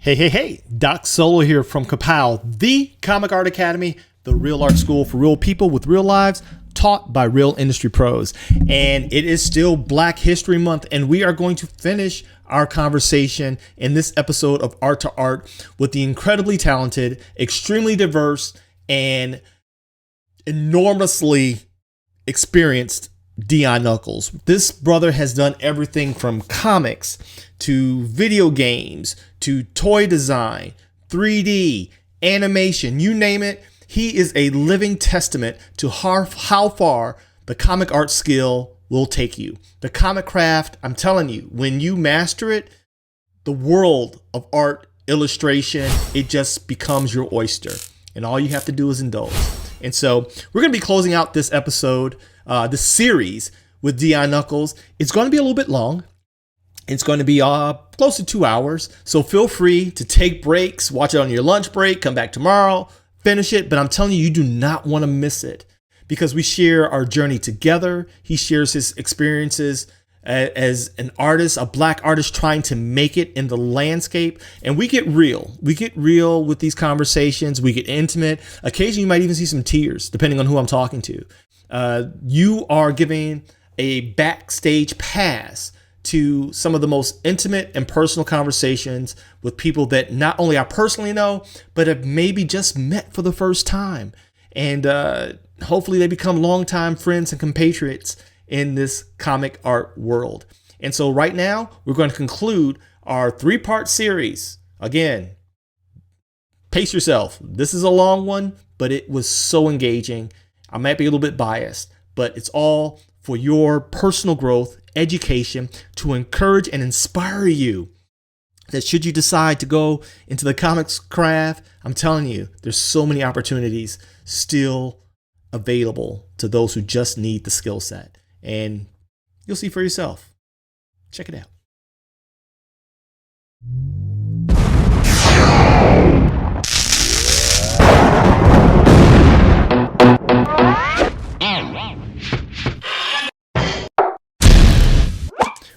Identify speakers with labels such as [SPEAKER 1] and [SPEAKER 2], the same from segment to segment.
[SPEAKER 1] Hey, hey, hey, Doc Solo here from Ka-Pow, the Comic Art Academy, the real art school for real people with real lives, taught by real industry pros. And it is still Black History Month, and we are going to finish our conversation in this episode of Art2Art with the incredibly talented, extremely diverse, and enormously experienced Deon Nuckols. This brother has done everything from comics to video games to toy design, 3D, animation, you name it. He is a living testament to how far the comic art skill will take you. The comic craft, I'm telling you, when you master it, the world of art, illustration, it just becomes your oyster. And all you have to do is indulge. And so we're going to be closing out this episode, this series with Deon Nuckols. It's going to be a little bit long. It's going to be close to 2 hours. So feel free to take breaks, watch it on your lunch break, come back tomorrow, finish it. But I'm telling you, you do not want to miss it because we share our journey together. He shares his experiences as an artist, a Black artist trying to make it in the landscape. And we get real. We get real with these conversations. We get intimate. Occasionally, you might even see some tears, depending on who I'm talking to. You are giving a backstage pass to some of the most intimate and personal conversations with people that not only I personally know, but have maybe just met for the first time. And hopefully they become longtime friends and compatriots in this comic art world. And so right now, we're going to conclude our 3-part series. Again, pace yourself. This is a long one, but it was so engaging. I might be a little bit biased, but it's all for your personal growth, education, to encourage and inspire you that should you decide to go into the comics craft, I'm telling you, there's so many opportunities still available to those who just need the skill set. And you'll see for yourself. Check it out.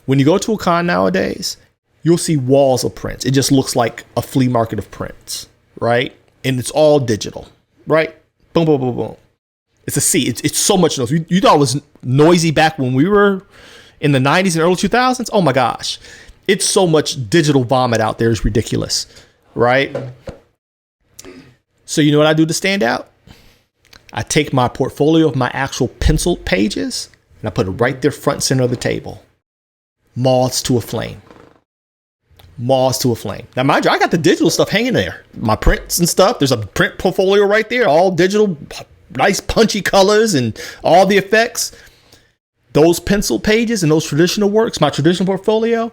[SPEAKER 1] When you go to a con nowadays, you'll see walls of prints. It just looks like a flea market of prints, right? And it's all digital, right? Boom, boom, boom, boom. It's a sea. It's so much noise. You thought it was noisy back when we were in the 90s and early 2000s? Oh my gosh. It's so much digital vomit out there. It's ridiculous, right? So you know what I do to stand out? I take my portfolio of my actual penciled pages and I put it right there front center of the table. Moths to a flame. Moths to a flame. Now, mind you, I got the digital stuff hanging there. My prints and stuff. There's a print portfolio right there. All digital, nice punchy colors and all the effects. Those pencil pages and those traditional works, my traditional portfolio,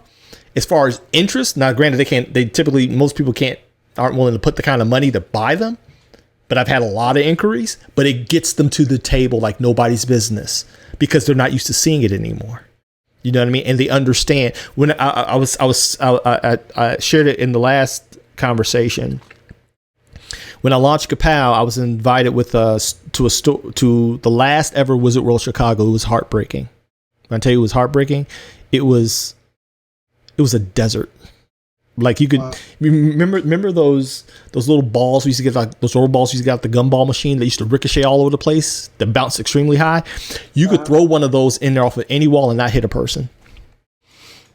[SPEAKER 1] as far as interest, now granted, most people aren't willing to put the kind of money to buy them. But I've had a lot of inquiries, but it gets them to the table like nobody's business because they're not used to seeing it anymore. You know what I mean? And they understand. When I shared it in the last conversation. When I launched Ka-Pow, I was invited with us to the last ever Wizard World Chicago. It was heartbreaking. When I tell you it was heartbreaking, it was a desert. Like you could remember those little balls we used to get, like those rubber balls we used to get out the gumball machine that used to ricochet all over the place, that bounced extremely high. You could throw one of those in there off of any wall and not hit a person.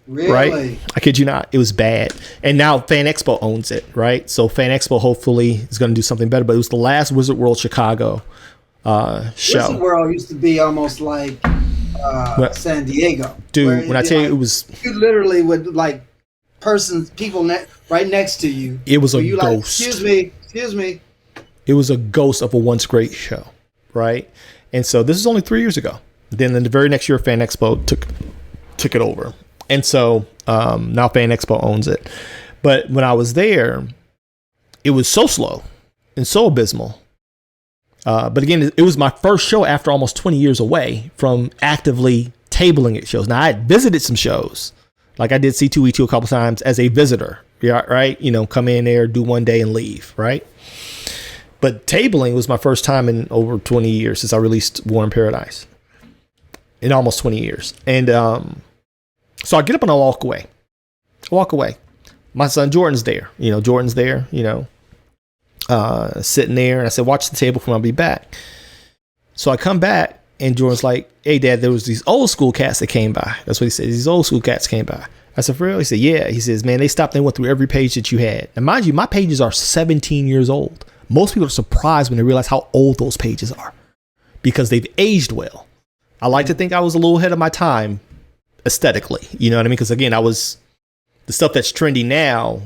[SPEAKER 2] Really?
[SPEAKER 1] Right? I kid you not. It was bad. And now Fan Expo owns it, right? So Fan Expo hopefully is going to do something better. But it was the last Wizard World Chicago show.
[SPEAKER 2] Wizard World used to be almost like San Diego.
[SPEAKER 1] Dude, when I tell you, it was...
[SPEAKER 2] You literally would like... people right next to you.
[SPEAKER 1] It was a
[SPEAKER 2] ghost. Like, excuse me.
[SPEAKER 1] It was a ghost of a once great show, right? And so this is only 3 years ago. Then in the very next year, Fan Expo took it over. And so now Fan Expo owns it. But when I was there, it was so slow and so abysmal. But again, it was my first show after almost 20 years away from actively tabling at shows. Now, I had visited some shows. Like I did C2E2 a couple times as a visitor, yeah, right? You know, come in there, do one day and leave, right? But tabling was my first time in over 20 years since I released War in Paradise. In almost 20 years. And so I get up and I walk away. my son Jordan's there. Jordan's there, sitting there. And I said, watch the table for when I'll be back. So I come back and Jordan's like, hey, Dad, there was these old school cats that came by. That's what he said. These old school cats came by. I said, for real? He said, yeah. He says, man, they stopped and went through every page that you had. And mind you, my pages are 17 years old. Most people are surprised when they realize how old those pages are because they've aged well. I like to think I was a little ahead of my time aesthetically. You know what I mean? Because again, the stuff that's trendy now,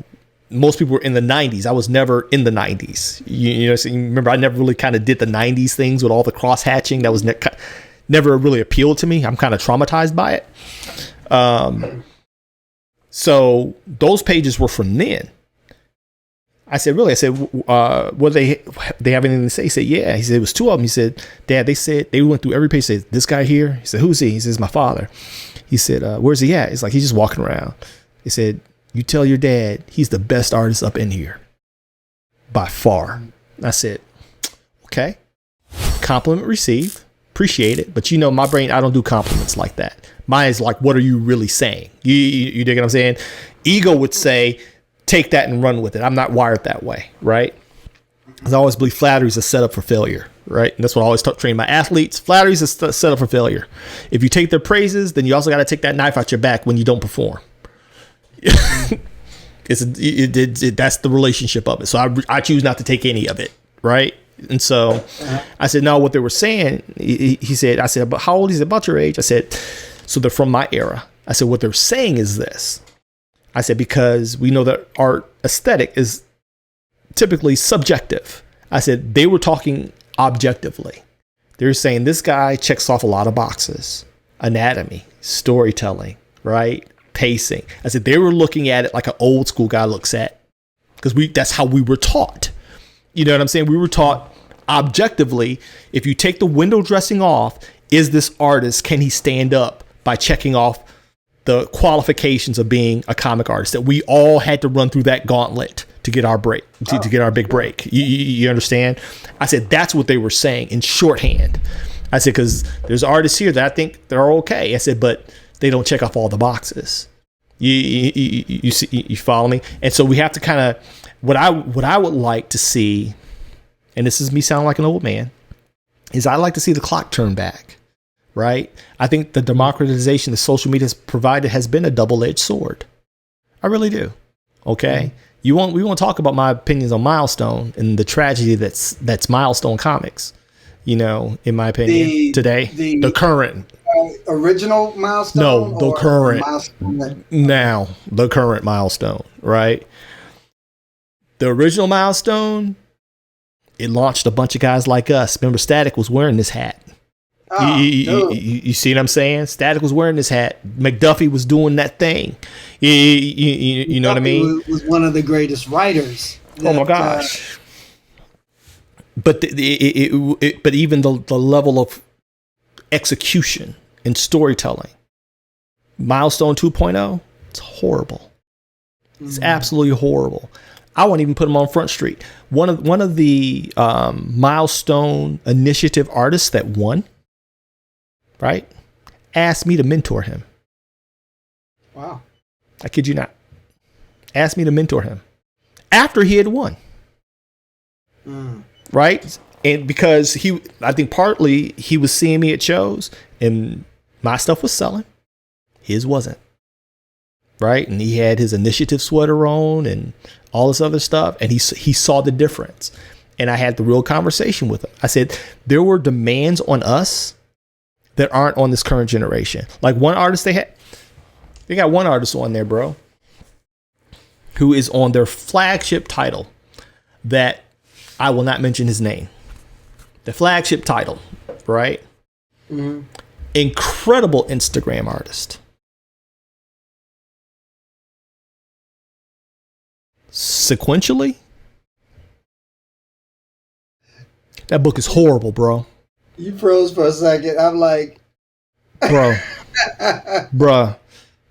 [SPEAKER 1] most people were in the 90s. I was never in the 90s. So you remember, I never really kind of did the 90s things with all the cross hatching. That was never really appealed to me. I'm kind of traumatized by it. So those pages were from then. I said, really? I said, what they have anything to say? He said, yeah. He said, it was two of them. He said, Dad, they said they went through every page. He said, this guy here. He said, who's he? He says, my father. He said, where's he at? It's like, he's just walking around. He said, you tell your dad he's the best artist up in here by far. I said, okay. Compliment received. Appreciate it. But my brain, I don't do compliments like that. Mine is like, what are you really saying? You dig what I'm saying? Ego would say, take that and run with it. I'm not wired that way, right? I always believe flattery is a setup for failure, right? And that's what I always train my athletes. Flattery is a setup for failure. If you take their praises, then you also got to take that knife out your back when you don't perform. That's the relationship of it. So I choose not to take any of it, right? And so I said, no, what they were saying, he said, I said, but how old is it? About your age? I said, so they're from my era. I said, what they're saying is this. I said, because we know that art aesthetic is typically subjective. I said, they were talking objectively. They're saying this guy checks off a lot of boxes: anatomy, storytelling, right? Pacing. I said, they were looking at it like an old school guy looks at, because that's how we were taught. You know what I'm saying? We were taught objectively, if you take the window dressing off, is this artist, can he stand up by checking off the qualifications of being a comic artist, that we all had to run through that gauntlet to get our break, to get our big break. You understand? I said, that's what they were saying in shorthand. I said, because there's artists here that I think they're okay. I said, but they don't check off all the boxes. You see, you follow me? And so we have to kind of, what I would like to see, and this is me sounding like an old man, is I like to see the clock turn back. Right? I think the democratization that social media has provided has been a double-edged sword. I really do. Okay. We won't talk about my opinions on Milestone and the tragedy that's Milestone Comics, in my opinion, today. The current.
[SPEAKER 2] Original Milestone?
[SPEAKER 1] No, the current. Now, the current Milestone, right? The original Milestone, it launched a bunch of guys like us. Remember, Static was wearing this hat. You see what I'm saying? Static was wearing this hat. McDuffie was doing that thing. You know what I mean?
[SPEAKER 2] Was one of the greatest writers.
[SPEAKER 1] Oh my gosh! But but even the level of execution and storytelling, Milestone 2.0, it's horrible. It's absolutely horrible. I won't even put him on Front Street. One of the Milestone Initiative artists that won, right, asked me to mentor him.
[SPEAKER 2] Wow.
[SPEAKER 1] I kid you not. Asked me to mentor him after he had won. Right? And because I think partly he was seeing me at shows and my stuff was selling. His wasn't. Right? And he had his initiative sweater on and all this other stuff. And he saw the difference. And I had the real conversation with him. I said, there were demands on us that aren't on this current generation. Like one artist they got one artist on there, bro, who is on their flagship title that I will not mention his name. The flagship title, right? Mm-hmm. Incredible Instagram artist. Sequentially, that book is horrible, bro.
[SPEAKER 2] You froze for a second. I'm like,
[SPEAKER 1] bruh,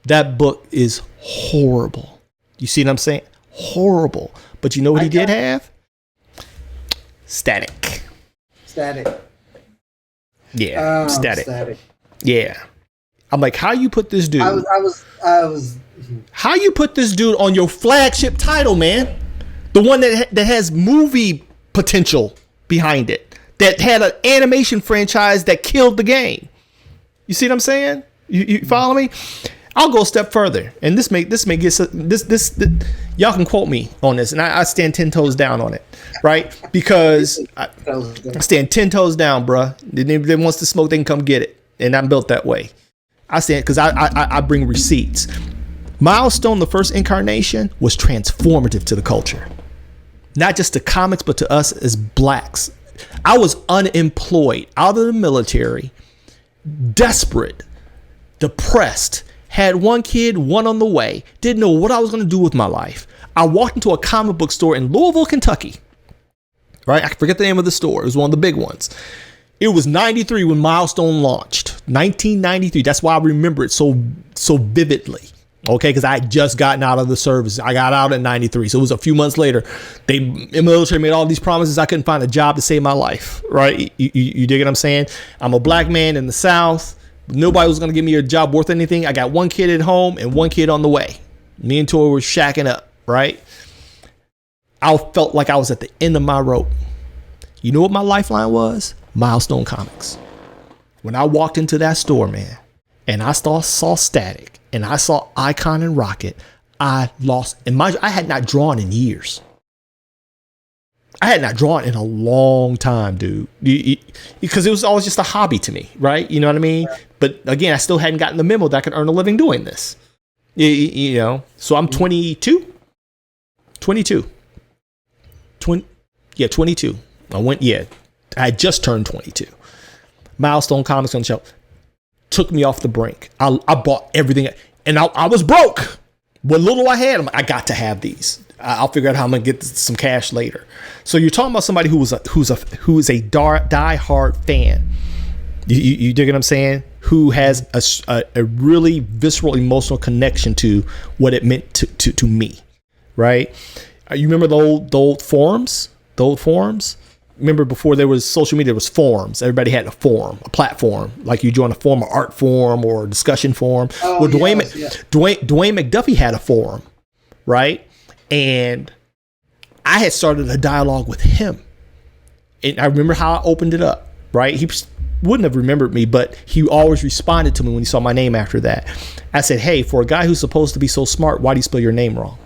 [SPEAKER 1] that book is horrible. You see what I'm saying? Horrible. But you know what he did have? Static.
[SPEAKER 2] Static.
[SPEAKER 1] Yeah, static. Yeah. I'm like, how you put this dude?
[SPEAKER 2] I was.
[SPEAKER 1] How you put this dude on your flagship title, man? The one that has movie potential behind it, that had an animation franchise that killed the game. You see what I'm saying? You follow me? I'll go a step further, and this may get this y'all can quote me on this, and I stand 10 toes down on it, right? Because I stand 10 toes down, bruh. They wants to smoke, they can come get it, and I'm built that way. I stand because I bring receipts. Milestone, the first incarnation, was transformative to the culture, not just to comics, but to us as blacks. I was unemployed, out of the military, desperate, depressed. Had one kid, one on the way. Didn't know what I was going to do with my life. I walked into a comic book store in Louisville, Kentucky. Right? I forget the name of the store. It was one of the big ones. It was 93 when Milestone launched. 1993. That's why I remember it so vividly. Okay, because I had just gotten out of the service. I got out at 93. So it was a few months later. The military made all these promises. I couldn't find a job to save my life. Right? You dig what I'm saying? I'm a black man in the South. Nobody was going to give me a job worth anything. I got one kid at home and one kid on the way. Me and Tori were shacking up, right? I felt like I was at the end of my rope. You know what my lifeline was? Milestone Comics. When I walked into that store, man, and I saw Static, and I saw Icon and Rocket, I lost. And mind you, I had not drawn in years. I had not drawn in a long time, dude, because it was always just a hobby to me, right? You know what I mean? Yeah. But again, I still hadn't gotten the memo that I could earn a living doing this. You know, so I'm 22. 22. 22. I had just turned 22. Milestone Comics on the shelf took me off the brink. I bought everything, and I was broke. What little I had, I got to have these. I'll figure out how I'm gonna get some cash later. So you're talking about somebody who is a die-hard fan. You dig what I'm saying? Who has a really visceral emotional connection to what it meant to me, right? You remember the old forums? The old forums? Remember before there was social media, there was forums. Everybody had a forum, a platform. Like you join a forum, an art forum or a discussion forum. Oh, well, Dwayne McDuffie had a forum, right? And I had started a dialogue with him. And I remember how I opened it up, right? He wouldn't have remembered me, but he always responded to me when he saw my name after that. I said, hey, for a guy who's supposed to be so smart, why do you spell your name wrong?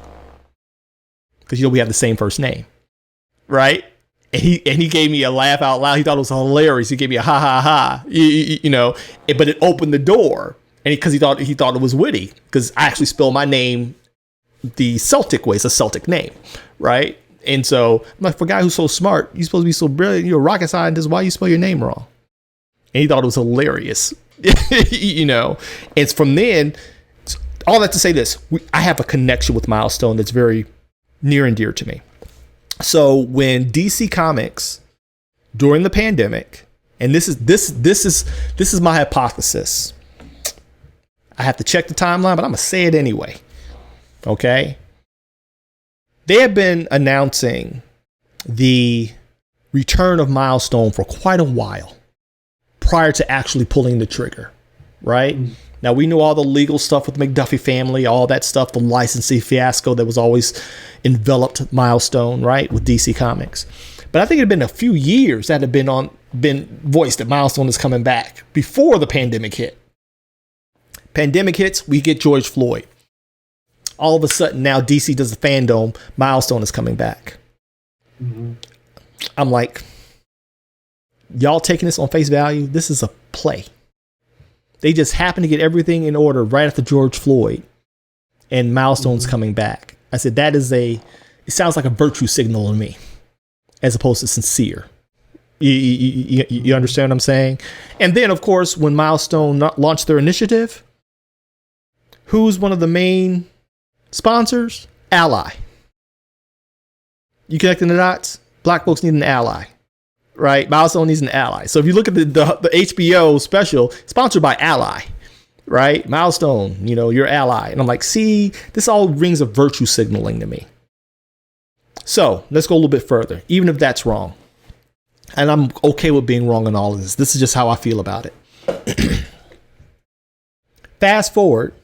[SPEAKER 1] Because, we have the same first name, right? And he gave me a laugh out loud. He thought it was hilarious. He gave me a ha ha ha, but it opened the door. And because he thought it was witty, because I actually spell my name the Celtic way. It's a Celtic name, right? And so I'm like, for a guy who's so smart, you're supposed to be so brilliant, you're a rocket scientist, why you spell your name wrong? And he thought it was hilarious. It's from then, all that to say this, I have a connection with Milestone that's very near and dear to me. So when DC Comics during the pandemic, and this is my hypothesis. I have to check the timeline, but I'm gonna say it anyway. Okay. They have been announcing the return of Milestone for quite a while prior to actually pulling the trigger, right? Mm-hmm. Now, we know all the legal stuff with McDuffie family, all that stuff, the licensing fiasco that was always enveloped Milestone, right, with DC Comics. But I think it had been a few years that had been voiced that Milestone is coming back before the pandemic hit. Pandemic hits, we get George Floyd. All of a sudden, now DC does the fandom, Milestone is coming back. Mm-hmm. I'm like, y'all taking this on face value? This is a play. They just happen to get everything in order right after George Floyd, and Milestone's coming back. I said, it sounds like a virtue signal to me, as opposed to sincere. You understand what I'm saying? And then, of course, when Milestone launched their initiative, who's one of the main sponsors? Ally. You connecting the dots? Black folks need an ally, right? Milestone needs an ally. So if you look at the HBO special, sponsored by Ally, right? Milestone, your ally. And I'm like, see, this all rings of virtue signaling to me. So let's go a little bit further, even if that's wrong. And I'm okay with being wrong in all of this. This is just how I feel about it. Fast forward,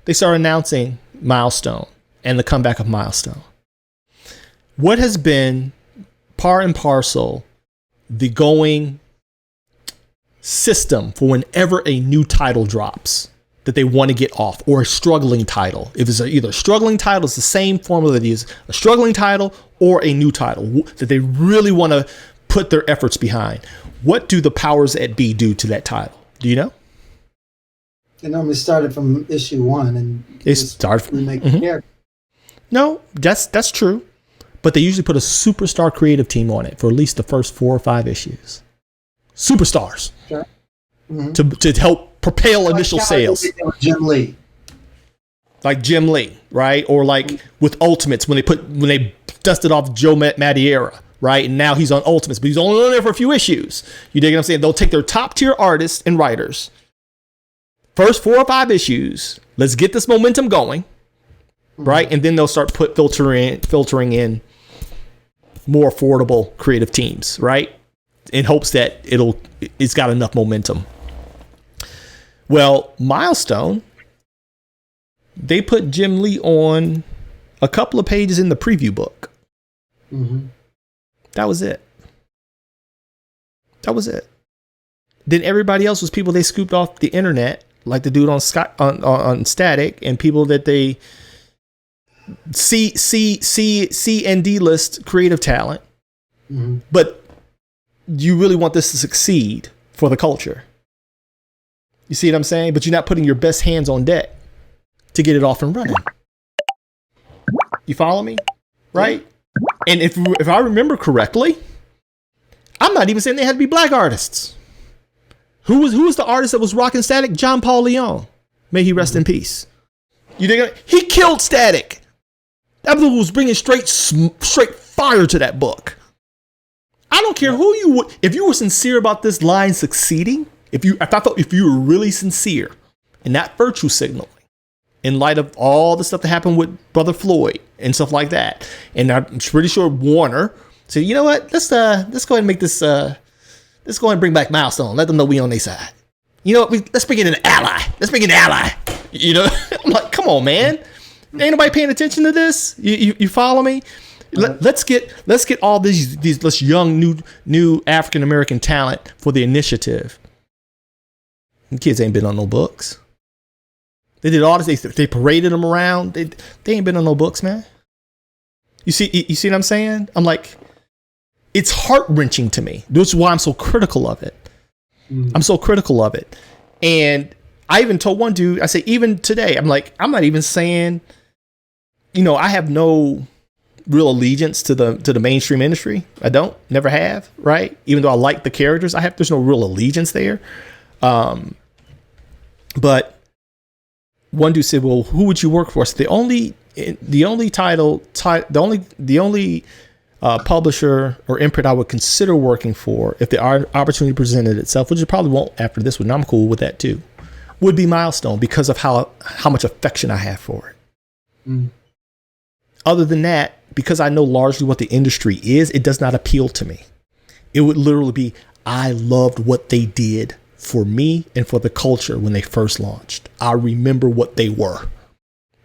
[SPEAKER 1] they start announcing Milestone and the comeback of Milestone. What has been part and parcel the going system for whenever a new title drops that they want to get off, or a struggling title? If it's either a struggling title, it's the same formula that is a struggling title or a new title that they really want to put their efforts behind. What do the powers that be do to that title? Do you know?
[SPEAKER 2] They normally started from issue 1 and
[SPEAKER 1] They start from
[SPEAKER 2] remake the character.
[SPEAKER 1] No, that's true. But they usually put a superstar creative team on it for at least the first 4 or 5 issues. Superstars.
[SPEAKER 2] Sure. Mm-hmm.
[SPEAKER 1] To help propel initial sales.
[SPEAKER 2] Jim Lee.
[SPEAKER 1] Like Jim Lee, right? Or like with Ultimates when they dusted off Joe Madureira, right? And now he's on Ultimates, but he's only on there for a few issues. You dig what I'm saying? They'll take their top tier artists and writers, first 4 or 5 issues. Let's get this momentum going, right? And then they'll start filtering in more affordable creative teams, right? In hopes that it's got enough momentum. Well, Milestone, they put Jim Lee on a couple of pages in the preview book.
[SPEAKER 2] Mm-hmm.
[SPEAKER 1] That was it. Then everybody else was people they scooped off the internet, like the dude on Static, and people that they C and D list creative talent. Mm-hmm. But you really want this to succeed for the culture. You see what I'm saying? But you're not putting your best hands on deck to get it off and running. You follow me? Right? And if I remember correctly, I'm not even saying they had to be black artists. Who was the artist that was rocking Static? John Paul Leon. May he rest in peace. You think he killed Static? That dude was bringing straight fire to that book. I don't care who you would. If you were sincere about this line succeeding, if you were really sincere in that virtue signaling, in light of all the stuff that happened with Brother Floyd and stuff like that, and I'm pretty sure Warner said, you know what, let's go ahead and make this. Let's go ahead and bring back Milestone. Let them know we on their side. You know what? Let's bring in an ally. You know, I'm like, come on, man. Ain't nobody paying attention to this. You follow me? Let's get all this young new African American talent for the initiative. The kids ain't been on no books. They did all this. They paraded them around. They ain't been on no books, man. You see what I'm saying? I'm like, it's heart-wrenching to me. That's why I'm so critical of it. I'm so critical of it. And I even told one dude, I say, even today, I'm like, I'm not even saying, you know, I have no real allegiance to the mainstream industry. I don't, never have, right? Even though I like the characters, there's no real allegiance there. But one dude said, well, who would you work for? So the only publisher or imprint I would consider working for if the opportunity presented itself, which it probably won't after this one, I'm cool with that too, would be Milestone because of how much affection I have for it. Other than that, because I know largely what the industry is, it does not appeal to me. It would literally be, I loved what they did for me and for the culture when they first launched. I remember what they were.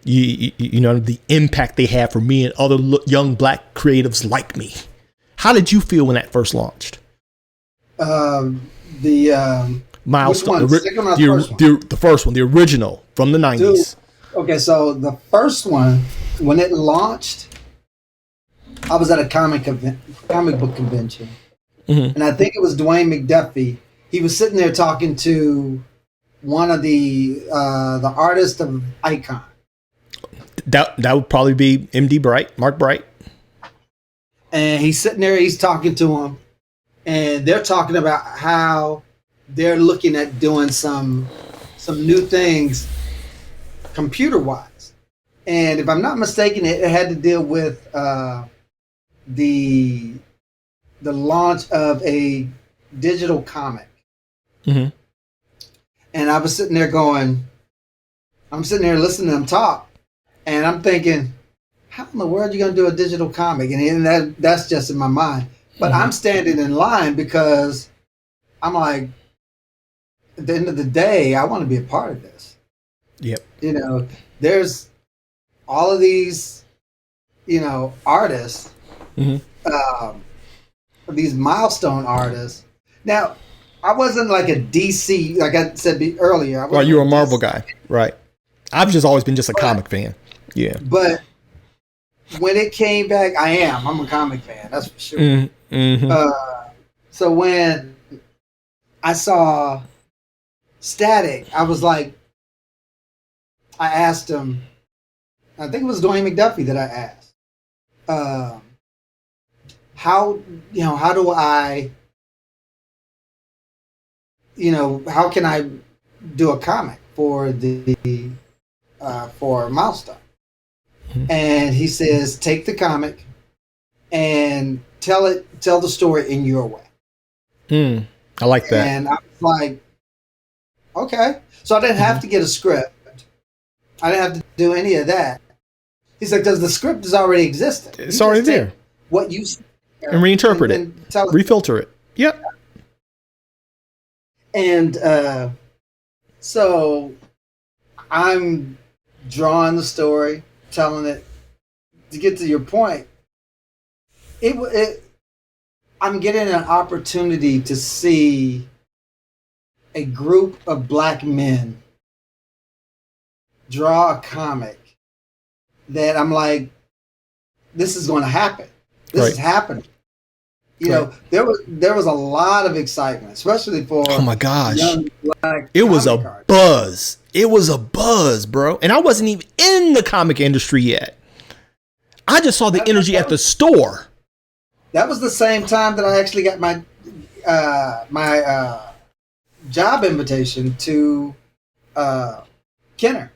[SPEAKER 1] You know, the impact they had for me and other young black creatives like me. How did you feel when that first launched?
[SPEAKER 2] Milestone,
[SPEAKER 1] the first one, the original from the 90s.
[SPEAKER 2] Dude, okay, so the first one, when it launched, I was at a comic book convention, and I think it was Dwayne McDuffie. He was sitting there talking to one of the artists of Icon.
[SPEAKER 1] That would probably be MD Bright, Mark Bright.
[SPEAKER 2] And he's sitting there, he's talking to him, and they're talking about how they're looking at doing some new things computer-wise. And if I'm not mistaken, it had to deal with the launch of a digital comic. And I was sitting there listening to them talk. And I'm thinking, how in the world are you going to do a digital comic? And that's just in my mind. But I'm standing in line because I'm like, at the end of the day, I want to be a part of this.
[SPEAKER 1] Yep.
[SPEAKER 2] You know, there's all of these, artists, um, these milestone artists. Now, I wasn't like a DC, like I said earlier.
[SPEAKER 1] Right, you were a Marvel guy, right? I've just always been just a comic fan. Yeah.
[SPEAKER 2] But when it came back, I'm a comic fan, that's for sure. So when I saw Static, I was like, I asked him, I think it was Dwayne McDuffie that I asked, how do I, how can I do a comic for for Milestone? And he says, take the comic and tell the story in your way.
[SPEAKER 1] I like that.
[SPEAKER 2] And I was like, okay. So I didn't have to get a script. I didn't have to do any of that. He's like, because the script is already existing.
[SPEAKER 1] It's already there.
[SPEAKER 2] What you see
[SPEAKER 1] and reinterpret it. Refilter it. Yep.
[SPEAKER 2] And so I'm drawing the story, telling it. To get to your point, I'm getting an opportunity to see a group of black men draw a comic that I'm like, this is going to happen. This is happening. You know, there was a lot of excitement, especially for young black.
[SPEAKER 1] It was a
[SPEAKER 2] artists.
[SPEAKER 1] buzz. It was a buzz, bro. And I wasn't even in the comic industry yet. I just saw the energy at the store.
[SPEAKER 2] That was the same time that I actually got my job invitation to Kenner.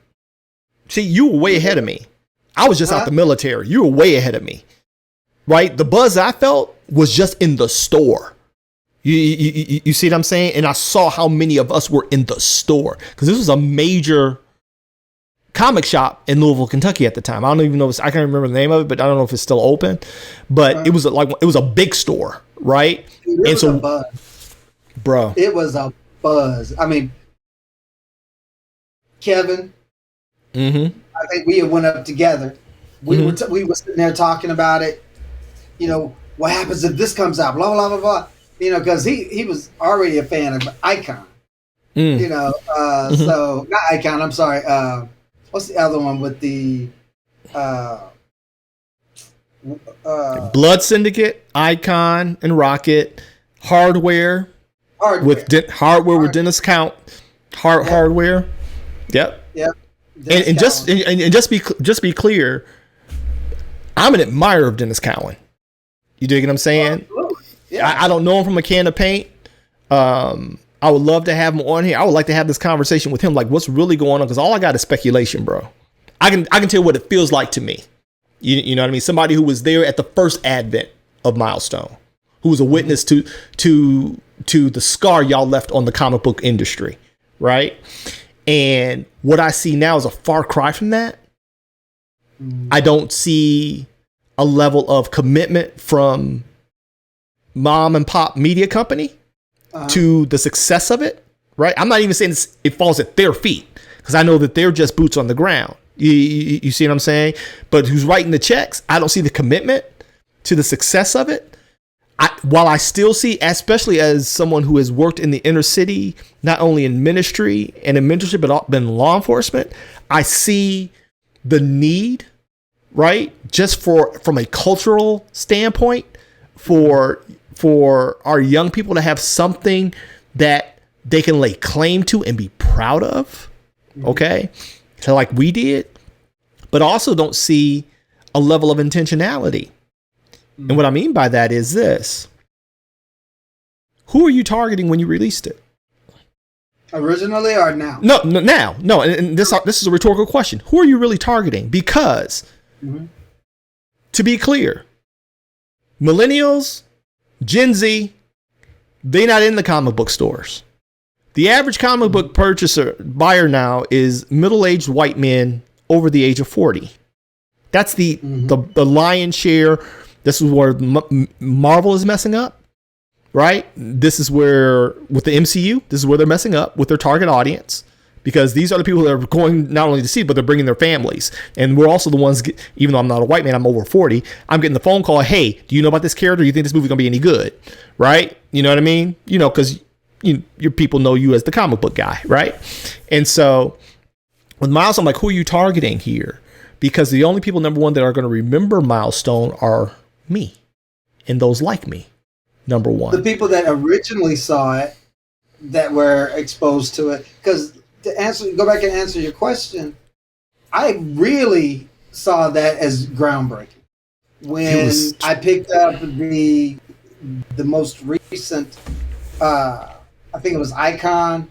[SPEAKER 1] See, you were way ahead of me. I was just out the military. You were way ahead of me. Right? The buzz I felt was just in the store. You see what I'm saying? And I saw how many of us were in the store. Because this was a major comic shop in Louisville, Kentucky at the time. I don't even know I can't remember the name of it, but I don't know if it's still open. But it was a big store, right?
[SPEAKER 2] It was a buzz.
[SPEAKER 1] Bro.
[SPEAKER 2] It was a buzz. I mean, Kevin, I think we went up together. We were sitting there talking about it. You know, what happens if this comes out? Blah, blah, blah, blah. You know, because he was already a fan of Icon. You know, so, not Icon, I'm sorry. What's the other one with the
[SPEAKER 1] Blood Syndicate, Icon, and Rocket, Hardware. With Dennis Count, Hardware. Yep. And just be clear, I'm an admirer of Dennis Cowan. You dig what I'm saying? Yeah. I don't know him from a can of paint. I would love to have him on here. I would like to have this conversation with him, like what's really going on, because all I got is speculation, bro. I can tell what it feels like to me. You know what I mean? Somebody who was there at the first advent of Milestone, who was a witness to the scar y'all left on the comic book industry, right? And what I see now is a far cry from that. I don't see a level of commitment from mom and pop media company to the success of it, right? I'm not even saying it falls at their feet, because I know that they're just boots on the ground. You see what I'm saying? But who's writing the checks? I don't see the commitment to the success of it. While I still see, especially as someone who has worked in the inner city, not only in ministry and in mentorship, but in law enforcement, I see the need, right? Just from a cultural standpoint, for our young people to have something that they can lay claim to and be proud of. Okay. So like we did, but also don't see a level of intentionality. And what I mean by that is this. Who are you targeting when you released it?
[SPEAKER 2] Originally or now?
[SPEAKER 1] No, now. No, and this is a rhetorical question. Who are you really targeting? Because, to be clear, millennials, Gen Z, they're not in the comic book stores. The average comic book buyer now is middle-aged white men over the age of 40. That's the lion's share. This is where Marvel is messing up, right? This is where, with the MCU, this is where they're messing up with their target audience. because these are the people that are going not only to see, but they're bringing their families. And we're also the ones, even though I'm not a white man, I'm over 40, I'm getting the phone call, hey, do you know about this character? Do you think this movie's going to be any good? Right? You know what I mean? You know, because your people know you as the comic book guy, right? And so with Milestone, I'm like, who are you targeting here? Because the only people, number one, that are going to remember Milestone are me and those like me, number one.
[SPEAKER 2] The people that originally saw it, that were exposed to it. Because go back and answer your question, I really saw that as groundbreaking. When I picked up the most recent, I think it was Icon,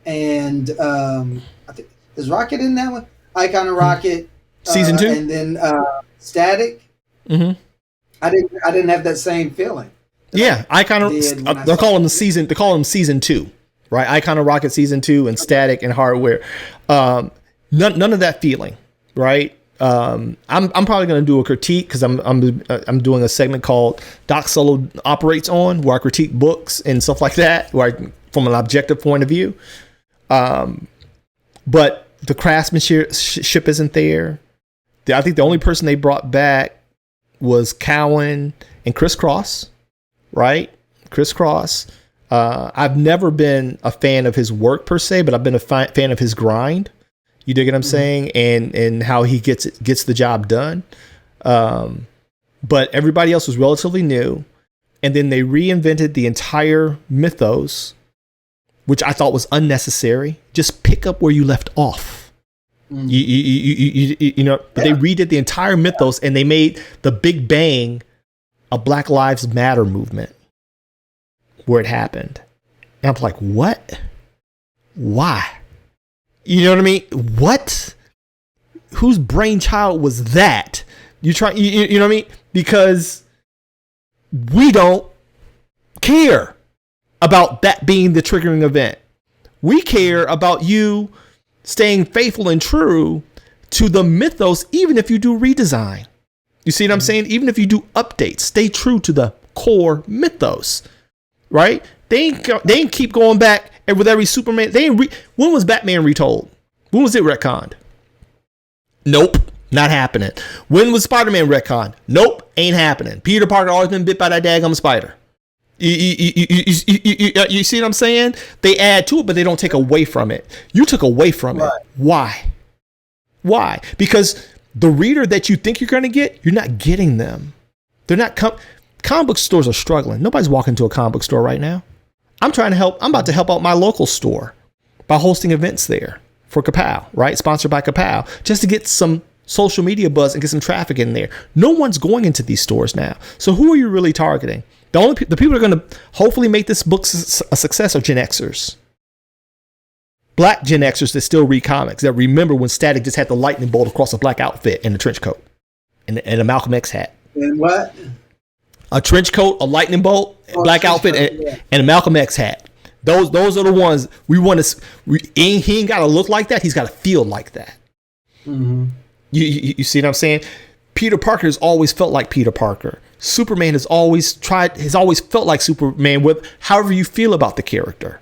[SPEAKER 2] and I think is Rocket in that one? Icon and Rocket,
[SPEAKER 1] season 2,
[SPEAKER 2] and then Static.
[SPEAKER 1] Mm-hmm.
[SPEAKER 2] I didn't have that same feeling.
[SPEAKER 1] Yeah, Icon. They're calling them season. They call them season 2, right? Icon and Rocket season 2, and Static and Hardware. None of that feeling, right? I'm probably going to do a critique because I'm doing a segment called Doc Solo Operates On, where I critique books and stuff like that, from an objective point of view. But the craftsmanship isn't there. I think the only person they brought back was Cowan and Criss Cross, right? Criss Cross. I've never been a fan of his work per se, but I've been a fan of his grind. You dig what I'm saying? And how he gets the job done. But everybody else was relatively new. And then they reinvented the entire mythos, which I thought was unnecessary. Just pick up where you left off. You know, but they redid the entire mythos, and they made the Big Bang a Black Lives Matter movement where it happened. And I'm like, what? Why? You know what I mean? What? Whose brainchild was that? You know what I mean? Because we don't care about that being the triggering event. We care about you staying faithful and true to the mythos, even if you do redesign. You see what I'm saying? Even if you do updates, stay true to the core mythos, right? They ain't keep going back and with every Superman. When was Batman retold? When was it retconned? Nope, not happening. When was Spider-Man retconned? Nope, ain't happening. Peter Parker always been bit by that daggum spider. You see what I'm saying? They add to it, but they don't take away from it. You took away from it. Why? Because the reader that you think you're going to get, you're not getting them. They're not. Comic book stores are struggling. Nobody's walking to a comic book store right now. I'm about to help out my local store by hosting events there for Ka-Pow, right? Sponsored by Ka-Pow, just to get some social media buzz and get some traffic in there. No one's going into these stores now. So who are you really targeting? The people that are going to hopefully make this book a success are Gen Xers. Black Gen Xers that still read comics, that remember when Static just had the lightning bolt across a black outfit and a trench coat and a Malcolm X hat.
[SPEAKER 2] And what?
[SPEAKER 1] A trench coat, a lightning bolt, black outfit, and a Malcolm X hat. Those are the ones we want to. He ain't got to look like that. He's got to feel like that.
[SPEAKER 2] Mm-hmm.
[SPEAKER 1] You see what I'm saying? Peter Parker has always felt like Peter Parker. Superman has always felt like Superman, with however you feel about the character.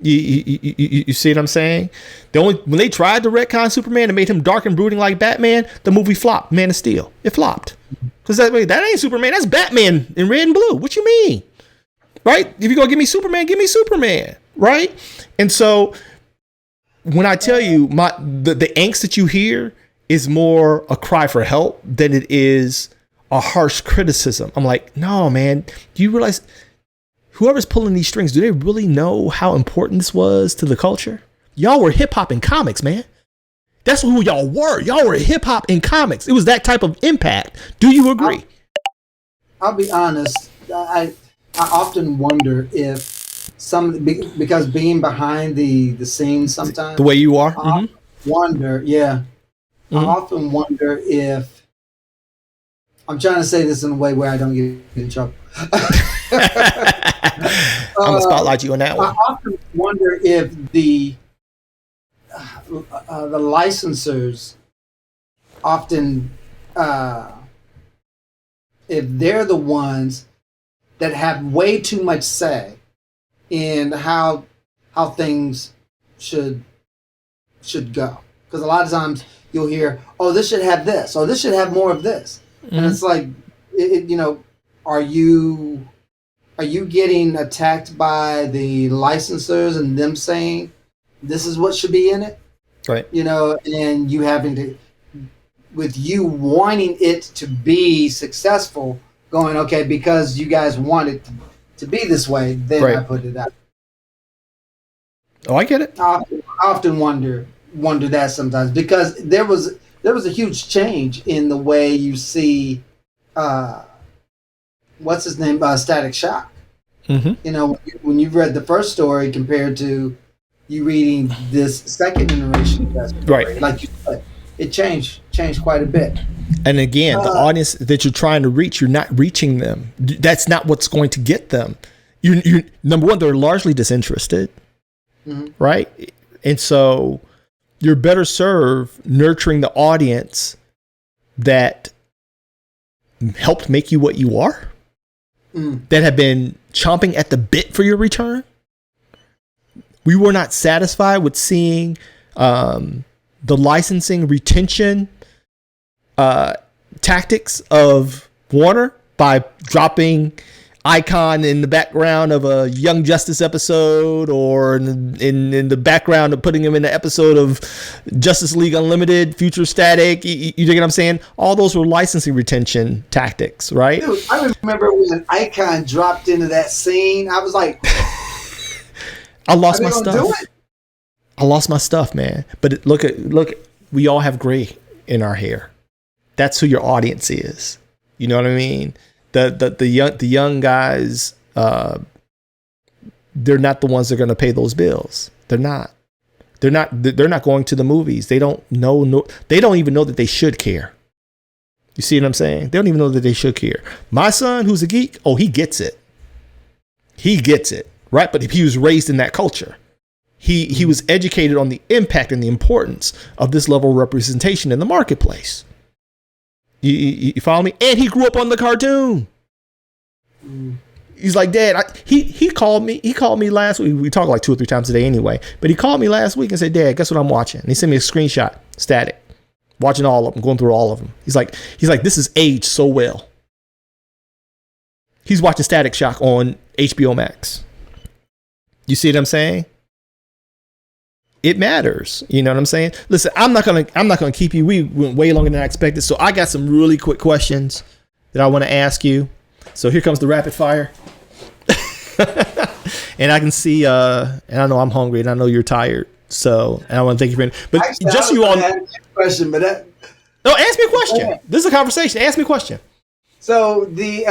[SPEAKER 1] You see what I'm saying? When they tried to retcon Superman and made him dark and brooding like Batman, the movie flopped. Man of Steel, it flopped because that ain't Superman. That's Batman in red and blue. What you mean, right? If you're gonna give me Superman, right? And so when I tell you the angst that you hear is more a cry for help than it is a harsh criticism. I'm like, no, man. Do you realize whoever's pulling these strings, do they really know how important this was to the culture? Y'all were hip hop and comics, man. That's who y'all were. Y'all were hip hop and comics. It was that type of impact. Do you agree?
[SPEAKER 2] I'll be honest. I often wonder if because being behind the scenes sometimes,
[SPEAKER 1] the way you are,
[SPEAKER 2] I often wonder if I'm trying to say this in a way where I don't get in trouble.
[SPEAKER 1] I'm gonna spotlight you on that one.
[SPEAKER 2] I often wonder if the licensors often, if they're the ones that have way too much say in how things should should go. Because a lot of times you'll hear, "Oh, this should have this," or "This should have more of this," and it's like, are you getting attacked by the licensors and them saying this is what should be in it?
[SPEAKER 1] Right.
[SPEAKER 2] And you having to, with you wanting it to be successful, going, okay, because you guys want it to be this way, then I put it out.
[SPEAKER 1] Oh, I get it.
[SPEAKER 2] I often wonder that sometimes, because there was a huge change in the way you see, what's his name, Static Shock.
[SPEAKER 1] Mm-hmm.
[SPEAKER 2] When you've read the first story compared to you reading this second iteration of that story,
[SPEAKER 1] right?
[SPEAKER 2] Like you said, it changed quite a bit.
[SPEAKER 1] And again, the audience that you're trying to reach, you're not reaching them. That's not what's going to get them. You number one, they're largely disinterested, right? And so you're better served nurturing the audience that helped make you what you are, that have been chomping at the bit for your return. We were not satisfied with seeing the licensing retention tactics of Warner by dropping Icon in the background of a Young Justice episode, or in the background of putting him in the episode of Justice League Unlimited, Future Static. You dig what I'm saying? All those were licensing retention tactics, right?
[SPEAKER 2] Dude, I remember when Icon dropped into that scene, I was like,
[SPEAKER 1] I lost my stuff. I lost my stuff, man. But look, we all have gray in our hair. That's who your audience is. You know what I mean? The young guys, they're not the ones that are going to pay those bills. They're not going to the movies. They don't know. They don't even know that they should care. You see what I'm saying? They don't even know that they should care. My son, who's a geek, he gets it. He gets it, right? But he was raised in that culture. He was educated on the impact and the importance of this level of representation in the marketplace. You follow me? And he grew up on the cartoon. He's like, Dad, he called me. He called me last week. We talk like 2 or 3 times a day anyway. But he called me last week and said, Dad, guess what I'm watching? And he sent me a screenshot, static, watching all of them, going through all of them. He's like, this is aged so well. He's watching Static Shock on HBO Max. You see what I'm saying? It matters. You know what I'm saying? Listen, I'm not gonna keep you. We went way longer than I expected. So I got some really quick questions that I want to ask you. So here comes the rapid fire. And I can see, and I know I'm hungry, and I know you're tired. So, and I want to thank you for. But actually, just so you all know,
[SPEAKER 2] question, but
[SPEAKER 1] no, ask me a question. This is a conversation. Ask me a question.
[SPEAKER 2] So you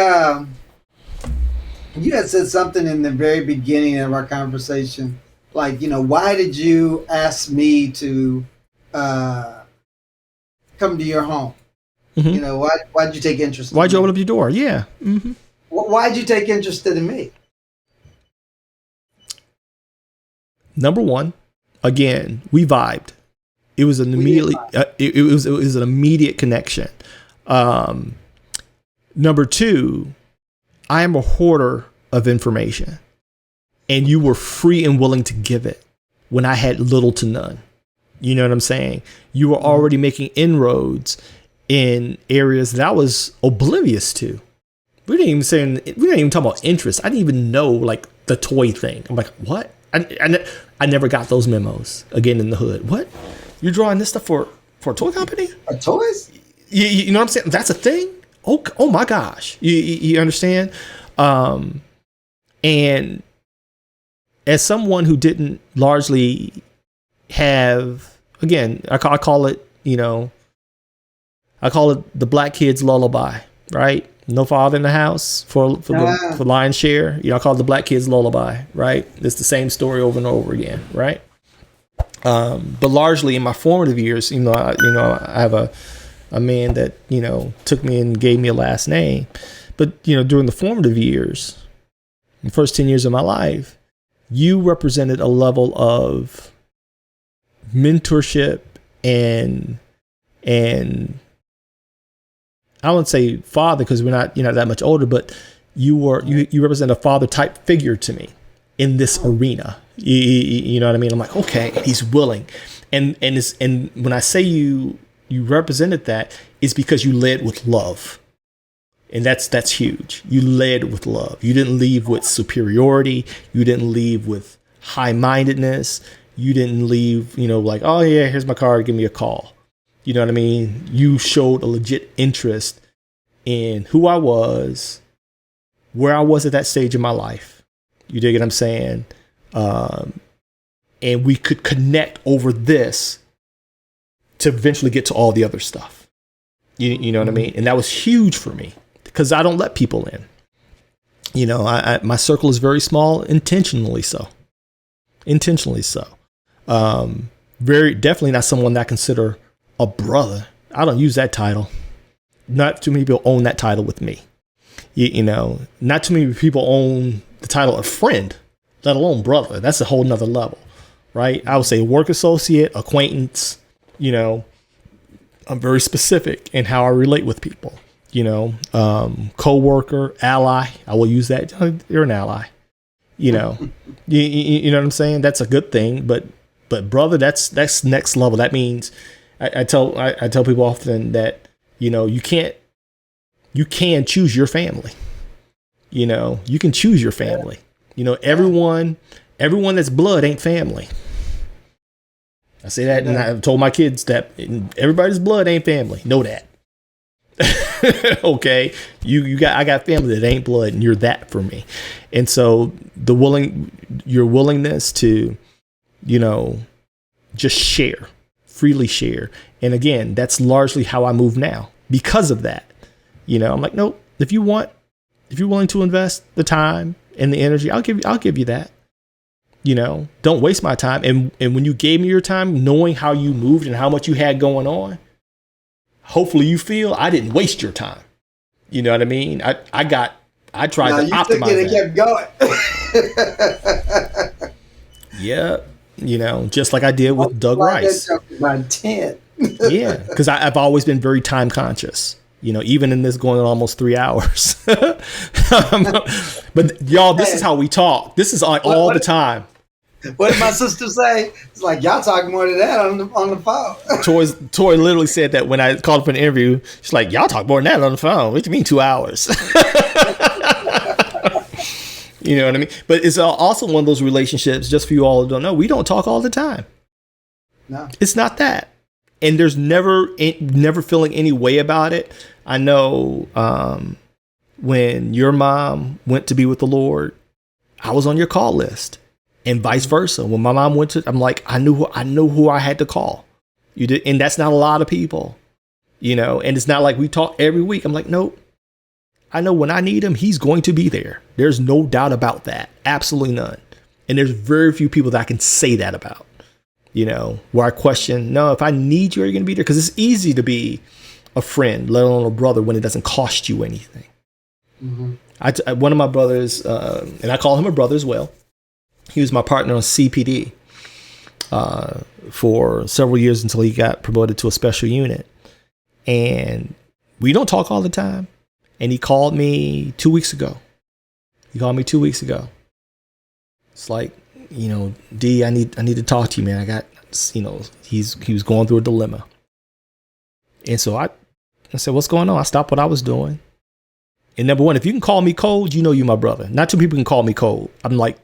[SPEAKER 2] had said something in the very beginning of our conversation. Like, why did you ask me to come to your home? Mm-hmm. Why'd you take interest in me?
[SPEAKER 1] Why'd you open up your door? Yeah. Mm-hmm.
[SPEAKER 2] Why'd you take interest in me?
[SPEAKER 1] Number one, again, we vibed. It was an immediately, it was an immediate connection. Number two, I am a hoarder of information. And you were free and willing to give it when I had little to none. You know what I'm saying? You were already making inroads in areas that I was oblivious to. We didn't even talk about interest. I didn't even know like the toy thing. I'm like, what? I never got those memos again in the hood. What? You're drawing this stuff for a toy company?
[SPEAKER 2] Toys?
[SPEAKER 1] You know what I'm saying? That's a thing? Oh my gosh. You understand? And as someone who didn't largely have, again, I call it the black kid's lullaby, right? No father in the house for lion's share. I call it the black kid's lullaby, right? It's the same story over and over again, right? But largely in my formative years, I have a man that, took me and gave me a last name. But, during the formative years, the first 10 years of my life, you represented a level of mentorship and I wouldn't say father because we're not that much older, but you represent a father type figure to me, in this arena. You know what I mean? I'm like, okay, he's willing. And when I say you represented that, it's because you led with love. And that's huge. You led with love. You didn't leave with superiority. You didn't leave with high-mindedness. You didn't leave, like, oh yeah, here's my card, give me a call. You know what I mean? You showed a legit interest in who I was, where I was at that stage of my life. You dig what I'm saying? And we could connect over this to eventually get to all the other stuff. You know what I mean? And that was huge for me because I don't let people in. My circle is very small, intentionally so. Very definitely not someone that I consider a brother. I don't use that title. Not too many people own that title with me. Not too many people own the title of friend, let alone brother. That's a whole nother level, right? I would say work associate, acquaintance. I'm very specific in how I relate with people. Co-worker, ally. I will use that. You're an ally. You know what I'm saying? That's a good thing. But brother, that's next level. That means I tell people often that you can choose your family. You can choose your family. Everyone that's blood ain't family. I say that, and I've told my kids that everybody's blood ain't family. Know that. Okay, I got family that ain't blood, and you're that for me. And so your willingness to, just freely share. And again, that's largely how I move now because of that. I'm like, nope. If you're willing to invest the time and the energy, I'll give you that. Don't waste my time. And when you gave me your time, knowing how you moved and how much you had going on, hopefully you feel I didn't waste your time. You know what I mean? I tried to optimize
[SPEAKER 2] that. Kept going.
[SPEAKER 1] Yeah. Just like I did with Doug Rice.
[SPEAKER 2] My 10.
[SPEAKER 1] Yeah. Because I've always been very time conscious. Even in this going on almost 3 hours. But y'all, this is how we talk. This is all the time.
[SPEAKER 2] What did my sister say? It's like, y'all talk more than that on the phone.
[SPEAKER 1] Toy literally said that when I called for an interview. She's like, y'all talk more than that on the phone. What do you mean 2 hours? You know what I mean? But it's also one of those relationships, just for you all who don't know, we don't talk all the time.
[SPEAKER 2] No.
[SPEAKER 1] It's not that. And there's never feeling any way about it. I know when your mom went to be with the Lord, I was on your call list, and vice versa. When my mom went I'm like, I knew who I had to call. You did, and that's not a lot of people, And it's not like we talk every week. I'm like, nope. I know when I need him, he's going to be there. There's no doubt about that. Absolutely none. And there's very few people that I can say that about. Where I question, no, if I need you, are you going to be there? Because it's easy to be a friend, let alone a brother, when it doesn't cost you anything. Mm-hmm. One of my brothers, and I call him a brother as well. He was my partner on CPD for several years until he got promoted to a special unit. And we don't talk all the time. And he called me 2 weeks ago. It's like, D, I need to talk to you, man. I got, he was going through a dilemma. And so I said, what's going on? I stopped what I was doing. And number one, if you can call me cold, you're my brother. Not two people can call me cold. I'm like,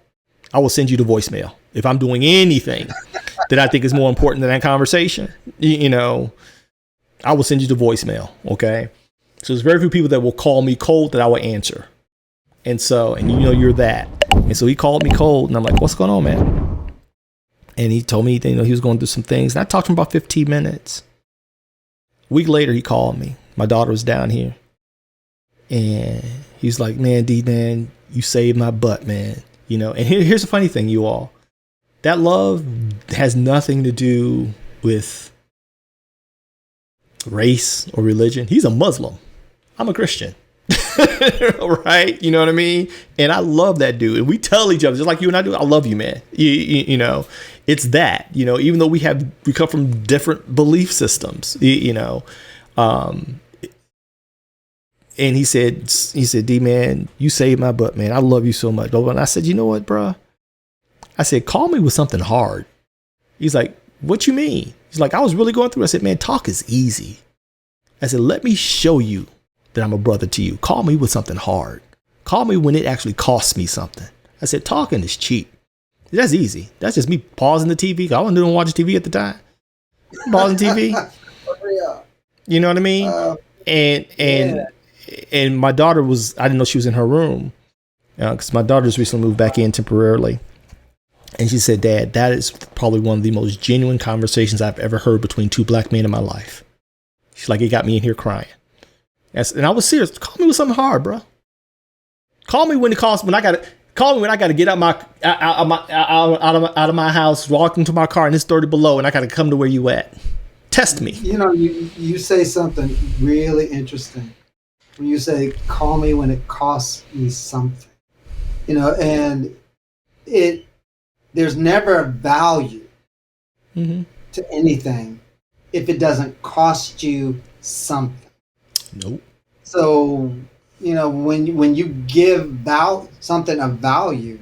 [SPEAKER 1] I will send you the voicemail. If I'm doing anything that I think is more important than that conversation, I will send you the voicemail. Okay. So there's very few people that will call me cold that I will answer. And so, you're that. And so he called me cold, and I'm like, what's going on, man? And he told me, he was going through some things. And I talked to him about 15 minutes. A week later, he called me. My daughter was down here. And he's like, man, D, man, you saved my butt, man. And here's the funny thing, you all. That love has nothing to do with race or religion. He's a Muslim. I'm a Christian. Right? You know what I mean? And I love that dude. And we tell each other, just like you and I do, I love you, man. It's that, even though we come from different belief systems, and he said, D, man, you saved my butt, man. I love you so much. And I said, you know what, bro? I said, call me with something hard. He's like, what you mean? He's like, I was really going through. I said, man, talk is easy. I said, let me show you that I'm a brother to you. Call me with something hard. Call me when it actually costs me something. I said, talking is cheap. That's easy. That's just me pausing the TV. I wasn't doing watching TV at the time. Pausing TV. You know what I mean? And my daughter was, I didn't know she was in her room because my daughter just recently moved back in temporarily. And she said, Dad, that is probably one of the most genuine conversations I've ever heard between two black men in my life. She's like, it got me in here crying. And I was serious. Call me with something hard, bro. Call me when it costs, when I got to, call me when I got to get out of my house, walk into my car and it's 30 below and I got to come to where you at. Test me.
[SPEAKER 2] You know, you say something really interesting when you say, call me when it costs me something, you know, and there's never a value to anything if it doesn't cost you something.
[SPEAKER 1] Nope.
[SPEAKER 2] So, you know, when you give something a value,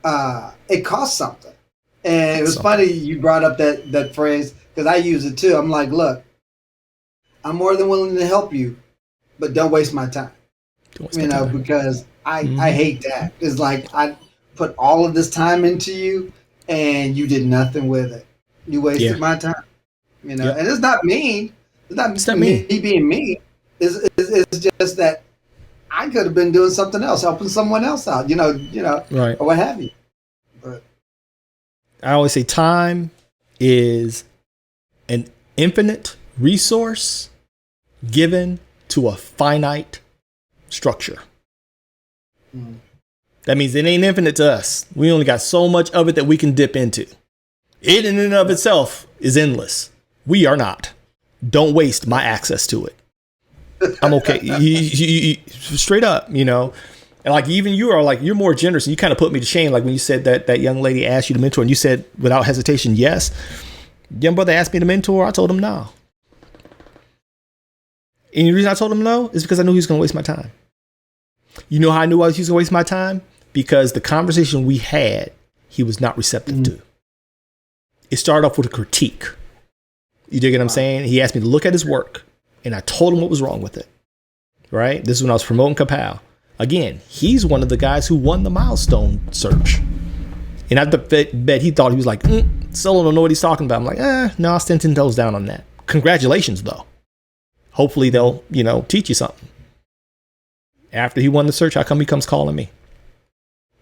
[SPEAKER 2] it costs something. And it was funny you brought up that phrase because I use it too. I'm like, look, I'm more than willing to help you, but don't waste my time. Because I hate that. It's like I put all of this time into you and you did nothing with it. You wasted my time. You know, and it's not mean. It's not me being mean. It's just that I could have been doing something else, helping someone else out, you know,
[SPEAKER 1] right,
[SPEAKER 2] or what have you. But
[SPEAKER 1] I always say time is an infinite resource given to a finite structure. That means it ain't infinite to us. We only got so much of it that we can dip into. It in and of itself is endless. We are not. Don't waste my access to it. I'm okay. You, straight up, you know. And like even you are like, you're more generous and you kind of put me to shame. Like when you said that young lady asked you to mentor and you said without hesitation, yes. Young brother asked me to mentor. I told him no. And the reason I told him no is because I knew he was going to waste my time. You know how I knew he was going to waste my time? Because the conversation we had, he was not receptive to. It started off with a critique. You dig what I'm saying? He asked me to look at his work, and I told him what was wrong with it. Right? This is when I was promoting Ka-Pow. Again, he's one of the guys who won the milestone search. And I bet he thought he was like, Solo don't know what he's talking about. I'm like, no, I'll stand 10 toes down on that. Congratulations, though. Hopefully they'll, teach you something. After he won the search, how come he comes calling me?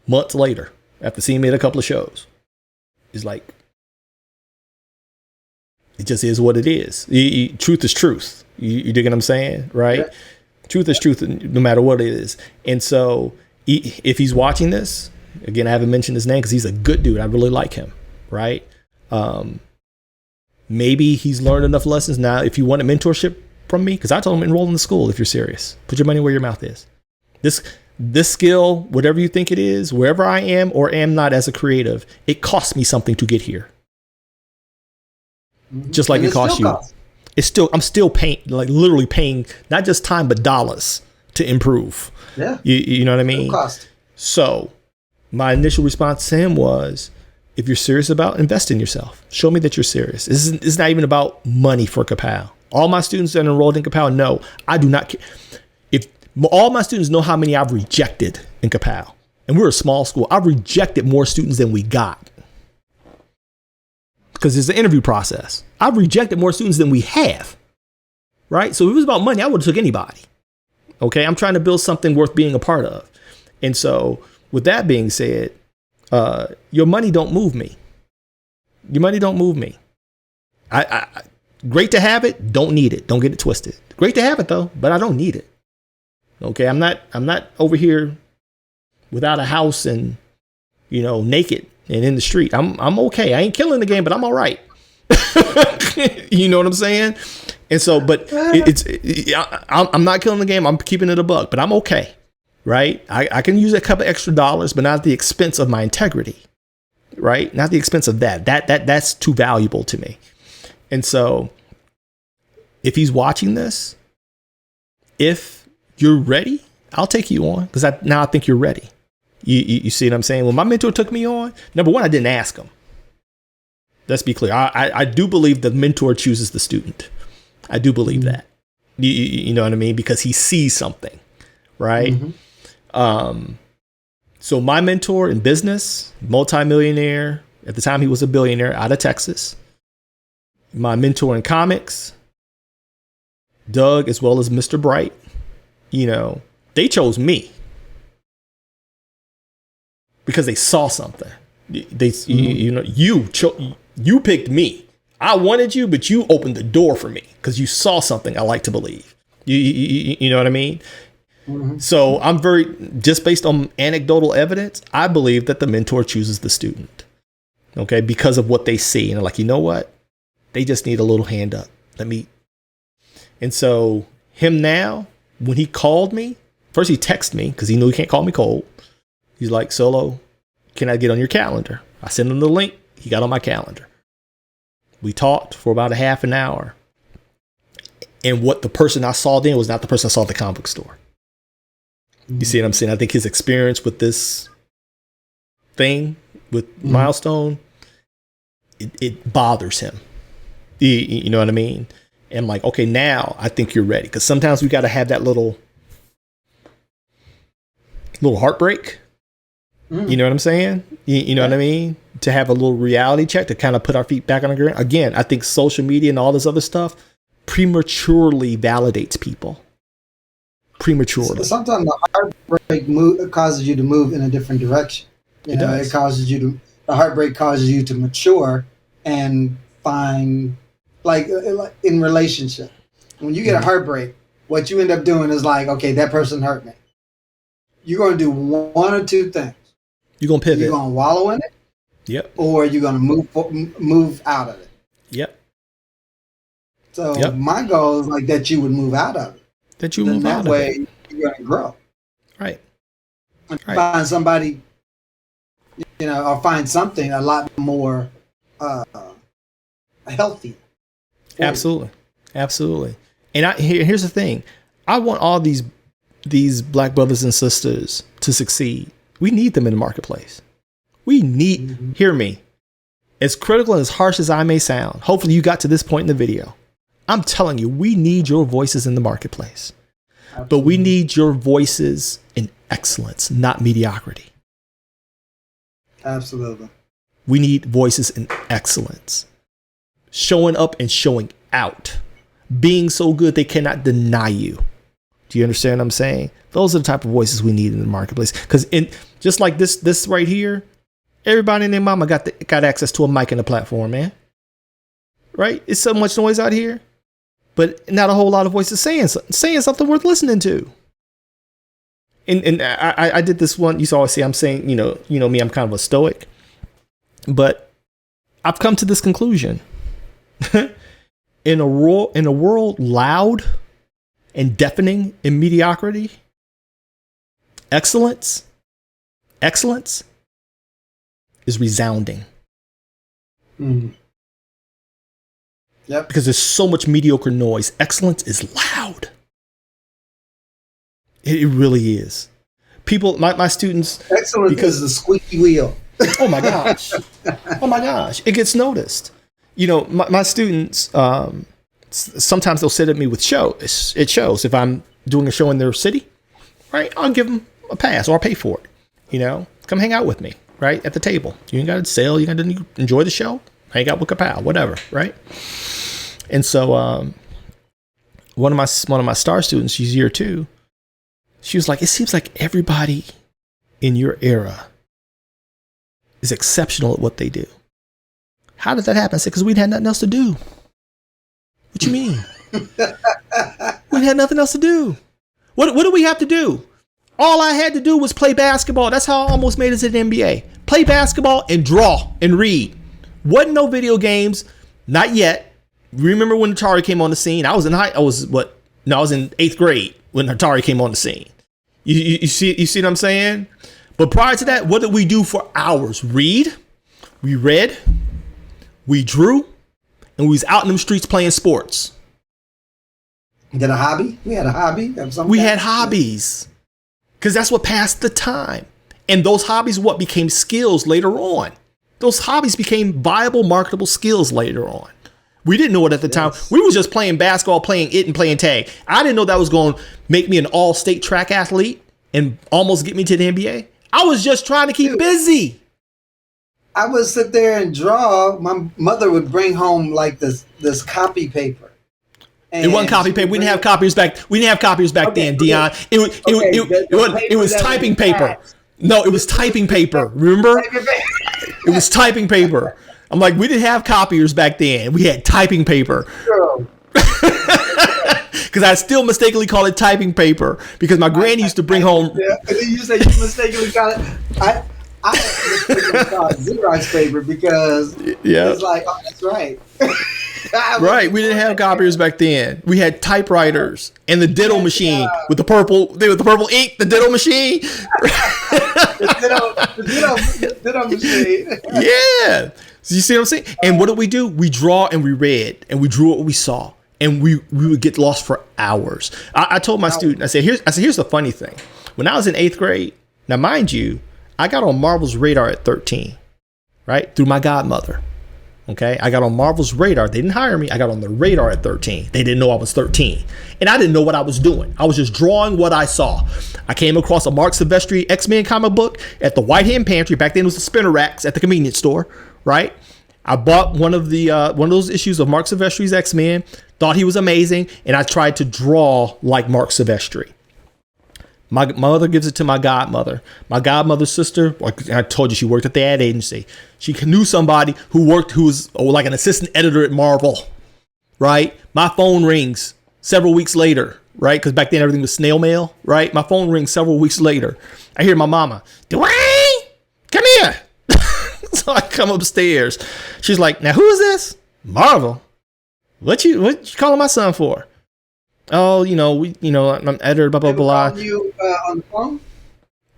[SPEAKER 1] Months later, after seeing me at a couple of shows. It's like, it just is what it is. Truth is truth. You dig what I'm saying? Right? Yeah. Truth is truth, no matter what it is. And so if he's watching this, again, I haven't mentioned his name because he's a good dude. I really like him. Right? Maybe he's learned enough lessons now. If you want a mentorship from me, because I told him enroll in the school if you're serious. Put your money where your mouth is. This skill, whatever you think it is, wherever I am or am not as a creative, it costs me something to get here. Just like it costs you. I'm still paying, like literally paying not just time but dollars to improve. Yeah. You know what I mean?
[SPEAKER 2] Cost.
[SPEAKER 1] So my initial response to him was, if you're serious about invest in yourself, show me that you're serious. It's not even about money for Ka-Pow. All my students that are enrolled in Ka-Pow know I do not care. If all my students know how many I've rejected in Ka-Pow, and we're a small school, I've rejected more students than we got. Because it's an interview process. I've rejected more students than we have. Right? So if it was about money, I would have took anybody. Okay? I'm trying to build something worth being a part of. And so with that being said, your money don't move me. Your money don't move me. I great to have it, don't need it. Don't get it twisted. Great to have it though, but I don't need it. Okay? I'm not over here without a house and naked and in the street. I'm okay. I ain't killing the game, but I'm all right. You know what I'm saying? And so, but I'm not killing the game. I'm keeping it a buck, but I'm okay. Right? I can use a couple extra dollars, but not at the expense of my integrity. Right? Not the expense of that. That's too valuable to me. And so if he's watching this, if you're ready, I'll take you on because now I think you're ready. You see what I'm saying? When my mentor took me on, number one, I didn't ask him. Let's be clear. I do believe the mentor chooses the student. I do believe that. You know what I mean? Because he sees something, right? So my mentor in business, multimillionaire, at the time he was a billionaire out of Texas. My mentor in comics, Doug, as well as Mr. Bright, you know, they chose me because they saw something. You picked me. I wanted you, but you opened the door for me because you saw something I like to believe. You know what I mean? So I'm just based on anecdotal evidence, I believe that the mentor chooses the student. Okay, because of what they see. And they're like, you know what? They just need a little hand up. And so him now, when he called me, first he texted me because he knew he can't call me cold. He's like, Solo, can I get on your calendar? I sent him the link. He got on my calendar. We talked for about a half an hour. And what the person I saw then was not the person I saw at the comic book store. You see what I'm saying? I think his experience with this thing, with Milestone, it bothers him. You know what I mean? And I'm like, okay, now I think you're ready. Because sometimes we got to have that little heartbreak. You know what I'm saying? You know what I mean? To have a little reality check to kind of put our feet back on the ground. Again, I think social media and all this other stuff prematurely validates people. Prematurely.
[SPEAKER 2] Sometimes the heartbreak causes you to move in a different direction. The heartbreak causes you to mature and find, like in relationship. When you get a heartbreak, what you end up doing is like, okay, that person hurt me. You're going to do one or two things. You're going to pivot. You're going to wallow in it.
[SPEAKER 1] Yep.
[SPEAKER 2] Or you're going to move out of it.
[SPEAKER 1] Yep.
[SPEAKER 2] So my goal is like that you would move out of it.
[SPEAKER 1] That you move out of it. That way
[SPEAKER 2] you're going to grow.
[SPEAKER 1] Right.
[SPEAKER 2] Find somebody, or find something a lot more healthy.
[SPEAKER 1] Absolutely. And here's the thing. I want all these black brothers and sisters to succeed. We need them in the marketplace. We need, hear me, as critical and as harsh as I may sound, hopefully you got to this point in the video. I'm telling you, we need your voices in the marketplace. Absolutely. But we need your voices in excellence, not mediocrity.
[SPEAKER 2] Absolutely.
[SPEAKER 1] We need voices in excellence. Showing up and showing out. Being so good they cannot deny you. Do you understand what I'm saying? Those are the type of voices we need in the marketplace. Because just like this right here, everybody and their mama got access to a mic and a platform, man. Right? It's so much noise out here, but not a whole lot of voices saying something worth listening to. And I did this one. You always see I'm saying, you know me, I'm kind of a stoic, but I've come to this conclusion. In a world loud and deafening in mediocrity, excellence is resounding.
[SPEAKER 2] Yep.
[SPEAKER 1] Because there's so much mediocre noise. Excellence is loud. It really is. People, my students.
[SPEAKER 2] Excellence is the squeaky wheel.
[SPEAKER 1] Oh my gosh. It gets noticed. My students, sometimes they'll sit at me with shows. It shows if I'm doing a show in their city, right? I'll give them a pass or I'll pay for it. Come hang out with me, right? At the table. You ain't got to sell. You got to enjoy the show. Hang out with Ka-Pow, whatever, right? And so one of my star students, she's year 2. She was like, it seems like everybody in your era is exceptional at what they do. How did that happen? I said, because we had nothing else to do. What you mean? We had nothing else to do. What do we have to do? All I had to do was play basketball. That's how I almost made it to the NBA. Play basketball and draw and read. Wasn't no video games. Not yet. Remember when Atari came on the scene? I was in 8th grade when Atari came on the scene. You see what I'm saying? But prior to that, what did we do for hours? We read, we drew, and we was out in them streets playing sports.
[SPEAKER 2] Did a hobby? We had a hobby.
[SPEAKER 1] We had hobbies because that's what passed the time. And those hobbies, what became skills later on. Those hobbies became viable, marketable skills later on. We didn't know it at the time. We was just playing basketball, playing it, and playing tag. I didn't know that was going to make me an all-state track athlete and almost get me to the NBA. I was just trying to keep busy.
[SPEAKER 2] I would sit there and draw. My mother would bring home like this copy paper.
[SPEAKER 1] And it wasn't copy paper. We didn't have copiers back. We didn't have copiers back then, Deon. It was typing paper. No, it was typing paper. Remember? It was typing paper. I'm like, we didn't have copiers back then. We had typing paper. Because I still mistakenly call it typing paper because my granny used to bring home.
[SPEAKER 2] Yeah, you say you mistakenly call it. I mistakenly call it Xerox paper because it's like, oh, that's right.
[SPEAKER 1] Right, we didn't have copiers back then. We had typewriters and the ditto machine with the purple ink. The ditto machine.
[SPEAKER 2] the ditto machine.
[SPEAKER 1] Yeah. So you see what I'm saying? And what did we do? We draw and we read and we drew what we saw, and we would get lost for hours. I told my student, I said, here's the funny thing. When I was in 8th grade, now mind you, I got on Marvel's radar at 13, right? Through my godmother. Okay, I got on Marvel's radar. They didn't hire me. I got on the radar at 13. They didn't know I was 13. And I didn't know what I was doing. I was just drawing what I saw. I came across a Mark Silvestri X-Men comic book at the White Hand Pantry. Back then it was the spinner racks at the convenience store, right? I bought one of those issues of Mark Silvestri's X-Men, thought he was amazing, and I tried to draw like Mark Silvestri. My mother gives it to my godmother. My godmother's sister, like I told you, she worked at the ad agency. She knew somebody who was like an assistant editor at Marvel, right? My phone rings several weeks later, right? Because back then everything was snail mail, right? My phone rings several weeks later. I hear my mama, Dwayne, come here. So I come upstairs. She's like, now who is this? Marvel. What you calling my son for? Oh, I'm editor, blah, blah, blah.
[SPEAKER 2] You on the phone?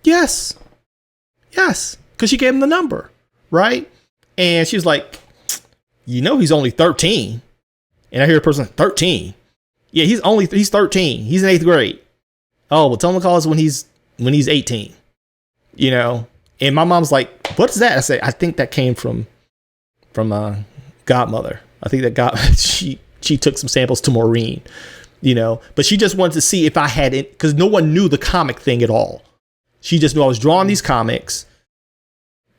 [SPEAKER 1] Yes. Because she gave him the number, right? And she was like, he's only 13. And I hear a person, 13? Yeah, he's 13. He's in 8th grade. Oh, well, tell him to call us when he's 18. And my mom's like, what's that? I say, I think that came from godmother. I think that she took some samples to Maureen. But she just wanted to see if I had it, because no one knew the comic thing at all. She just knew I was drawing these comics.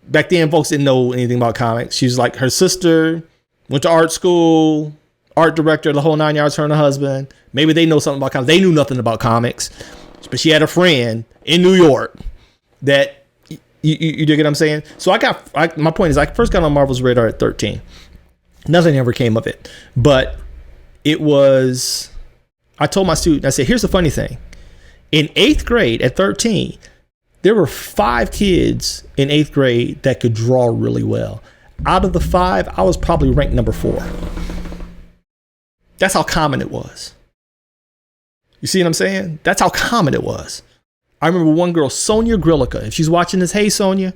[SPEAKER 1] Back then, folks didn't know anything about comics. She was like, her sister went to art school, art director, the whole 9 yards, her and her husband. Maybe they know something about comics. They knew nothing about comics. But she had a friend in New York that, you dig what I'm saying? So my point is, I first got on Marvel's radar at 13. Nothing ever came of it. But it was... I told my student, I said, here's the funny thing. In 8th grade at 13, there were 5 kids in 8th grade that could draw really well. Out of the 5, I was probably ranked number 4. That's how common it was. You see what I'm saying? That's how common it was. I remember one girl, Sonia Grillica. If she's watching this, hey, Sonia,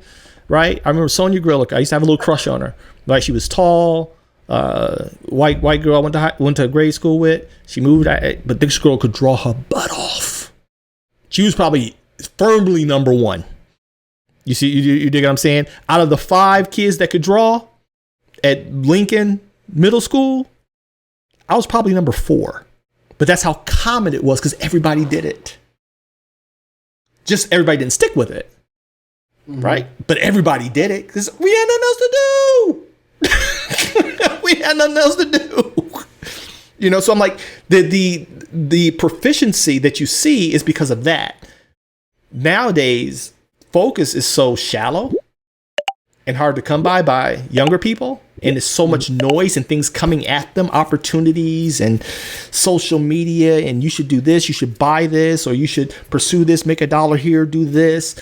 [SPEAKER 1] right? I remember Sonia Grillica. I used to have a little crush on her. Right? She was tall. White girl I went to grade school with. She moved, but this girl could draw her butt off. She was probably firmly number 1. You see, you dig what I'm saying? Out of the 5 kids that could draw at Lincoln Middle School, I was probably number 4. But that's how common it was because everybody did it. Just everybody didn't stick with it, right? But everybody did it because we had nothing else to do. We had nothing else to do. So I'm like, the proficiency that you see is because of that. Nowadays, focus is so shallow and hard to come by younger people. And there's so much noise and things coming at them, opportunities and social media. And you should do this, you should buy this, or you should pursue this, make $1 here, do this,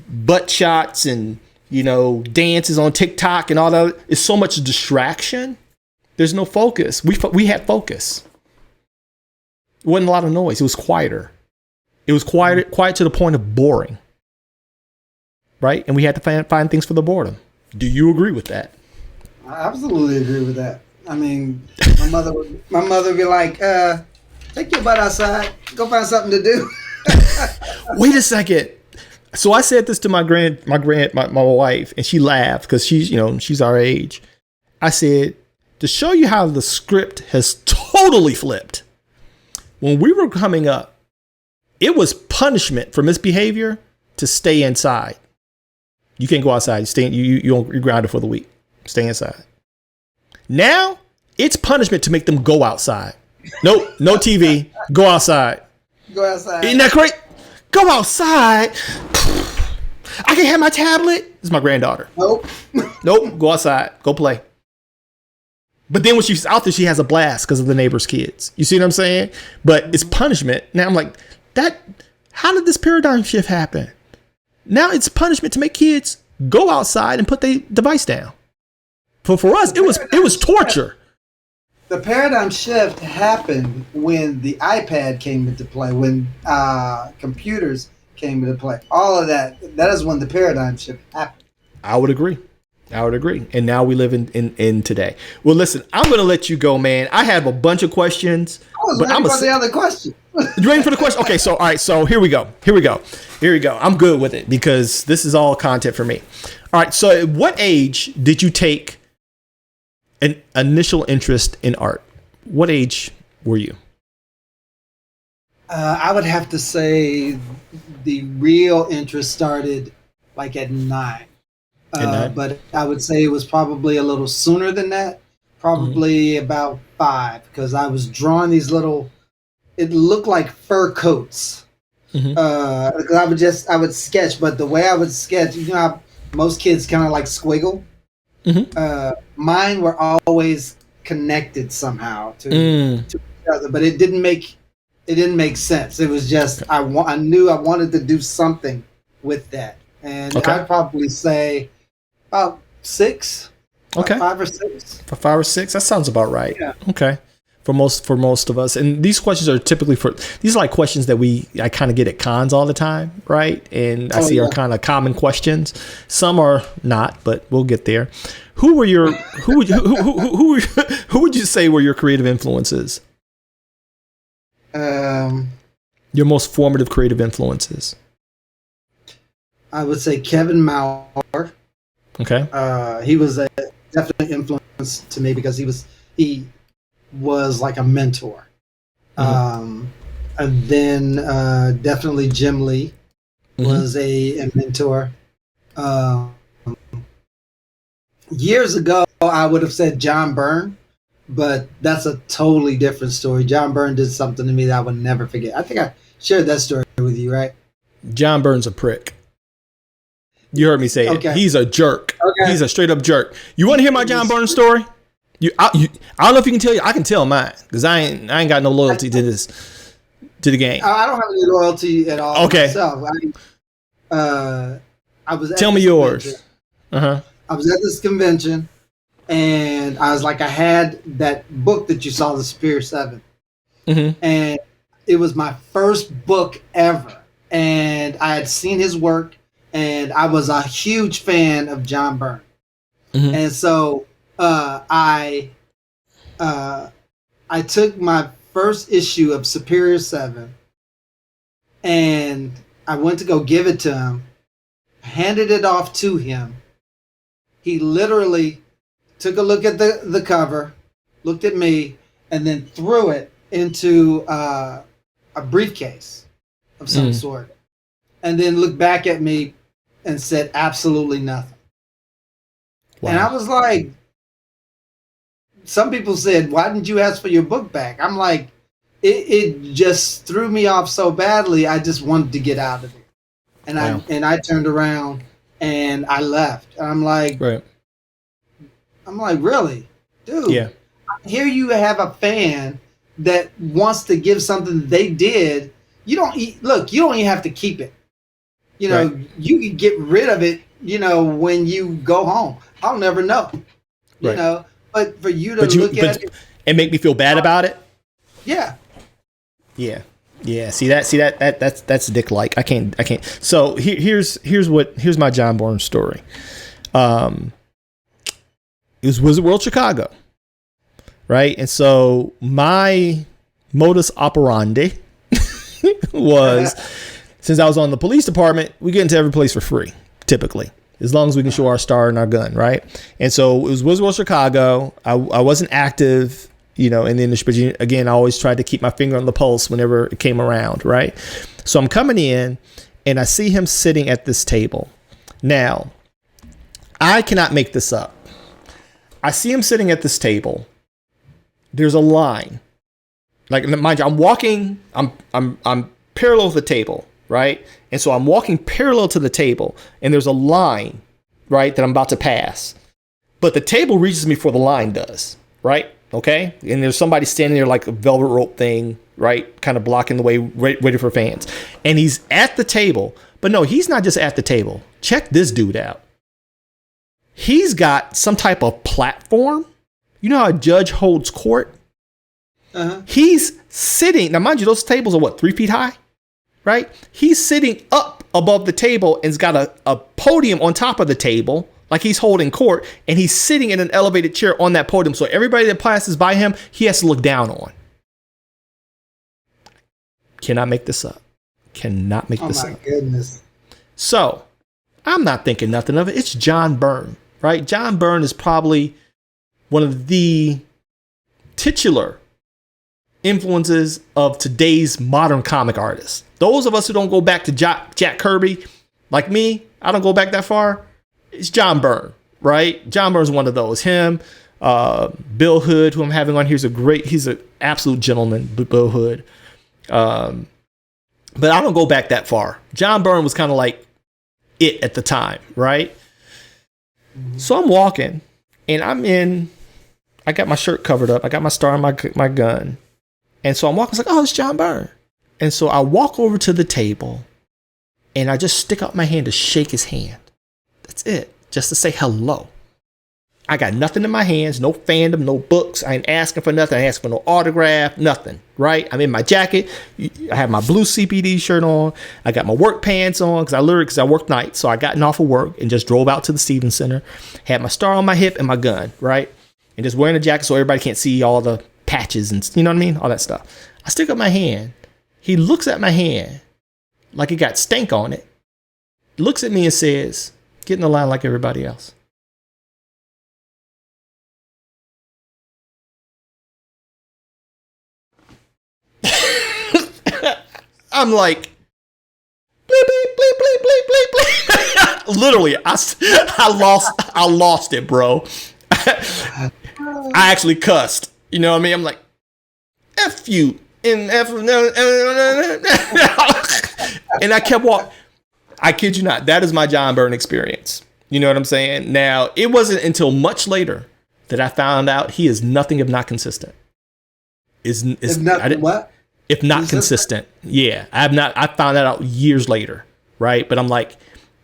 [SPEAKER 1] butt shots and, dances on TikTok and all that. It's so much distraction. There's no focus. We had focus. It wasn't a lot of noise. It was quieter. It was quiet to the point of boring. Right? And we had to find things for the boredom. Do you agree with that?
[SPEAKER 2] I absolutely agree with that. I mean, my mother would be like, take your butt outside. Go find something to do.
[SPEAKER 1] Wait a second. So I said this to my wife, and she laughed because she's our age. I said, to show you how the script has totally flipped. When we were coming up, it was punishment for misbehavior to stay inside. You can't go outside. You're grounded for the week. Stay inside. Now it's punishment to make them go outside. Nope, no TV. Go outside.
[SPEAKER 2] Go outside.
[SPEAKER 1] Isn't that great? Go outside. I can have my tablet. This is my granddaughter.
[SPEAKER 2] Nope.
[SPEAKER 1] Nope. Go outside. Go play. But then when she's out there, she has a blast because of the neighbor's kids. You see what I'm saying? But it's punishment. Now I'm like, how did this paradigm shift happen? Now it's punishment to make kids go outside and put their device down. For us, it was torture.
[SPEAKER 2] The paradigm shift happened when the iPad came into play, when computers came into play. All of that is when the paradigm shift happened.
[SPEAKER 1] I would agree. And now we live in today. Well, listen, I'm going to let you go, man. I have a bunch of questions.
[SPEAKER 2] I was ready for the other question.
[SPEAKER 1] You ready for the question? Okay, all right, so here we go. I'm good with it because this is all content for me. All right, so at what age did you take an initial interest in art? What age were you?
[SPEAKER 2] I would have to say the real interest started like at 9. But I would say it was probably a little sooner than that. Probably about 5, because I was drawing these little. It looked like fur coats. Because I would sketch, but the way I would sketch, how most kids kind of like squiggle. Mine were always connected somehow to each other, but it didn't make sense. It was just I knew I wanted to do something with that, and I'd probably say about 6.
[SPEAKER 1] Okay,
[SPEAKER 2] 5 or 6.
[SPEAKER 1] For 5 or 6, that sounds about right.
[SPEAKER 2] Yeah.
[SPEAKER 1] Okay. For most of us, and these questions are typically these are like questions that I kind of get at cons all the time, right? And I see are kind of common questions. Some are not, but we'll get there. Who would you say were your creative influences? Your most formative creative influences?
[SPEAKER 2] I would say Kevin Mauer.
[SPEAKER 1] Okay.
[SPEAKER 2] He was a definite influence to me because he was like a mentor. And then definitely Jim Lee was a mentor. Years ago, I would have said John Byrne, but that's a totally different story. John Byrne did something to me that I would never forget. I think I shared that story with you, right? John
[SPEAKER 1] Byrne's a prick. You heard me say it. He's a jerk.
[SPEAKER 2] Okay.
[SPEAKER 1] He's a straight up jerk. You want to hear my John Byrne story? I don't know if you can tell. I can tell mine because I ain't got no loyalty to the game.
[SPEAKER 2] I don't have any loyalty at all.
[SPEAKER 1] Okay.
[SPEAKER 2] Myself. I was.
[SPEAKER 1] Tell me yours.
[SPEAKER 2] I was at this convention, and I was like, I had that book that you saw, The Superior 7, and it was my first book ever, and I had seen his work, and I was a huge fan of John Byrne, and so. I took my first issue of Superior 7 and I went to go give it to him, handed it off to him. He literally took a look at the cover, looked at me, and then threw it into a briefcase of some sort, and then looked back at me and said absolutely nothing. Wow. And I was like, some people said, why didn't you ask for your book back? I'm like, it just threw me off so badly. I just wanted to get out of it. And I turned around and I left. And I'm like, really? Dude, here you have a fan that wants to give something they did. You don't even have to keep it. You can get rid of it, when you go home. I'll never know. You know. But for you to look at it
[SPEAKER 1] and make me feel bad about it.
[SPEAKER 2] Yeah.
[SPEAKER 1] See that's dick-like. I can't. So here's my John Byrne story. It was Wizard World Chicago, right? And so my modus operandi was since I was on the police department, we get into every place for free, typically, as long as we can show our star and our gun, right? And so it was Wizard World Chicago. I wasn't active, in the industry, but again, I always tried to keep my finger on the pulse whenever it came around, right? So I'm coming in, and I see him sitting at this table. Now, I cannot make this up. I see him sitting at this table. There's a line. Like, mind you, I'm walking. I'm parallel to the table, right? And so I'm walking parallel to the table, and there's a line, right, that I'm about to pass. But the table reaches me before the line does, right? Okay? And there's somebody standing there like a velvet rope thing, right? Kind of blocking the way, waiting for fans. And he's at the table. But no, he's not just at the table. Check this dude out. He's got some type of platform. You know how a judge holds court? Uh-huh. He's sitting. Now, mind you, those tables are what, 3 feet high? Right? He's sitting up above the table and's got a podium on top of the table, like he's holding court, and he's sitting in an elevated chair on that podium. So everybody that passes by him, he has to look down on. Cannot make this up. Cannot make this up. Oh my
[SPEAKER 2] goodness.
[SPEAKER 1] So I'm not thinking nothing of it. It's John Byrne, right? John Byrne is probably one of the titular influences of today's modern comic artists. Those of us who don't go back to Jack Kirby, like me, I don't go back that far. It's John Byrne, right? John Byrne's one of those. Him, Bill Hood, who I'm having on here, he's an absolute gentleman, Bill Hood. But I don't go back that far. John Byrne was kind of like it at the time, right? So I'm walking, and I got my shirt covered up. I got my star and my gun. And so I'm walking, it's like, oh, it's John Byrne. And so I walk over to the table, and I just stick out my hand to shake his hand. That's it. Just to say hello. I got nothing in my hands, no fandom, no books. I ain't asking for nothing. I ain't asking for no autograph, nothing, right? I'm in my jacket. I have my blue CPD shirt on. I got my work pants on because I worked nights. So I gotten off of work and just drove out to the Stevens Center. Had my star on my hip and my gun, right? And just wearing a jacket so everybody can't see all the patches and, you know what I mean? All that stuff. I stick up my hand. He looks at my hand like it got stank on it. Looks at me and says, get in the line like everybody else. I'm like, bleep, bleep, bleep, bleep, bleep, bleep, bleep. Literally, I lost it, bro. I actually cussed. You know what I mean? I'm like, F you. And I kept walking. I kid you not. That is my John Byrne experience. You know what I'm saying? Now, it wasn't until much later that I found out he is nothing if not consistent.
[SPEAKER 2] What?
[SPEAKER 1] If not consistent. Yeah. I found that out years later. Right. But I'm like,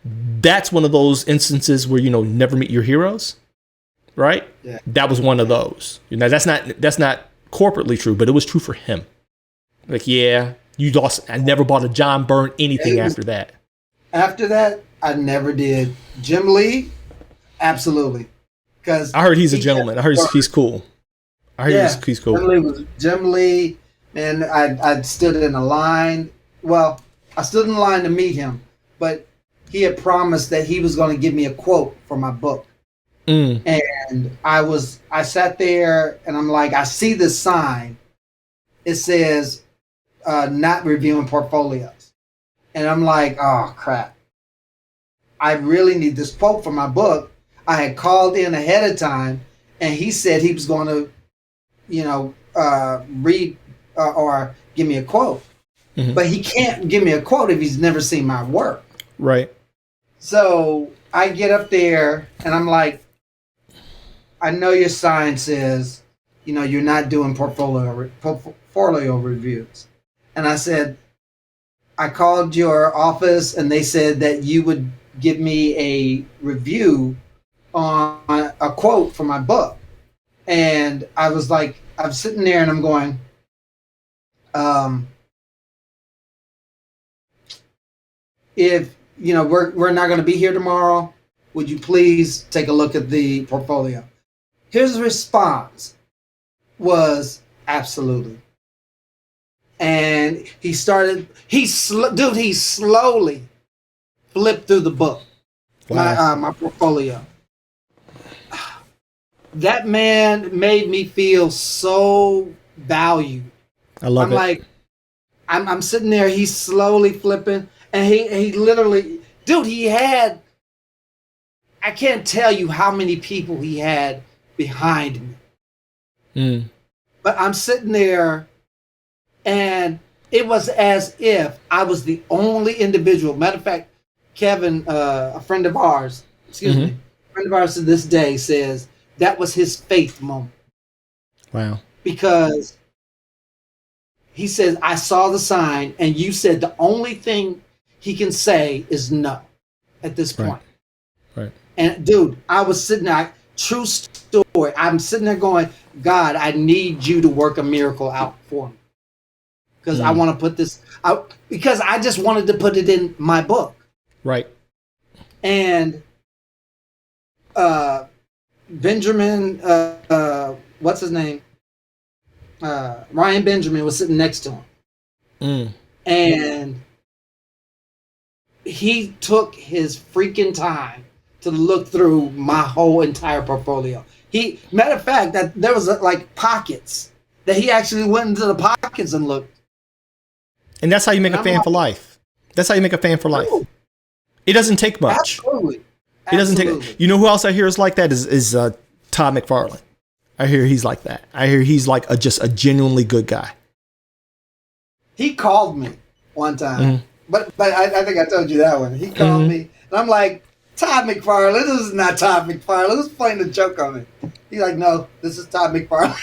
[SPEAKER 1] that's one of those instances where, never meet your heroes. Right. Yeah. That was one of those. That's not corporately true, but it was true for him. Like, yeah, you lost. I never bought a John Byrne anything after that.
[SPEAKER 2] After that, I never did. Jim Lee, absolutely. Because
[SPEAKER 1] I heard he's a gentleman. I heard he's cool. I heard he's cool.
[SPEAKER 2] Jim Lee, and I stood in a line. Well, I stood in line to meet him, but he had promised that he was going to give me a quote for my book. And I sat there, and I'm like, I see this sign. It says, not reviewing portfolios. And I'm like, oh, crap. I really need this quote for my book. I had called in ahead of time, and he said he was going to, read or give me a quote. Mm-hmm. But he can't give me a quote if he's never seen my work.
[SPEAKER 1] Right.
[SPEAKER 2] So I get up there, and I'm like, I know your sign says, you're not doing portfolio reviews. And I said, I called your office, and they said that you would give me a review on a quote for my book. And I was like, I'm sitting there and I'm going, if, we're not going to be here tomorrow, would you please take a look at the portfolio? His response was absolutely. and he slowly flipped through the book.
[SPEAKER 1] Wow.
[SPEAKER 2] My portfolio. That man made me feel so valued.
[SPEAKER 1] I love
[SPEAKER 2] I'm
[SPEAKER 1] it.
[SPEAKER 2] like, I'm sitting there. He's slowly flipping, and he literally, dude. He had. I can't tell you how many people he had behind me. But I'm sitting there, and it was as if I was the only individual. Matter of fact, Kevin, a friend of ours, a friend of ours to this day, says that was his faith moment.
[SPEAKER 1] Wow.
[SPEAKER 2] Because he says, I saw the sign, and you said the only thing he can say is no at this point.
[SPEAKER 1] Right.
[SPEAKER 2] And dude, I was sitting there, true story. I'm sitting there going, God, I need you to work a miracle out for me. Because I want to put this out, because I just wanted to put it in my book.
[SPEAKER 1] Right.
[SPEAKER 2] And Benjamin, what's his name? Ryan Benjamin was sitting next to him. And he took his freaking time to look through my whole entire portfolio. Matter of fact, that there was like pockets that he actually went into the pockets and looked.
[SPEAKER 1] And that's how you make a fan for life. That's how you make a fan for life. It doesn't take much.
[SPEAKER 2] Absolutely.
[SPEAKER 1] It doesn't take. You know who else I hear is like that is Todd McFarlane. I hear he's like that. I hear he's like just a genuinely good guy.
[SPEAKER 2] He called me one time, but I think I told you that one. He called me, and I'm like, Todd McFarlane. This is not Todd McFarlane. This is playing the joke on me. He's like, no, this is Todd McFarlane.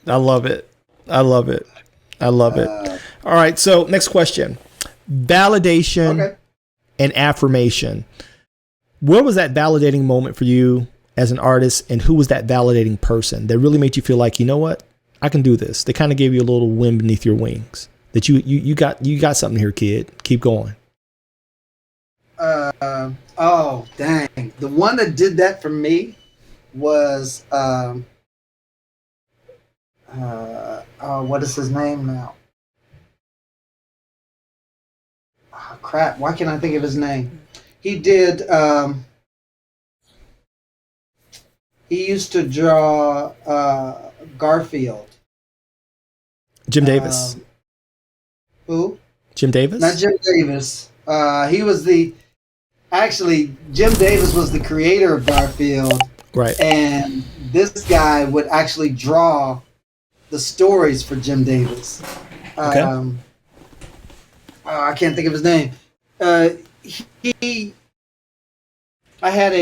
[SPEAKER 1] I love it. I love it. I love it. All right. So next question: validation and affirmation. Where was that validating moment for you as an artist, and who was that validating person that really made you feel like, you know what, I can do this? They kind of gave you a little wind beneath your wings. That you got something here, kid. Keep going.
[SPEAKER 2] Oh dang! The one that did that for me was what is his name now? Oh, crap! Why can't I think of his name? He did. He used to draw Garfield.
[SPEAKER 1] Jim Davis.
[SPEAKER 2] Who?
[SPEAKER 1] Jim Davis?
[SPEAKER 2] Not Jim Davis. He was Jim Davis was the creator of Garfield.
[SPEAKER 1] Right.
[SPEAKER 2] And this guy would actually draw the stories for Jim Davis. I can't think of his name. I had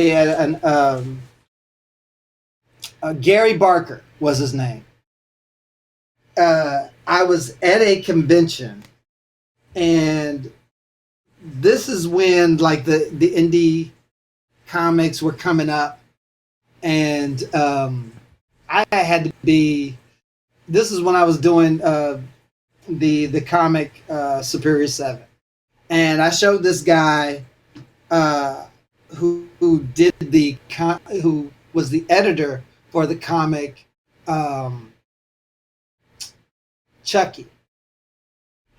[SPEAKER 2] Gary Barker was his name. I was at a convention, and this is when like the Indy comics were coming up, and I had to be. This is when I was doing the comic Superior 7, and I showed this guy who was the editor for the comic Chucky,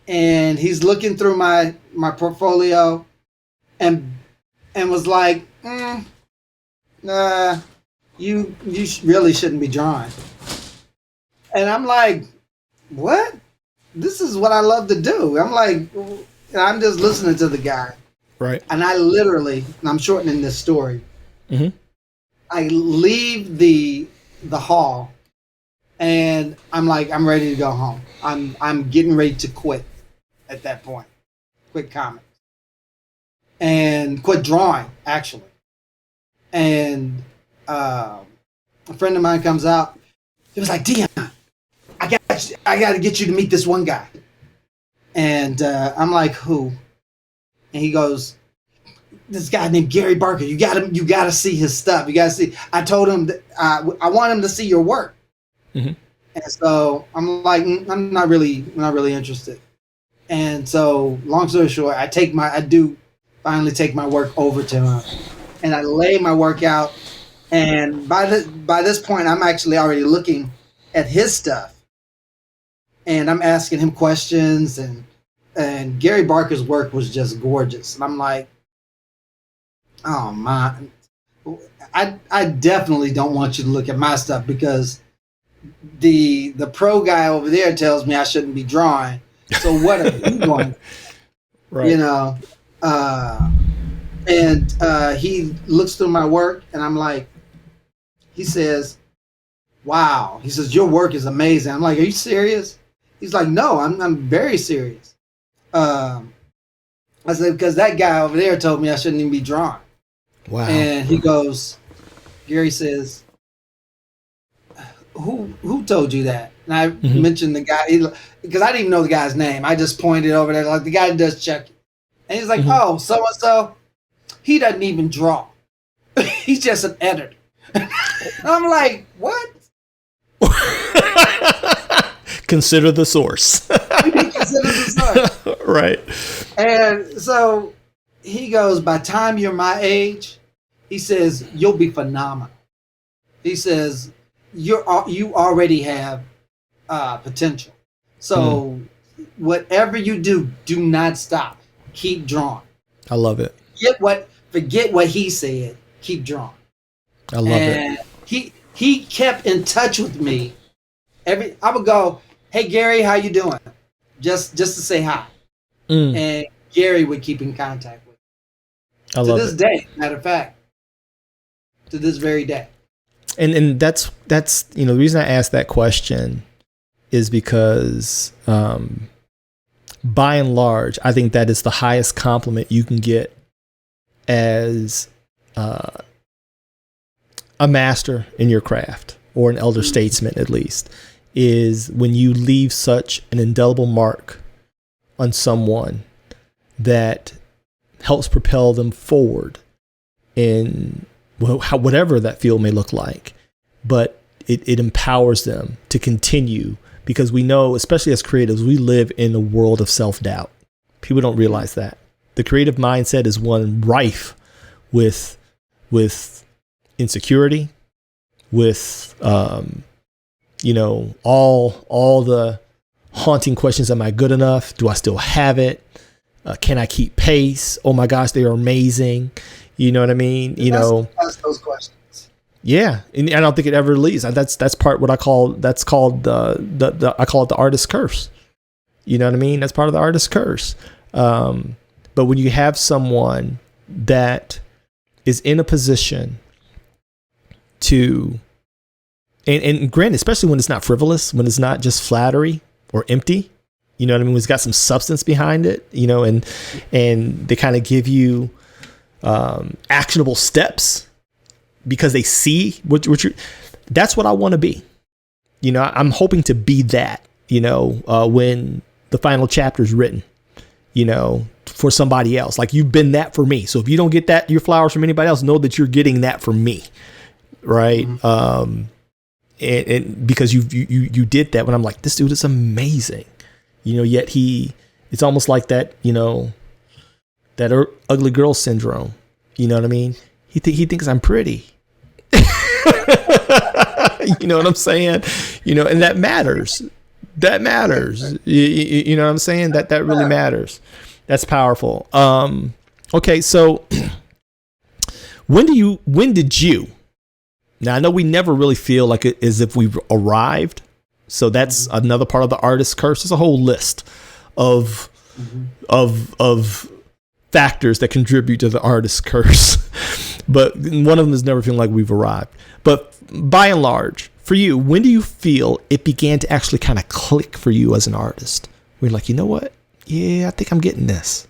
[SPEAKER 2] and he's looking through my portfolio and was like, nah, you really shouldn't be drawing. And I'm like, what? This is what I love to do. I'm like, I'm just listening to the guy.
[SPEAKER 1] Right.
[SPEAKER 2] And I literally, and I'm shortening this story, I leave the hall, and I'm like, I'm ready to go home. I'm getting ready to quit at that point. Quit comics. And quit drawing, actually. And a friend of mine comes out. He was like, Deon, I got to get you to meet this one guy. And I'm like, who? And he goes, this guy named Gary Barker. You got to see his stuff. You got to see. I told him that I want him to see your work. And so I'm like, I'm not really interested. And so, long story short, I do finally take my work over to him, and I lay my work out. And by this point, I'm actually already looking at his stuff. and I'm asking him questions, and Gary Barker's work was just gorgeous. And I'm like, oh my, I definitely don't want you to look at my stuff because the pro guy over there tells me I shouldn't be drawing. So what are you going?
[SPEAKER 1] Right.
[SPEAKER 2] You know, and he looks through my work, and I'm like, he says, "Wow." He says, "Your work is amazing." I'm like, "Are you serious?" He's like, "No, I'm very serious." I said, "Because that guy over there told me I shouldn't even be drawing."
[SPEAKER 1] Wow.
[SPEAKER 2] And he goes, Gary says, who told you that? And I mentioned the guy, because I didn't even know the guy's name. I just pointed over there, like, the guy does check it. And he's like, oh, so-and-so, he doesn't even draw. He's just an editor. I'm like, what?
[SPEAKER 1] Consider the source.
[SPEAKER 2] Consider the source.
[SPEAKER 1] Right.
[SPEAKER 2] And so he goes, by the time you're my age, he says, you'll be phenomenal. He says, you already have potential. So whatever you do, do not stop. Keep drawing.
[SPEAKER 1] I love it.
[SPEAKER 2] Forget what he said. Keep drawing.
[SPEAKER 1] I love it.
[SPEAKER 2] He kept in touch with me. I would go, hey Gary, how you doing? Just to say hi. And Gary would keep in contact with me. To this day, matter of fact. To this very day.
[SPEAKER 1] And that's the reason I asked that question is because by and large, I think that is the highest compliment you can get as a master in your craft, or an elder statesman at least, is when you leave such an indelible mark on someone that helps propel them forward in whatever that field may look like, but it empowers them to continue, because we know, especially as creatives, we live in a world of self-doubt. People don't realize that. The creative mindset is one rife with insecurity, with all the haunting questions. Am I good enough? Do I still have it? Can I keep pace? Oh my gosh, they are amazing. You know what I mean?
[SPEAKER 2] Ask those questions.
[SPEAKER 1] Yeah, and I don't think it ever leaves. That's part what I call I call it the artist's curse. You know what I mean? That's part of the artist's curse. But when you have someone that is in a position to, and granted, especially when it's not frivolous, when it's not just flattery or empty, you know what I mean? When it's got some substance behind it, and they kind of give you actionable steps because they see what you're, that's what I want to be. I'm hoping to be that, when the final chapter is written, for somebody else. Like, you've been that for me. So if you don't get your flowers from anybody else, know that you're getting that from me. Right. And because you did that when I'm like, this dude is amazing, yet it's almost like that, that ugly girl syndrome. You know what I mean? He thinks I'm pretty. You know what I'm saying? And that matters. That matters. You know what I'm saying? That really matters. That's powerful. Okay. So when did you, now I know we never really feel like it as if we've arrived. So that's another part of the artist's curse. There's a whole list of factors that contribute to the artist's curse. But one of them is never feeling like we've arrived. But by and large, for you, when do you feel it began to actually kind of click for you as an artist? We're like, you know what? Yeah, I think I'm getting this.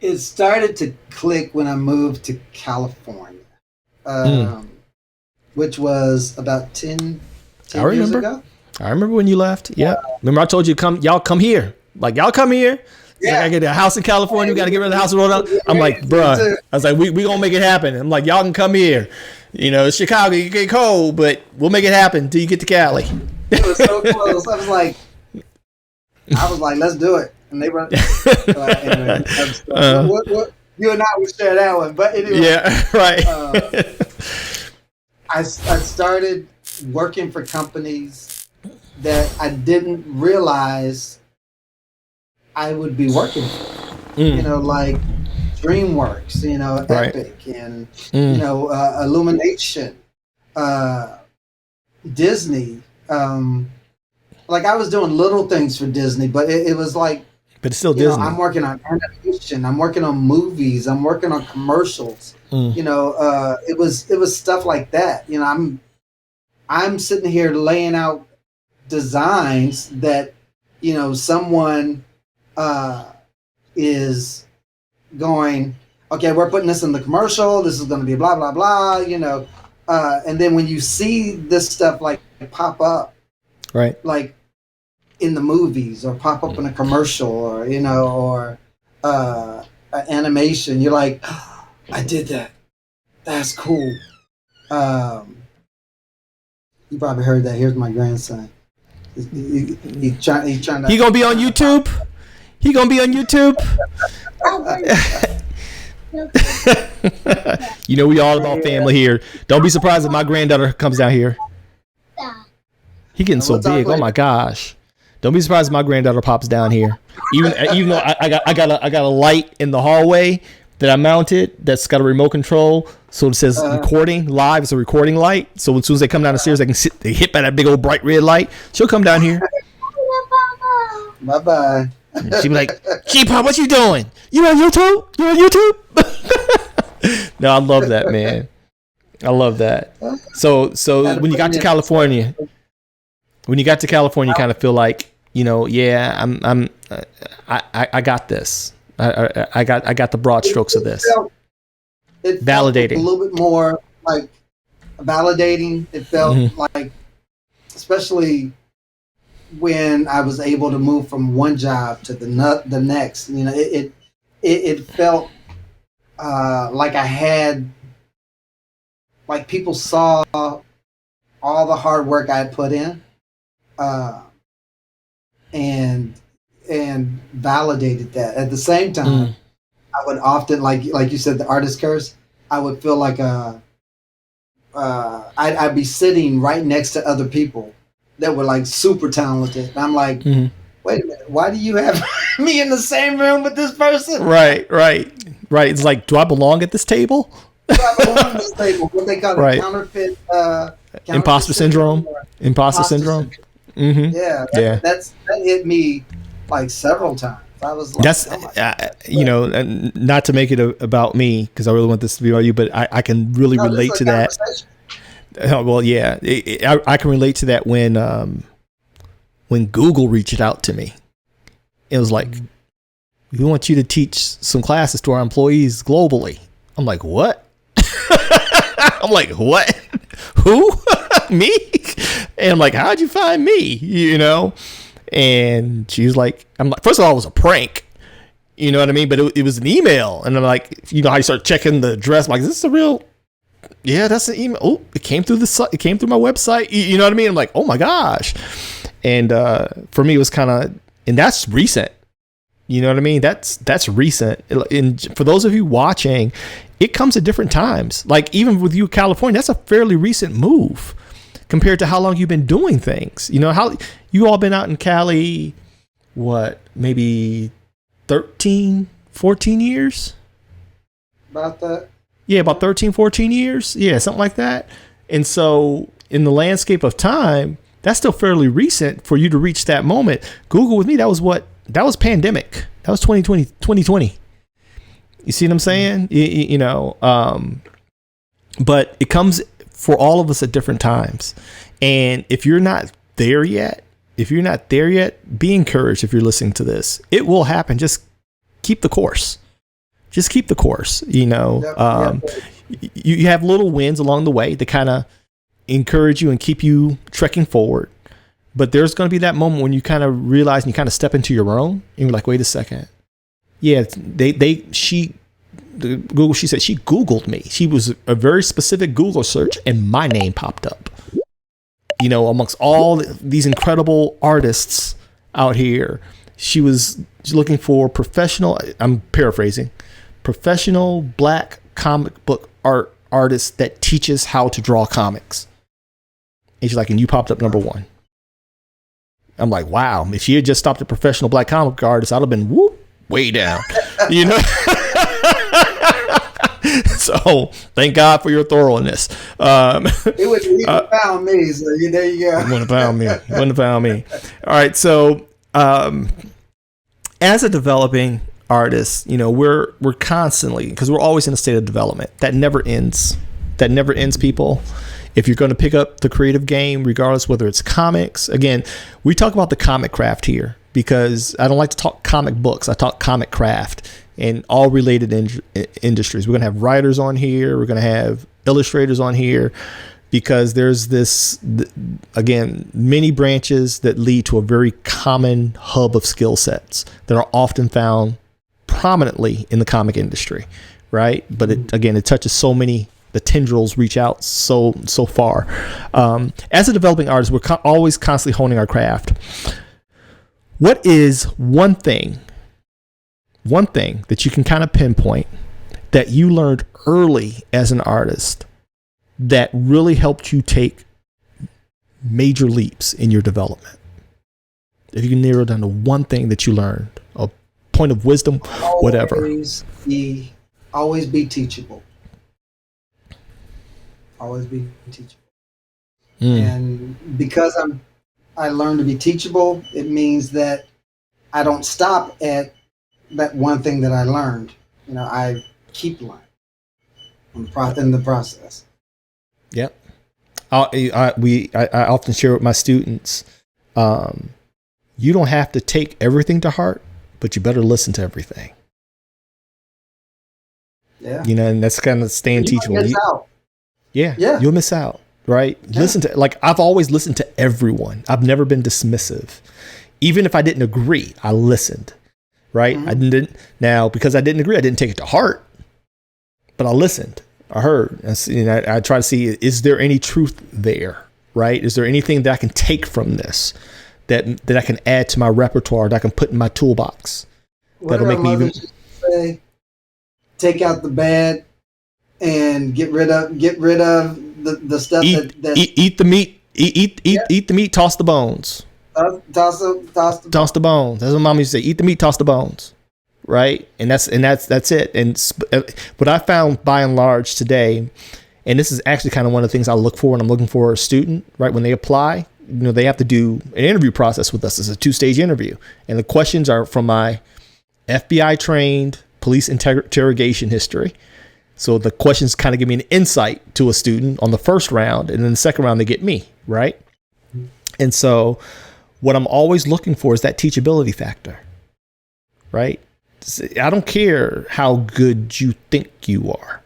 [SPEAKER 2] It started to click when I moved to California, which was about 10 years ago.
[SPEAKER 1] I remember when you left. Yeah. Remember I told you, y'all come here. Like, y'all come here. Yeah. Like, I get a house in California. We got to get rid of the house in Rhode Island. I'm like, bruh. I was like, we going to make it happen. I'm like, y'all can come here. It's Chicago. You get cold, but we'll make it happen until you get to Cali.
[SPEAKER 2] It was so close. I was like, let's do it. And they were, anyway, you and I would share that one. But anyway.
[SPEAKER 1] Yeah, right.
[SPEAKER 2] I started working for companies that I didn't realize I would be working for. You know, like DreamWorks, you know,
[SPEAKER 1] Right.
[SPEAKER 2] Epic, and you know, Illumination, Disney. Like I was doing little things for Disney, but it was like,
[SPEAKER 1] But it's still
[SPEAKER 2] you know,
[SPEAKER 1] Disney.
[SPEAKER 2] I'm working on animation, I'm working on movies, I'm working on commercials. You know, it was stuff like that. You know, I'm sitting here laying out designs that, you know, someone is going, okay, we're putting this in the commercial, this is going to be blah blah blah, you know, and then when you see this stuff like pop up,
[SPEAKER 1] Right.
[SPEAKER 2] like in the movies or pop up in a commercial, or you know, or animation, you're like, oh, I did that, that's cool. You probably heard that. Here's my grandson. He's trying to.
[SPEAKER 1] He gonna be on YouTube. He gonna be on YouTube. You know, we all about family here. Don't be surprised if my granddaughter comes down here. He getting so big. Oh my gosh. Don't be surprised if my granddaughter pops down here. Even though I got a light in the hallway that I mounted that's got a remote control, so it says recording live. It's a recording light. So as soon as they come down the stairs, they hit by that big old bright red light. She'll come down here.
[SPEAKER 2] Bye bye.
[SPEAKER 1] She'll be like, G-Pop, what you doing? You on YouTube? You on YouTube? No, I love that, man. I love that. So when you got to California, you kind of feel like, you know, yeah, I got this. I got the broad strokes of this.
[SPEAKER 2] It felt
[SPEAKER 1] Validating.
[SPEAKER 2] a little bit more like validating. It felt like, especially when I was able to move from one job to the next. You know, it felt like I had, like people saw all the hard work I had put in, and validated that. At the same time, I would often, like you said, the artist curse. I would feel like I'd be sitting right next to other people that were like super talented. And I'm like, wait a minute, why do you have me in the same room with this person?
[SPEAKER 1] Right. It's like, do I belong at this table?
[SPEAKER 2] Do I belong at this table? What they call it, counterfeit
[SPEAKER 1] imposter syndrome. Imposter syndrome.
[SPEAKER 2] Yeah, that hit me like several times. I was like,
[SPEAKER 1] that's you know, not to make it about me, because I really want this to be about you, but I can really relate to that. Well, yeah, I can relate to that when Google reached out to me. It was like, we want you to teach some classes to our employees globally. I'm like, what? I'm like, what? Who? Me? And I'm like, how'd you find me? You know? And she was like, I'm like, first of all, it was a prank. You know what I mean? But it was an email. And I'm like, you know how you start checking the address? I'm like, is this a real? Yeah, that's an email. Oh, it came through it came through my website. You know what I mean? I'm like, oh my gosh. And for me, it was kind of, and that's recent. You know what I mean? That's recent. And for those of you watching, it comes at different times. Like even with you, California, that's a fairly recent move compared to how long you've been doing things. You know, how you all been out in Cali, what, maybe 13, 14 years?
[SPEAKER 2] About that.
[SPEAKER 1] Yeah, about 13, 14 years. Yeah, something like that. And so in the landscape of time, that's still fairly recent for you to reach that moment. Google with me, that was pandemic. That was 2020. You see what I'm saying? You know, but it comes for all of us at different times. And if you're not there yet, be encouraged if you're listening to this. It will happen. Just keep the course. You know, you have little wins along the way to kind of encourage you and keep you trekking forward. But there's going to be that moment when you kind of realize and you kind of step into your own and you're like, wait a second. Yeah, she said she Googled me. She was a very specific Google search and my name popped up. You know, amongst all these incredible artists out here, she was looking for professional, I'm paraphrasing, professional black comic book artist that teaches how to draw comics. And she's like, and you popped up number one. I'm like, wow, if she had just stopped at professional black comic artist, I'd have been way down, you know? So thank God for your thoroughness.
[SPEAKER 2] It would have found me. So there you go.
[SPEAKER 1] Wouldn't have found me. All right. So, as a developing artist, you know, we're constantly, because we're always in a state of development that never ends. People. If you're going to pick up the creative game, regardless whether it's comics, again, we talk about the comic craft here because I don't like to talk comic books. I talk comic craft and all related industries. We're going to have writers on here. We're going to have illustrators on here because there's this, again, many branches that lead to a very common hub of skill sets that are often found prominently in the comic industry, right? But it touches so many. The tendrils reach out so far. As a developing artist, we're always constantly honing our craft. What is one thing that you can kind of pinpoint that you learned early as an artist that really helped you take major leaps in your development? If you can narrow down to one thing that you learned, a point of wisdom, whatever.
[SPEAKER 2] Always be teachable. Always be teachable. And because I learned to be teachable, it means that I don't stop at that one thing that I learned. You know, I keep learning in the process.
[SPEAKER 1] Yep. I often share with my students, you don't have to take everything to heart, but you better listen to everything. Yeah. You know, and that's kind of staying teachable. Yeah, you'll miss out, right? Yeah. Listen to, like, I've always listened to everyone. I've never been dismissive. Even if I didn't agree, I listened, right? I didn't. Now, because I didn't agree, I didn't take it to heart, but I listened. I heard. I try to see, is there any truth there, right? Is there anything that I can take from this that I can add to my repertoire, that I can put in my toolbox? That'll make me even
[SPEAKER 2] say, take out the bad and get rid of the stuff
[SPEAKER 1] eat the meat. Eat the meat. Toss the bones.
[SPEAKER 2] Toss the
[SPEAKER 1] bones. That's what Mom used to say. Eat the meat. Toss the bones. Right, and that's it. And what I found by and large today, and this is actually kind of one of the things I look for when I'm looking for a student. Right, when they apply, you know, they have to do an interview process with us. It's a 2-stage interview, and the questions are from my FBI trained police interrogation history. So the questions kind of give me an insight to a student on the first round, and then the second round they get me, right? And so what I'm always looking for is that teachability factor, right? I don't care how good you think you are.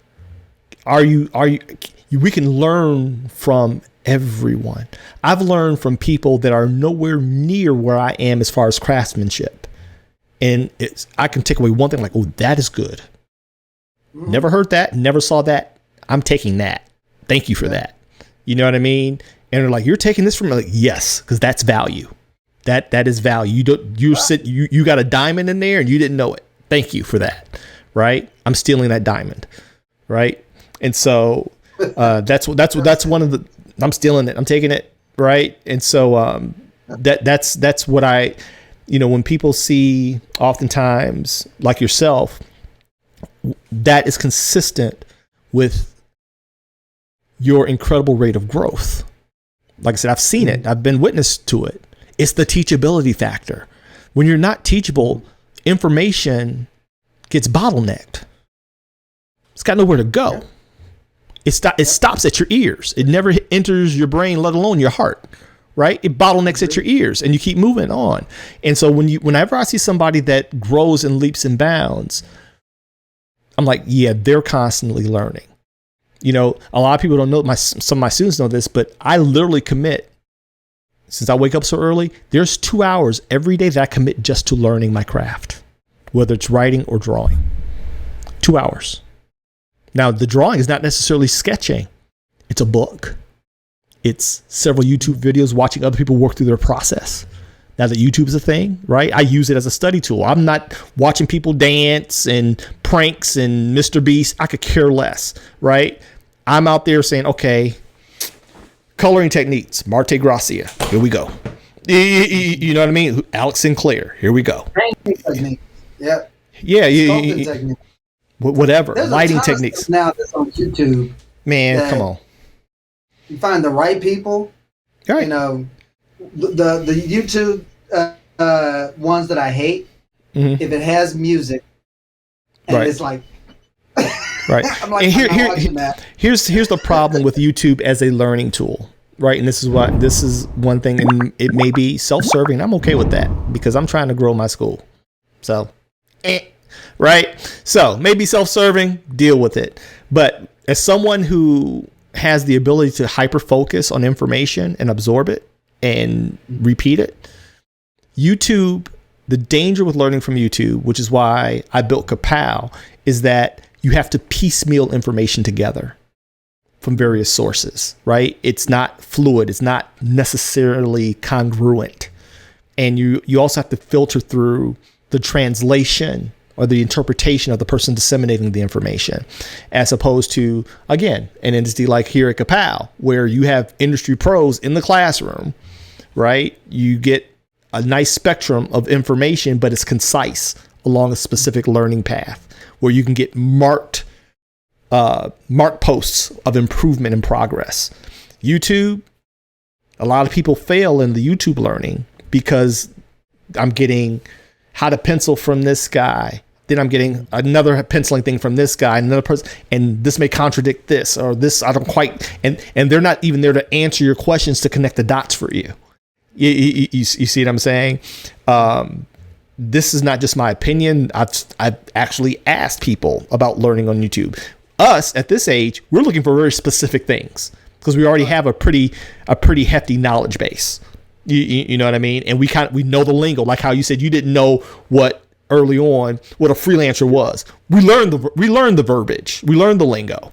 [SPEAKER 1] We can learn from everyone. I've learned from people that are nowhere near where I am as far as craftsmanship. And I can take away one thing, like, oh, that is good. Never heard that, never saw that. I'm taking that. Thank you for that. You know what I mean? And they're like, you're taking this from me? Like, yes, because that's value. That is value. You got a diamond in there and you didn't know it. Thank you for that. Right? I'm stealing that diamond. Right? And so that's one of the, I'm stealing it. I'm taking it. Right? And so that's what I, you know, when people see oftentimes like yourself, that is consistent with your incredible rate of growth. Like I said, I've seen it. I've been witness to it. It's the teachability factor. When you're not teachable, information gets bottlenecked. It's got nowhere to go. It stops at your ears. It never enters your brain, let alone your heart. Right? It bottlenecks at your ears, and you keep moving on. And so whenever I see somebody that grows and leaps and bounds, I'm like, yeah, they're constantly learning. You know, a lot of people don't know, some of my students know this, but I literally commit, since I wake up so early, there's 2 hours every day that I commit just to learning my craft, whether it's writing or drawing. 2 hours. Now, the drawing is not necessarily sketching. It's a book. It's several YouTube videos, watching other people work through their process. Now that YouTube is a thing, right? I use it as a study tool. I'm not watching people dance and pranks and Mr. Beast. I could care less, right? I'm out there saying, okay, coloring techniques, Marte Gracia. Here we go. You know what I mean? Alex Sinclair. Here we go.
[SPEAKER 2] Painting technique. Yep.
[SPEAKER 1] Yeah.
[SPEAKER 2] Sculpting technique.
[SPEAKER 1] Whatever.
[SPEAKER 2] There's
[SPEAKER 1] lighting
[SPEAKER 2] a ton
[SPEAKER 1] techniques.
[SPEAKER 2] Of stuff now that's on YouTube.
[SPEAKER 1] Man, come on.
[SPEAKER 2] You find the right people.
[SPEAKER 1] Right.
[SPEAKER 2] You know, the YouTube ones that I hate. If it has music, and it's like.
[SPEAKER 1] Right.
[SPEAKER 2] I'm like,
[SPEAKER 1] and here's the problem with YouTube as a learning tool. Right. And this is one thing, and it may be self-serving. I'm okay with that because I'm trying to grow my school. So, right. So maybe self-serving, deal with it. But as someone who has the ability to hyper focus on information and absorb it and repeat it, YouTube, the danger with learning from YouTube, which is why I built Ka-Pow, is that you have to piecemeal information together from various sources, right? It's not fluid. It's not necessarily congruent. And you also have to filter through the translation or the interpretation of the person disseminating the information, as opposed to, again, an entity like here at Ka-Pow, where you have industry pros in the classroom, right? You get a nice spectrum of information, but it's concise along a specific learning path, where you can get marked posts of improvement and progress. YouTube, a lot of people fail in the YouTube learning because I'm getting how to pencil from this guy. Then I'm getting another penciling thing from this guy, another person, and this may contradict this or this. I don't quite, and they're not even there to answer your questions to connect the dots for you. You see what I'm saying? This is not just my opinion. I've actually asked people about learning on YouTube. Us at this age, we're looking for very specific things because we already have a pretty hefty knowledge base. You know what I mean? And we know the lingo, like how you said you didn't know what early on what a freelancer was. We learned the verbiage. We learned the lingo.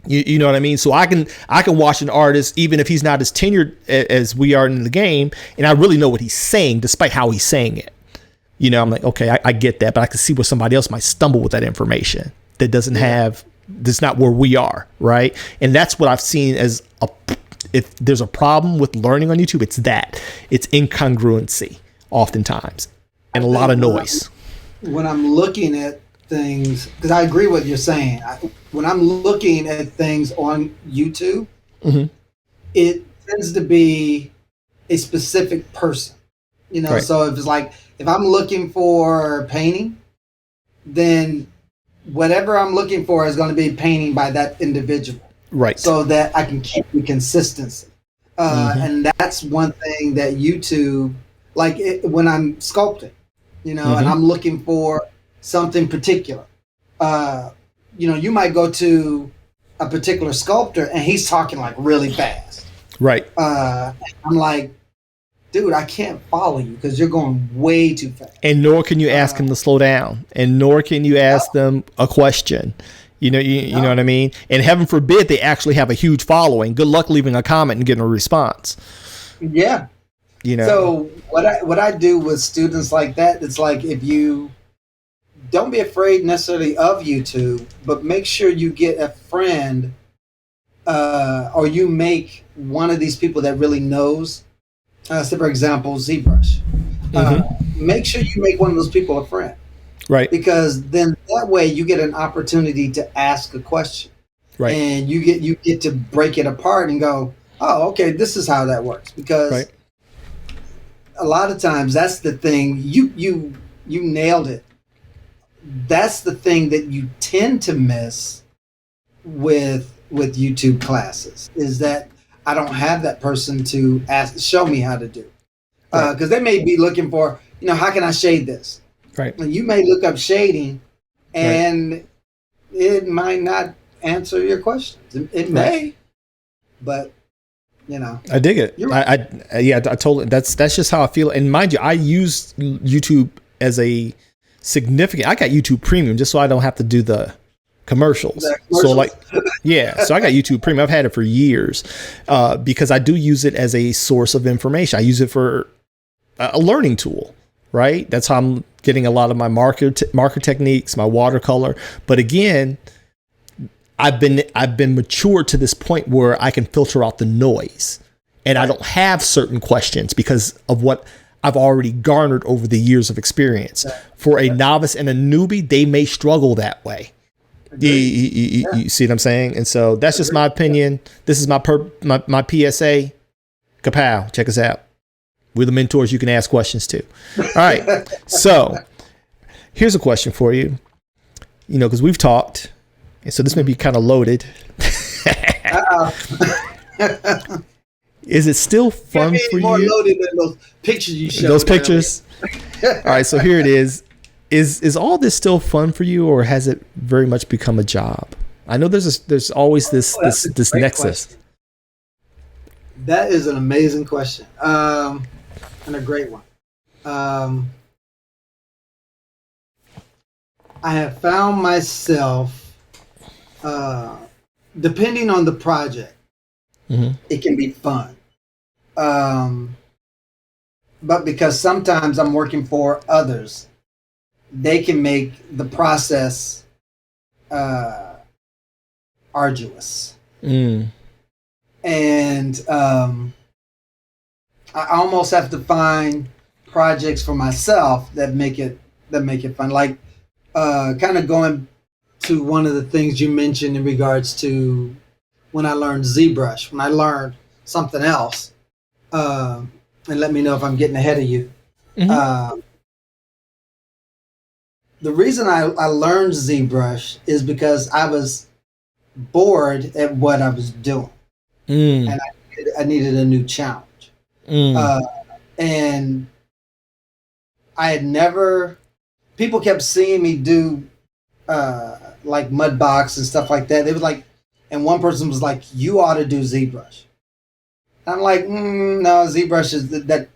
[SPEAKER 1] You know what I mean? So I can watch an artist, even if he's not as tenured as we are in the game, and I really know what he's saying, despite how he's saying it. You know, I'm like, okay, I get that, but I can see where somebody else might stumble with that information that doesn't have, that's not where we are, right? And that's what I've seen as if there's a problem with learning on YouTube, it's incongruency oftentimes and a lot of noise.
[SPEAKER 2] When I'm looking at things, because I agree with what you're saying, when I'm looking at things on YouTube, it tends to be a specific person, you know. Right. So if it's like, if I'm looking for painting, then whatever I'm looking for is going to be painting by that individual, right? So that I can keep the consistency. And that's one thing that YouTube, like when I'm sculpting, you know, and I'm looking for something particular. You know, you might go to a particular sculptor and he's talking like really fast. Right. I'm like, dude, I can't follow you because you're going way too fast.
[SPEAKER 1] And nor can you ask him to slow down. And nor can you ask them a question. You know, you know what I mean? And heaven forbid they actually have a huge following. Good luck leaving a comment and getting a response.
[SPEAKER 2] Yeah.
[SPEAKER 1] You know.
[SPEAKER 2] So what I do with students like that, it's like, if you don't be afraid necessarily of YouTube, but make sure you get a friend or you make one of these people that really knows. So for example, ZBrush. Make sure you make one of those people a friend. Right. Because then that way you get an opportunity to ask a question. Right. And you get to break it apart and go, oh, okay, this is how that works. Because a lot of times that's the thing, you nailed it. That's the thing that you tend to miss with YouTube classes, is that I don't have that person to show me how to do. Because they may be looking for, you know, how can I shade this? Right. And you may look up shading and it might not answer your questions. It may, but you know.
[SPEAKER 1] I dig it. I totally, that's just how I feel. And mind you, I use YouTube as a significant, I got YouTube Premium just so I don't have to do the commercials. So like, so I got YouTube Premium. I've had it for years because I do use it as a source of information. I use it for a learning tool, right? That's how I'm getting a lot of my marker techniques, my watercolor. But again, I've been matured to this point where I can filter out the noise and I don't have certain questions because of what I've already garnered over the years of experience. For a novice and a newbie, they may struggle that way. You see what I'm saying? And so that's just my opinion. This is my PSA. Ka-Pow, check us out. We're the mentors you can ask questions to. All right. So here's a question for you. You know, because we've talked, and so this may be kind of loaded. Is it still fun for
[SPEAKER 2] more
[SPEAKER 1] you?
[SPEAKER 2] Loaded than those pictures you showed.
[SPEAKER 1] Those pictures. All right. So here it is. Is all this still fun for you, or has it very much become a job? I know there's always this nexus.
[SPEAKER 2] Question. That is an amazing question, and a great one. I have found myself, depending on the project, it can be fun. But because sometimes I'm working for others, they can make the process arduous. And I almost have to find projects for myself that make it fun. Like kind of going to one of the things you mentioned in regards to when I learned ZBrush, when I learned something else, and let me know if I'm getting ahead of you. The reason I learned ZBrush is because I was bored at what I was doing, and I needed a new challenge. And I had never. People kept seeing me do like Mudbox and stuff like that. It was like, and one person was like, "You ought to do ZBrush." I'm like, "No, ZBrush is that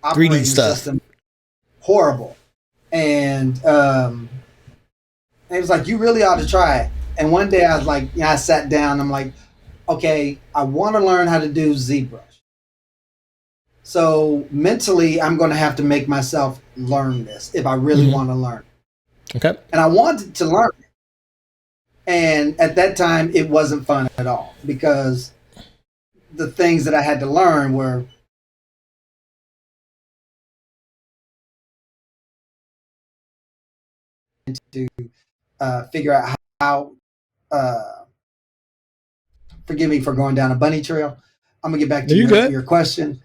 [SPEAKER 2] operating
[SPEAKER 1] 3D stuff.
[SPEAKER 2] system horrible." And it was like, "You really ought to try it." And one day I was like, I sat down. I'm like, "Okay, I want to learn how to do ZBrush. So mentally, I'm going to have to make myself learn this if I really want to learn."
[SPEAKER 1] Okay.
[SPEAKER 2] And I wanted to learn it. And at that time, it wasn't fun at all because the things that I had to learn were to figure out how, forgive me for going down a bunny trail. I'm going to get back to your question.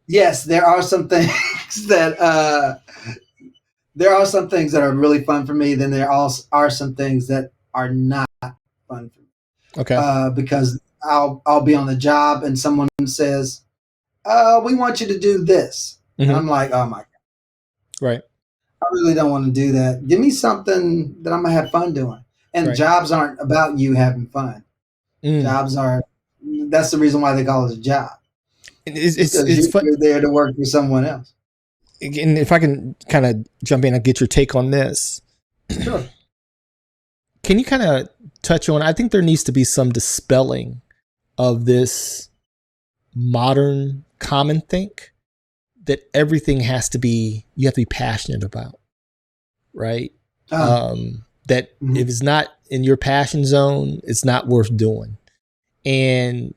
[SPEAKER 2] Yes, there are some things that are really fun for me. Then there also are some things that are not fun for me.
[SPEAKER 1] Okay.
[SPEAKER 2] Because I'll be on the job and someone says, "We want you to do this," and I'm like, "Oh my god,
[SPEAKER 1] right?
[SPEAKER 2] I really don't want to do that. Give me something that I'm gonna have fun doing." And jobs aren't about you having fun. Jobs are. That's the reason why they call it a job. It's fun. You're there to work for someone else.
[SPEAKER 1] And if I can kind of jump in and get your take on this.
[SPEAKER 2] Sure.
[SPEAKER 1] Can you kind of touch on, I think there needs to be some dispelling of this modern common think that everything has to be, you have to be passionate about, right? That if it's not in your passion zone, it's not worth doing. And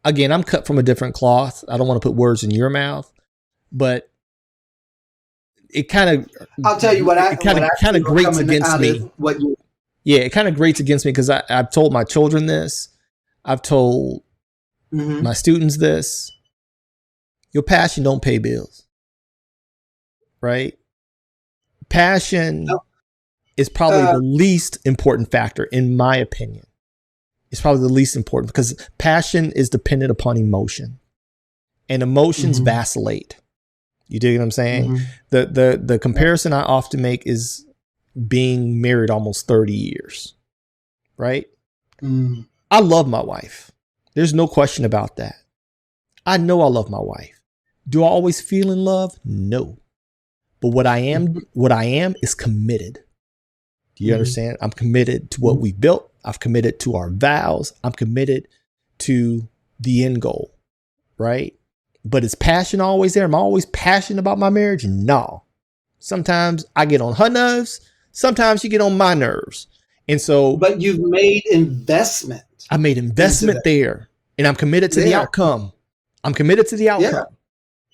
[SPEAKER 1] again, I'm cut from a different cloth. I don't want to put words in your mouth, but it kind of,
[SPEAKER 2] I'll tell you what
[SPEAKER 1] it kind of grates against me. It kind of grates against me because I've told my children this. I've told my students this. Your passion don't pay bills, right? Passion is probably the least important factor, in my opinion. It's probably the least important because passion is dependent upon emotion, and emotions vacillate. You dig what I'm saying? The comparison I often make is being married almost 30 years, right? I love my wife. There's no question about that. I know I love my wife. Do I always feel in love? No. But what I am is committed. Do you understand? I'm committed to what we built. I've committed to our vows. I'm committed to the end goal, right? But is passion always there? Am I always passionate about my marriage? No. Sometimes I get on her nerves. Sometimes you get on my nerves. And so,
[SPEAKER 2] but you've made investment.
[SPEAKER 1] I made investment there, and I'm committed to the outcome. I'm committed to the outcome.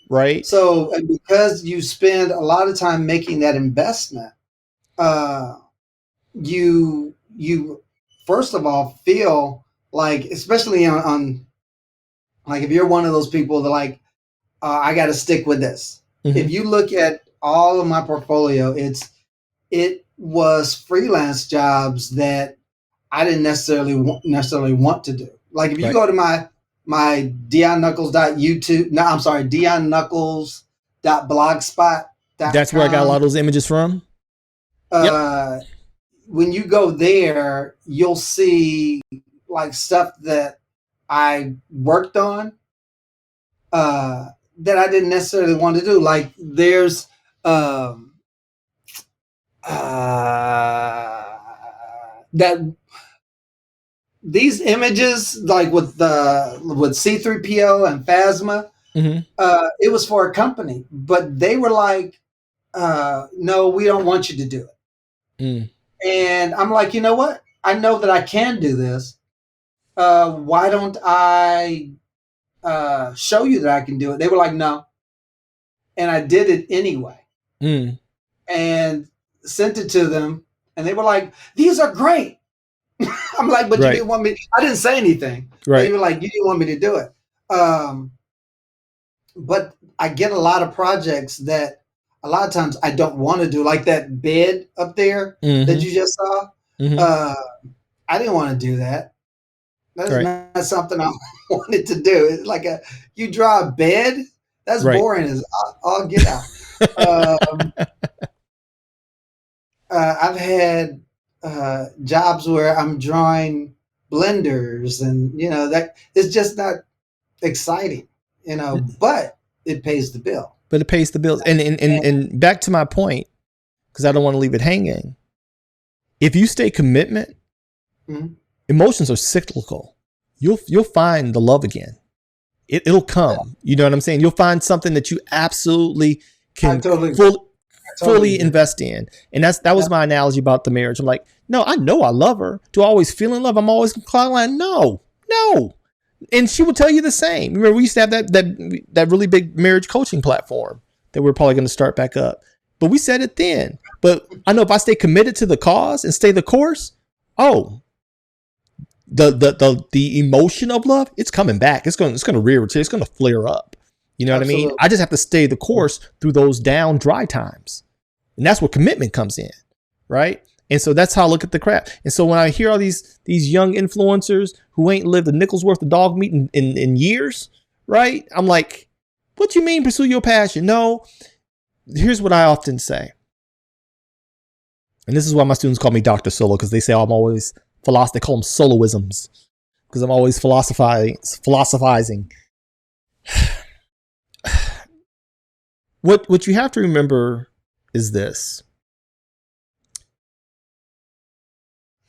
[SPEAKER 1] Right.
[SPEAKER 2] So, and because you spend a lot of time making that investment, you first of all feel like, especially on like if you're one of those people that like, I got to stick with this. If you look at all of my portfolio, it was freelance jobs that I didn't necessarily want to do. Like if you go to my DeonNuckles.YouTube, no, I'm sorry, DeonNuckles.blogspot.com.
[SPEAKER 1] That's where I got a lot of those images from.
[SPEAKER 2] When you go there, you'll see like stuff that I worked on that I didn't necessarily want to do. Like there's that these images, like with C3PO and Phasma, it was for a company, but they were like, no, we don't want you to do it. And I'm like, you know what? I know that I can do this. Why don't I show you that I can do it? They were like, no. And I did it anyway. And sent it to them. And they were like, these are great. I'm like, but you didn't want me. I didn't say anything. They were like, you didn't want me to do it. But I get a lot of projects that a lot of times I don't want to do, like that bed up there that you just saw. I didn't want to do that. That is not something I wanted to do. It's like you draw a bed. That's boring as all get out. I've had jobs where I'm drawing blenders, and that it's just not exciting, but it pays the bill.
[SPEAKER 1] But it pays the bills. And back to my point, because I don't want to leave it hanging. If you stay commitment, emotions are cyclical. You'll find the love again. It'll come. You know what I'm saying? You'll find something that you absolutely can fully invest in. And that was my analogy about the marriage. I'm like, no, I know I love her. Do I always feel in love? I'm always like, no. And she would tell you the same. Remember, we used to have that really big marriage coaching platform that we're probably going to start back up. But we said it then. But I know if I stay committed to the cause and stay the course, the emotion of love, it's coming back. It's going to rear its head. It's going to flare up. You know what I mean? I just have to stay the course through those down, dry times. And that's where commitment comes in, right? And so that's how I look at the craft. And so when I hear all these young influencers who ain't lived a nickel's worth of dog meat in years, right? I'm like, what you mean pursue your passion? No. Here's what I often say. And this is why my students call me Dr. Solo, because they say I'm always they call them soloisms, because I'm always philosophizing. What you have to remember is this.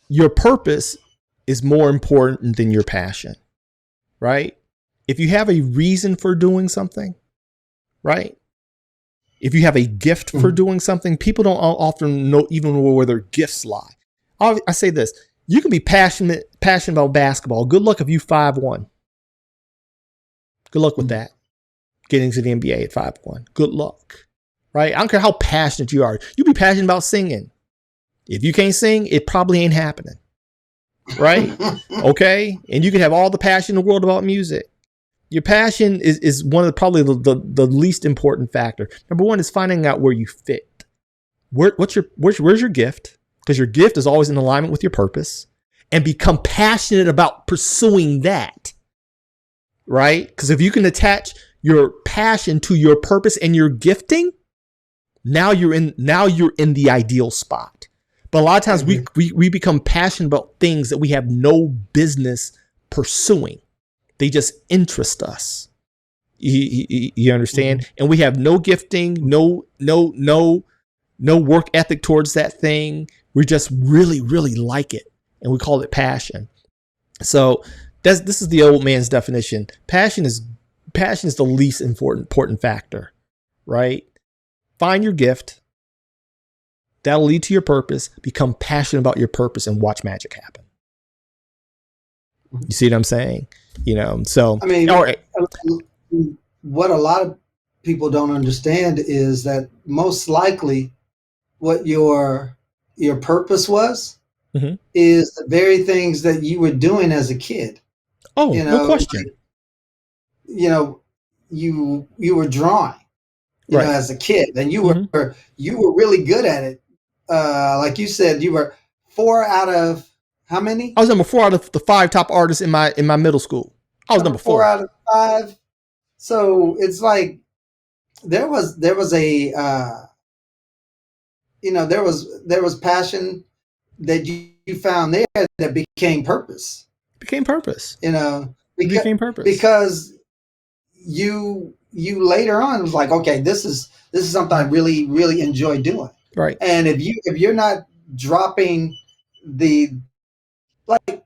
[SPEAKER 1] Your purpose is more important than your passion, right? If you have a reason for doing something, right? If you have a gift for doing something, people don't often know even where their gifts lie. I say this. You can be passionate about basketball. Good luck if you 5'1". Good luck with that. Getting to the NBA at 5'1". Good luck. Right? I don't care how passionate you are. You be passionate about singing. If you can't sing, it probably ain't happening. Right? Okay? And you can have all the passion in the world about music. Your passion is one of probably the least important factor. Number one is finding out where you fit. Where's your gift? Because your gift is always in alignment with your purpose. And become passionate about pursuing that. Right? Because if you can attach your passion to your purpose and your gifting, now you're in the ideal spot. But a lot of times we become passionate about things that we have no business pursuing. They just interest us. You understand? And we have no gifting, no work ethic towards that thing. We just really, really like it. And we call it passion. So this is the old man's definition. Passion is the least important factor, right? Find your gift. That'll lead to your purpose. Become passionate about your purpose and watch magic happen. You see what I'm saying? So
[SPEAKER 2] I mean,
[SPEAKER 1] all right.
[SPEAKER 2] what a lot of people don't understand is that most likely what your purpose was
[SPEAKER 1] Hmm.
[SPEAKER 2] is the very things that you were doing as a kid.
[SPEAKER 1] Oh,
[SPEAKER 2] You
[SPEAKER 1] no
[SPEAKER 2] know,
[SPEAKER 1] question.
[SPEAKER 2] you know, you were drawing,
[SPEAKER 1] Right.
[SPEAKER 2] as a kid, and
[SPEAKER 1] Hmm.
[SPEAKER 2] you were really good at it. Like you said, you were 4 out of how many?
[SPEAKER 1] I was number 4 out of the 5 top artists in my middle school. I was
[SPEAKER 2] Number
[SPEAKER 1] number
[SPEAKER 2] four
[SPEAKER 1] 4.
[SPEAKER 2] out of five. So it's like there was a there was passion that you found there that became purpose.
[SPEAKER 1] Became purpose.
[SPEAKER 2] You know,
[SPEAKER 1] It
[SPEAKER 2] because
[SPEAKER 1] became purpose.
[SPEAKER 2] because you later on was like, okay, this is something I really enjoy doing.
[SPEAKER 1] Right.
[SPEAKER 2] And if you're not dropping the like,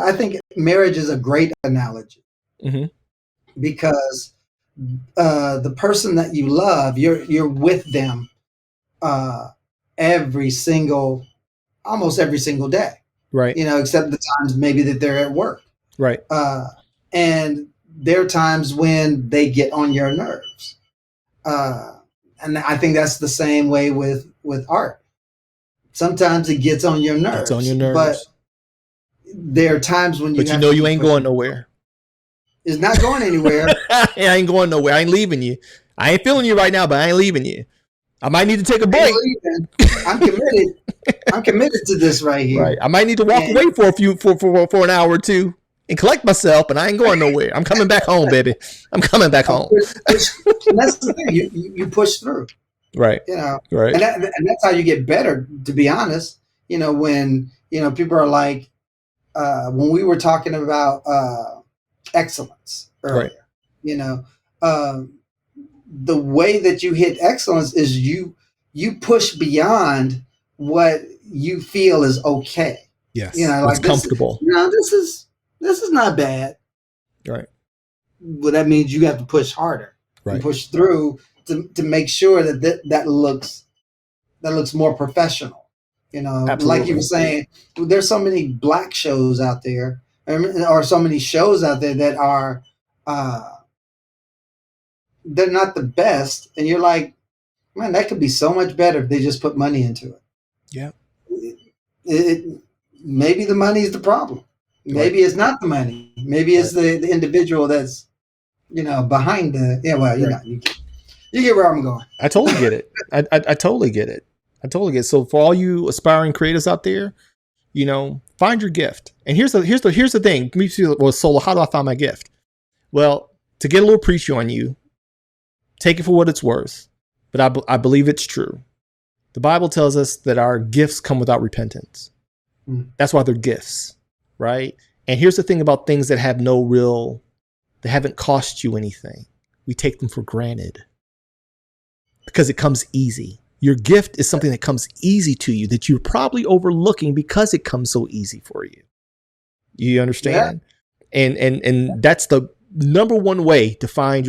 [SPEAKER 2] I think marriage is a great analogy
[SPEAKER 1] Hmm.
[SPEAKER 2] because the person that you love, you're with them uh, every single, almost every single day.
[SPEAKER 1] Right.
[SPEAKER 2] Except the times maybe that they're at work.
[SPEAKER 1] Right.
[SPEAKER 2] And there are times when they get on your nerves. Uh, and I think that's the same way with art. Sometimes it gets on your
[SPEAKER 1] Gets on your
[SPEAKER 2] nerves, but
[SPEAKER 1] nerves.
[SPEAKER 2] there are times when you
[SPEAKER 1] But you
[SPEAKER 2] have
[SPEAKER 1] know
[SPEAKER 2] to
[SPEAKER 1] you
[SPEAKER 2] keep
[SPEAKER 1] ain't
[SPEAKER 2] pushing.
[SPEAKER 1] going nowhere.
[SPEAKER 2] It's not going anywhere.
[SPEAKER 1] I ain't going nowhere. I ain't leaving you. I ain't feeling you right now, but I ain't leaving you. I might need to take a
[SPEAKER 2] I ain't
[SPEAKER 1] break.
[SPEAKER 2] leaving. I'm committed. I'm committed to this right here.
[SPEAKER 1] Right. I might need to walk
[SPEAKER 2] And
[SPEAKER 1] away for a few for an hour or two and collect myself, but I ain't going nowhere. I'm coming back home, baby. I'm coming back home.
[SPEAKER 2] and that's the thing. You push through.
[SPEAKER 1] Right. Right.
[SPEAKER 2] And that's how you get better. To be honest, when people are like, when we were talking about excellence
[SPEAKER 1] Right.
[SPEAKER 2] earlier, you know, uh, the way that you hit excellence is you push beyond what you feel is okay.
[SPEAKER 1] Yes. What's
[SPEAKER 2] Like
[SPEAKER 1] comfortable.
[SPEAKER 2] this is not bad.
[SPEAKER 1] Right.
[SPEAKER 2] But that means you have to push harder and
[SPEAKER 1] Right.
[SPEAKER 2] push through to make sure that looks more professional. Like you were
[SPEAKER 1] Absolutely.
[SPEAKER 2] saying, there's so many black shows out there, or so many shows out there that are uh, they're not the best, and you're like, man, that could be so much better if they just put money into it.
[SPEAKER 1] Yeah.
[SPEAKER 2] It maybe the money is the problem.
[SPEAKER 1] Right.
[SPEAKER 2] Maybe it's not the money. Maybe it's the individual that's behind the Well,
[SPEAKER 1] Right.
[SPEAKER 2] you get where I'm going.
[SPEAKER 1] I totally get it. I totally get it. I totally get it. So for all you aspiring creators out there, find your gift. And here's the thing. Me too. Well, Solo, how do I find my gift? Well, to get a little preachy on you, take it for what it's worth. But I believe it's true. The Bible tells us that our gifts come without repentance. That's why they're gifts, right? And here's the thing about things that have they haven't cost you anything. We take them for granted because it comes easy. Your gift is something that comes easy to you that you're probably overlooking because it comes so easy for you. You understand? Yeah. And that's the number one way to find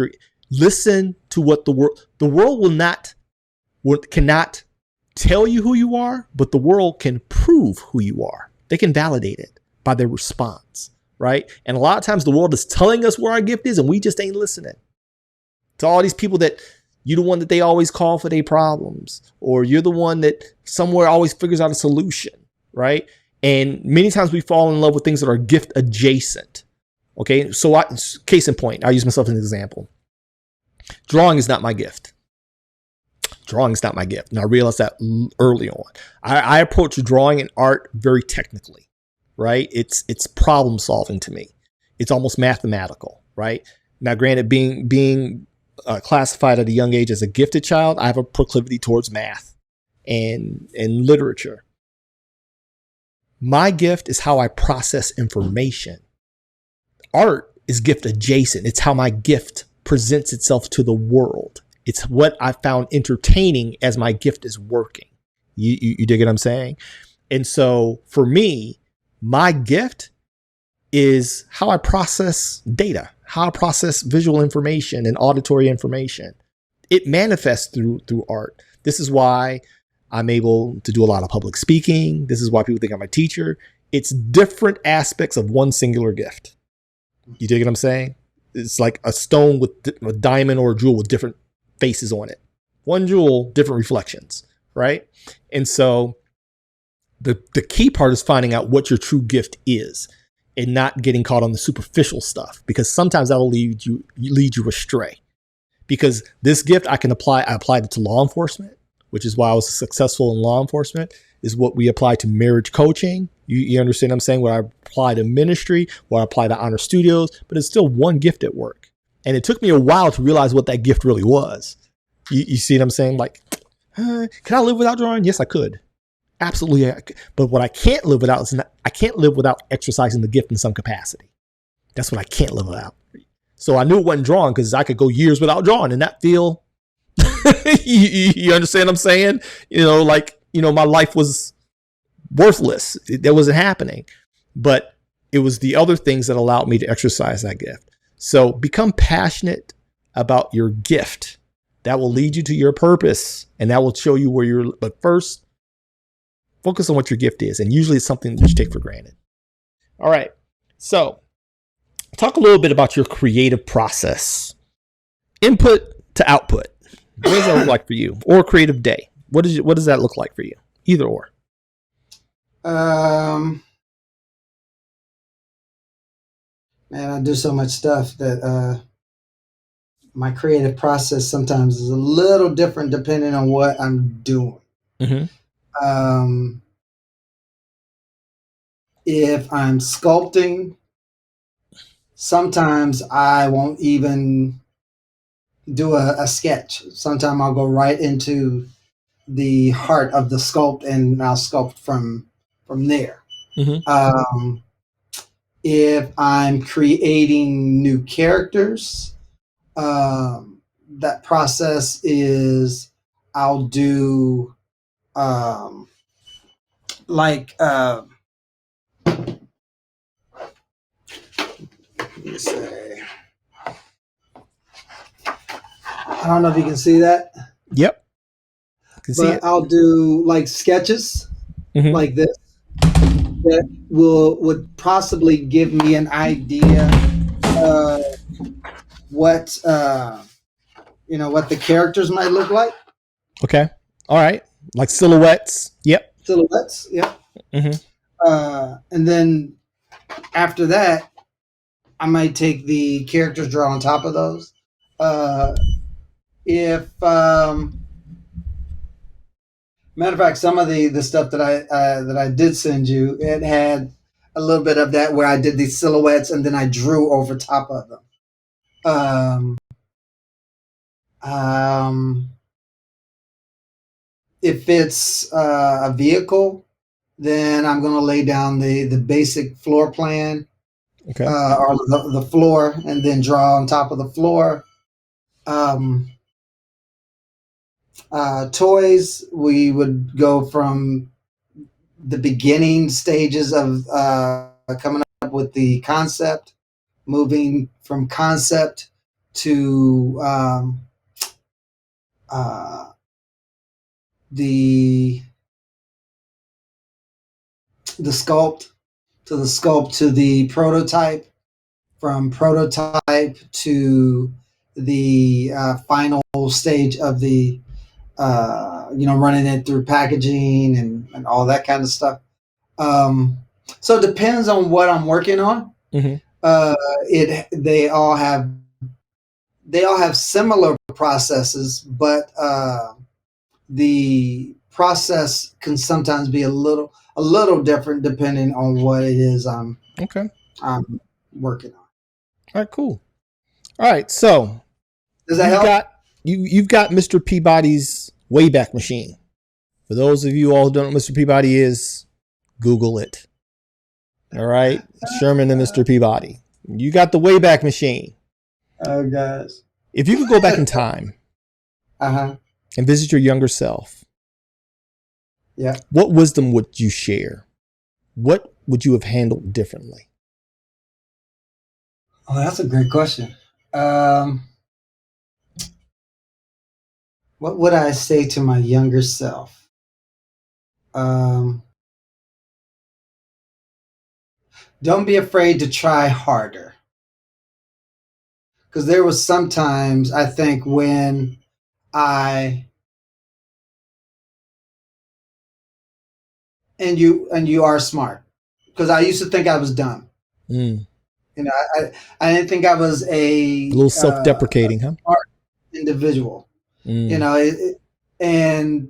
[SPEAKER 1] listen to what the world cannot tell you who you are, but the world can prove who you are. They can validate it by their response, right? And a lot of times the world is telling us where our gift is and we just ain't listening to all these people that you're the one that they always call for their problems, or you're the one that somewhere always figures out a solution, right? And many times we fall in love with things that are gift adjacent. Okay, so case in point, I'll use myself as an example. Drawing is not my gift. Drawing is not my gift. And I realized that early on. I approach drawing and art very technically, right? It's problem solving to me. It's almost mathematical, right? Now, granted, being classified at a young age as a gifted child, I have a proclivity towards math and literature. My gift is how I process information. Art is gift adjacent. It's how my gift presents itself to the world. It's what I found entertaining as my gift is working. You dig what I'm saying? And so for me, my gift is how I process data, how I process visual information and auditory information. It manifests through art. This is why I'm able to do a lot of public speaking. This is why people think I'm a teacher. It's different aspects of one singular gift. You dig what I'm saying? it's like a stone with a diamond or a jewel with different faces on it. One jewel, different reflections, right? And so the key part is finding out what your true gift is and not getting caught on the superficial stuff, because sometimes that will lead you astray. Because this gift I applied it to law enforcement, which is why I was successful in law enforcement, is what we apply to marriage coaching. You understand what I'm saying? What I apply to ministry, what I apply to Honor Studios, but it's still one gift at work. And it took me a while to realize what that gift really was. You see what I'm saying? Like, can I live without drawing? Yes, I could. Absolutely. But what I can't live without is I can't live without exercising the gift in some capacity. That's what I can't live without. So I knew it wasn't drawing because I could go years without drawing and that feel, you understand what I'm saying? My life was worthless. That wasn't happening. But it was the other things that allowed me to exercise that gift. So become passionate about your gift. That will lead you to your purpose and that will show you where you're. But first, focus on what your gift is. And usually it's something that you take for granted. All right. So talk a little bit about your creative process. Input to output. What does that look like for you? Or a creative day? What does that look like for you? Either or.
[SPEAKER 2] Man, I do so much stuff that my creative process sometimes is a little different depending on what I'm doing.
[SPEAKER 1] Mm-hmm.
[SPEAKER 2] If I'm sculpting, sometimes I won't even do a sketch. Sometimes I'll go right into the heart of the sculpt and I'll sculpt from there.
[SPEAKER 1] Mm-hmm.
[SPEAKER 2] If I'm creating new characters, that process is I'll do like let me say, I don't know if you can see that.
[SPEAKER 1] Yep. I can see
[SPEAKER 2] But
[SPEAKER 1] it.
[SPEAKER 2] I'll do like sketches like this that would possibly give me an idea of what what the characters might look like.
[SPEAKER 1] Okay. All right. Like silhouettes. Yep.
[SPEAKER 2] Silhouettes. Yep. And then after that, I might take the characters, draw on top of those. If matter of fact, some of the stuff that I did send you, it had a little bit of that where I did these silhouettes and then I drew over top of them. If it's a vehicle, then I'm going to lay down the basic floor plan,
[SPEAKER 1] Okay.
[SPEAKER 2] or the floor, and then draw on top of the floor. Toys, we would go from the beginning stages of coming up with the concept, moving from concept to the sculpt, to the prototype, from prototype to the final stage of the running it through packaging and all that kind of stuff. So it depends on what I'm working on.
[SPEAKER 1] Mm-hmm.
[SPEAKER 2] They all have similar processes, but the process can sometimes be a little different depending on what it is I'm working on.
[SPEAKER 1] All right, cool. All right, so
[SPEAKER 2] Does that help?
[SPEAKER 1] You've got Mr. Peabody's Wayback Machine. For those of you all who don't know what Mr. Peabody is, Google it. All right, Sherman and Mr. Peabody. You got the Wayback Machine.
[SPEAKER 2] Oh gosh!
[SPEAKER 1] If you could go back in time, and visit your younger self, what wisdom would you share? What would you have handled differently?
[SPEAKER 2] Oh, that's a great question. What would I say to my younger self? Don't be afraid to try harder. because there was sometimes I think when I and you are smart, because I used to think I was dumb.
[SPEAKER 1] Mm.
[SPEAKER 2] You know, I didn't think I was
[SPEAKER 1] A little self-deprecating, huh?
[SPEAKER 2] smart individual.
[SPEAKER 1] Mm.
[SPEAKER 2] You know, and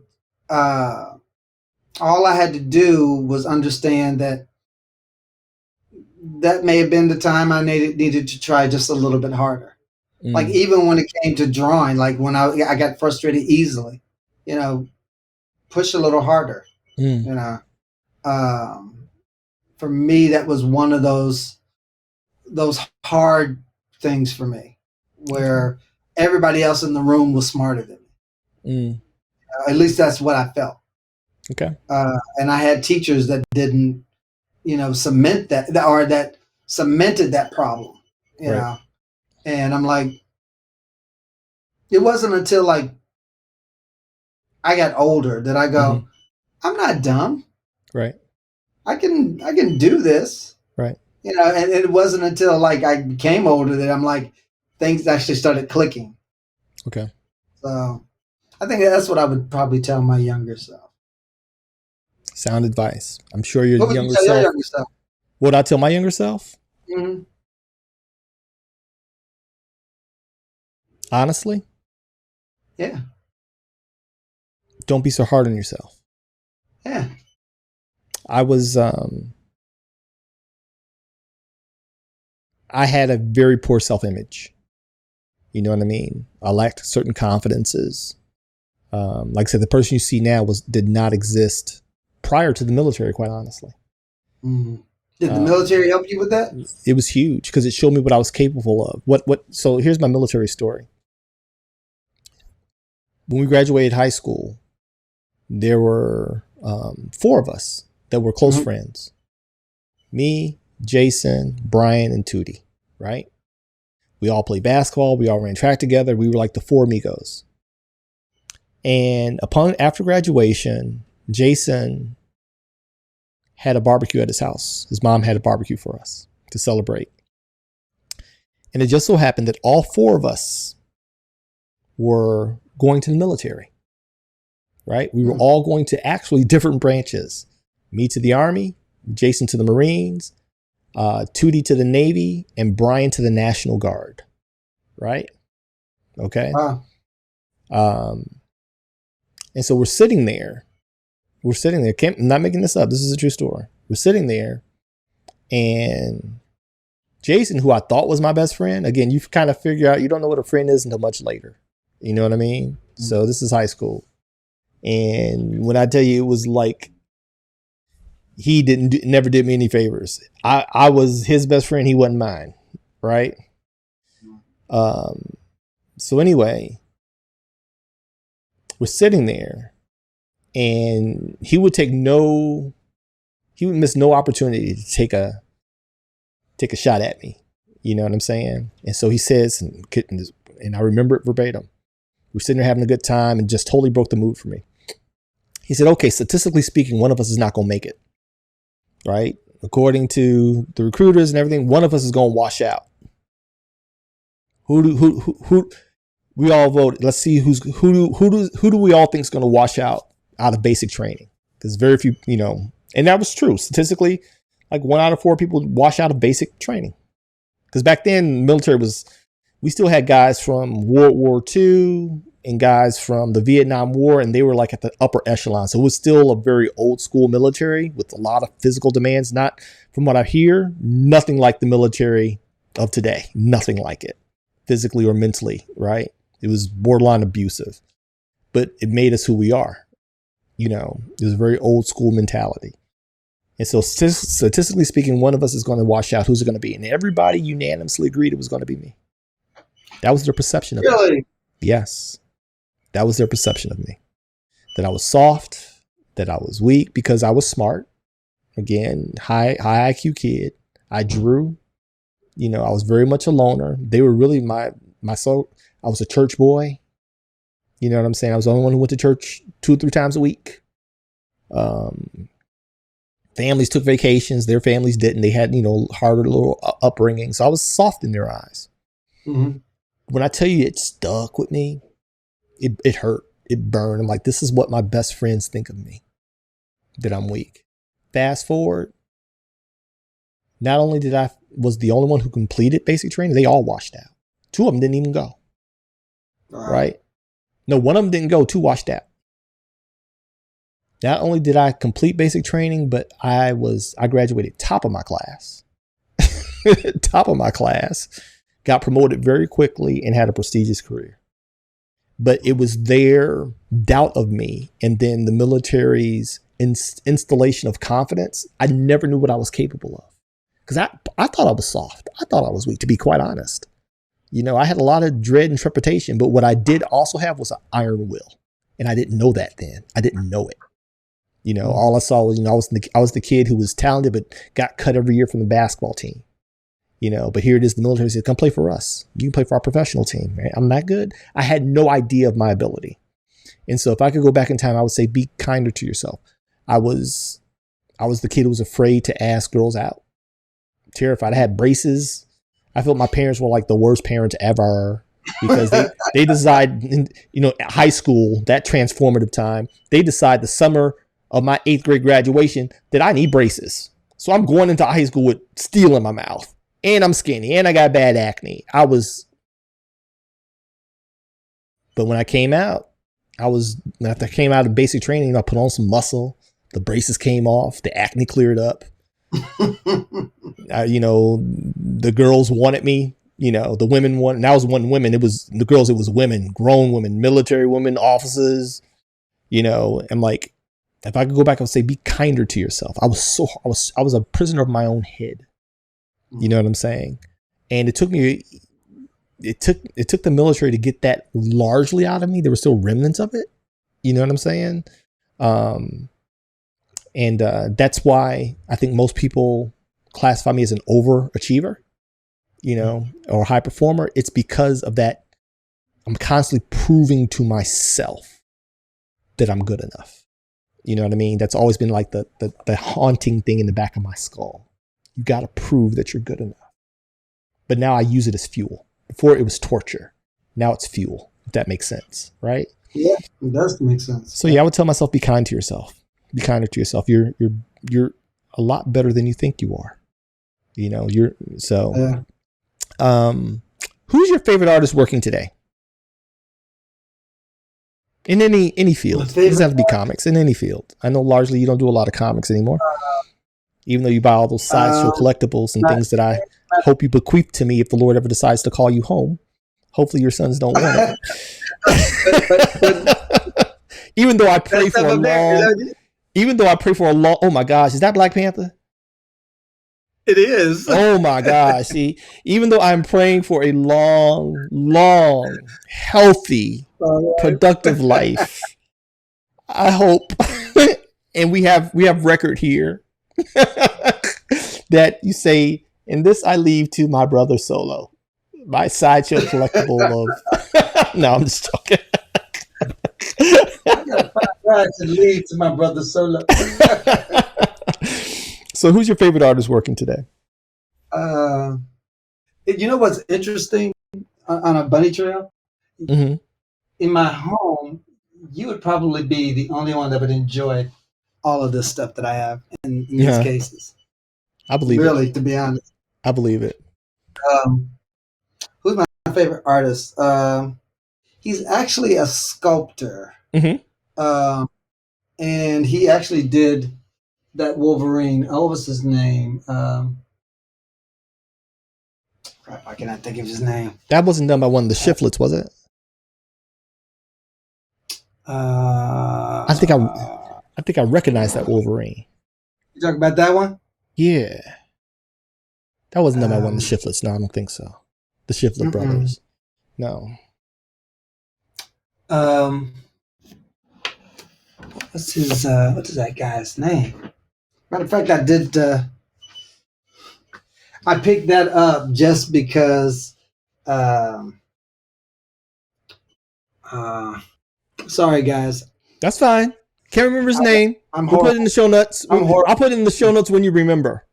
[SPEAKER 2] all I had to do was understand that may have been the time I needed to try just a little bit harder. Like even when it came to drawing, like when I got frustrated easily, you know, push a little harder. You know, for me that was one of those hard things for me, where everybody else in the room was smarter than me. At least that's what I felt.
[SPEAKER 1] Okay.
[SPEAKER 2] And I had teachers that didn't, you know, cement that, or that cemented that problem. You know, and I'm like, it wasn't until like I got older that I go, I'm not dumb.
[SPEAKER 1] Right.
[SPEAKER 2] I can do this.
[SPEAKER 1] Right.
[SPEAKER 2] You know, and it wasn't until like I became older that I'm like, things actually started clicking.
[SPEAKER 1] Okay.
[SPEAKER 2] So I think that's what I would probably tell my younger self.
[SPEAKER 1] Sound advice. I'm sure your
[SPEAKER 2] What would
[SPEAKER 1] younger
[SPEAKER 2] you tell
[SPEAKER 1] self.
[SPEAKER 2] your younger self?
[SPEAKER 1] What would I tell my younger self?
[SPEAKER 2] Mm-hmm.
[SPEAKER 1] Honestly?
[SPEAKER 2] Yeah.
[SPEAKER 1] Don't be so hard on yourself.
[SPEAKER 2] Yeah.
[SPEAKER 1] I was I had a very poor self-image. You know what I mean? I lacked certain confidences. Like I said, the person you see now did not exist prior to the military, quite honestly.
[SPEAKER 2] Mm-hmm. Did the military help you with that?
[SPEAKER 1] It was huge because it showed me what I was capable of. So here's my military story. When we graduated high school, there were 4 of us that were close friends. Me, Jason, Brian, and Tootie, right? We all played basketball. We all ran track together. We were like the 4 amigos. And after graduation, Jason had a barbecue at his house. His mom had a barbecue for us to celebrate. And it just so happened that all 4 of us were going to the military, right? We were all going to actually different branches. Me to the Army, Jason to the Marines, Tootie to the Navy, and Brian to the National Guard, right? Okay.
[SPEAKER 2] Wow.
[SPEAKER 1] And so we're sitting there. I'm not making this up. This is a true story. We're sitting there, and Jason, who I thought was my best friend, again, you kind of figure out you don't know what a friend is until much later. You know what I mean? Mm-hmm. So this is high school. And when I tell you, it was like he never did me any favors. I was his best friend. He wasn't mine. Right. So anyway, we're sitting there, and he would miss no opportunity to take a shot at me. You know what I'm saying? And so he says, and I remember it verbatim. We're sitting there having a good time, and just totally broke the mood for me. He said, okay, statistically speaking, one of us is not going to make it. Right? According to the recruiters and everything, one of us is going to wash out. Who we all vote. Let's see who do we all think is going to wash out of basic training? Because very few, you know, and that was true. Statistically, like 1 out of 4 people wash out of basic training. Because back then, military we still had guys from World War II and guys from the Vietnam War, and they were like at the upper echelon. So it was still a very old school military with a lot of physical demands. Not, from what I hear, nothing like the military of today. Nothing like it, physically or mentally, right? It was borderline abusive, but it made us who we are. You know, it was a very old school mentality. And so statistically speaking, one of us is going to wash out. Who's it going to be? And everybody unanimously agreed it was going to be me. That was their perception of me. Yes. That was their perception of me. That I was soft, that I was weak because I was smart. Again, high IQ kid. I drew. You know, I was very much a loner. They were really my soul. I was a church boy. You know what I'm saying? I was the only one who went to church 2 or 3 times a week. Families took vacations. Their families didn't. They had, you know, harder little upbringing. So I was soft in their eyes. Mm-hmm. when I tell you it stuck with me, it hurt. It burned. I'm like, this is what my best friends think of me, that I'm weak. Fast forward. Not only was the only one who completed basic training, they all washed out. 2 of them didn't even go. Right? No, 1 of them didn't go. 2 washed out. Not only did I complete basic training, but I graduated top of my class. Top of my class. Got promoted very quickly and had a prestigious career. But it was their doubt of me and then the military's installation of confidence. I never knew what I was capable of. Because I thought I was soft. I thought I was weak, to be quite honest. You know, I had a lot of dread and trepidation, but what I did also have was an iron will. And I didn't know that then. I didn't know it. You know, all I saw was, you know, I was the kid who was talented, but got cut every year from the basketball team. You know, but here it is, the military said, come play for us. You can play for our professional team. Right? I'm that good. I had no idea of my ability. And so if I could go back in time, I would say, be kinder to yourself. I was the kid who was afraid to ask girls out. Terrified. I had braces. I felt my parents were like the worst parents ever because they decide, you know, high school, that transformative time, they decide the summer of my 8th grade graduation that I need braces. So I'm going into high school with steel in my mouth and I'm skinny and I got bad acne. But when I came out, after I came out of basic training, I put on some muscle, the braces came off, the acne cleared up. You know, the girls wanted me, you know, the women wanted, and I was one women. It was the girls, it was women, grown women, military women, officers, you know. I'm like, if I could go back, I would say, be kinder to yourself. I was a prisoner of my own head. You know what I'm saying? And it took the military to get that largely out of me. There were still remnants of it. You know what I'm saying? And that's why I think most people classify me as an overachiever, you know, or a high performer. It's because of that. I'm constantly proving to myself that I'm good enough. You know what I mean? That's always been like the haunting thing in the back of my skull. You got to prove that you're good enough. But now I use it as fuel. Before it was torture. Now it's fuel, if that makes sense, right?
[SPEAKER 2] Yeah, it does make sense.
[SPEAKER 1] So yeah, I would tell myself, be kind to yourself. Be kinder to yourself. You're a lot better than you think you are. You know, who's your favorite artist working today? In any field. It doesn't have to be comics, in any field. I know largely you don't do a lot of comics anymore. Even though you buy all those sideshow collectibles and things that I hope you bequeath to me if the Lord ever decides to call you home. Hopefully your sons don't want it. Even though I pray for a long, oh my gosh, is that Black Panther?
[SPEAKER 2] It is.
[SPEAKER 1] Oh my gosh. See, even though I'm praying for a long, healthy, productive life, I hope, and we have record here, that you say, and this I leave to my brother Solo, my sideshow collectible of, no, I'm just joking.
[SPEAKER 2] I got 5 rides to leave to my brother Solo.
[SPEAKER 1] So who's your favorite artist working today?
[SPEAKER 2] You know what's interesting on a bunny trail?
[SPEAKER 1] Mm-hmm.
[SPEAKER 2] In my home, you would probably be the only one that would enjoy all of this stuff that I have in these cases.
[SPEAKER 1] I believe
[SPEAKER 2] really, to be honest.
[SPEAKER 1] I believe it.
[SPEAKER 2] Who's my favorite artist? He's actually a sculptor.
[SPEAKER 1] Mm-hmm.
[SPEAKER 2] And he actually did that Wolverine. What was his name? Crap, I cannot think of his name.
[SPEAKER 1] That wasn't done by one of the Shiflets, was it? I think I recognize that Wolverine.
[SPEAKER 2] You talking about that one?
[SPEAKER 1] Yeah. That wasn't done by one of the Shiflets. No, I don't think so. The Shiflet brothers. No.
[SPEAKER 2] What's his? What is that guy's name? Matter of fact, I picked that up just because. Sorry, guys.
[SPEAKER 1] That's fine. Can't remember his name. We'll put it in the show notes. I'll put it in the show notes when you remember.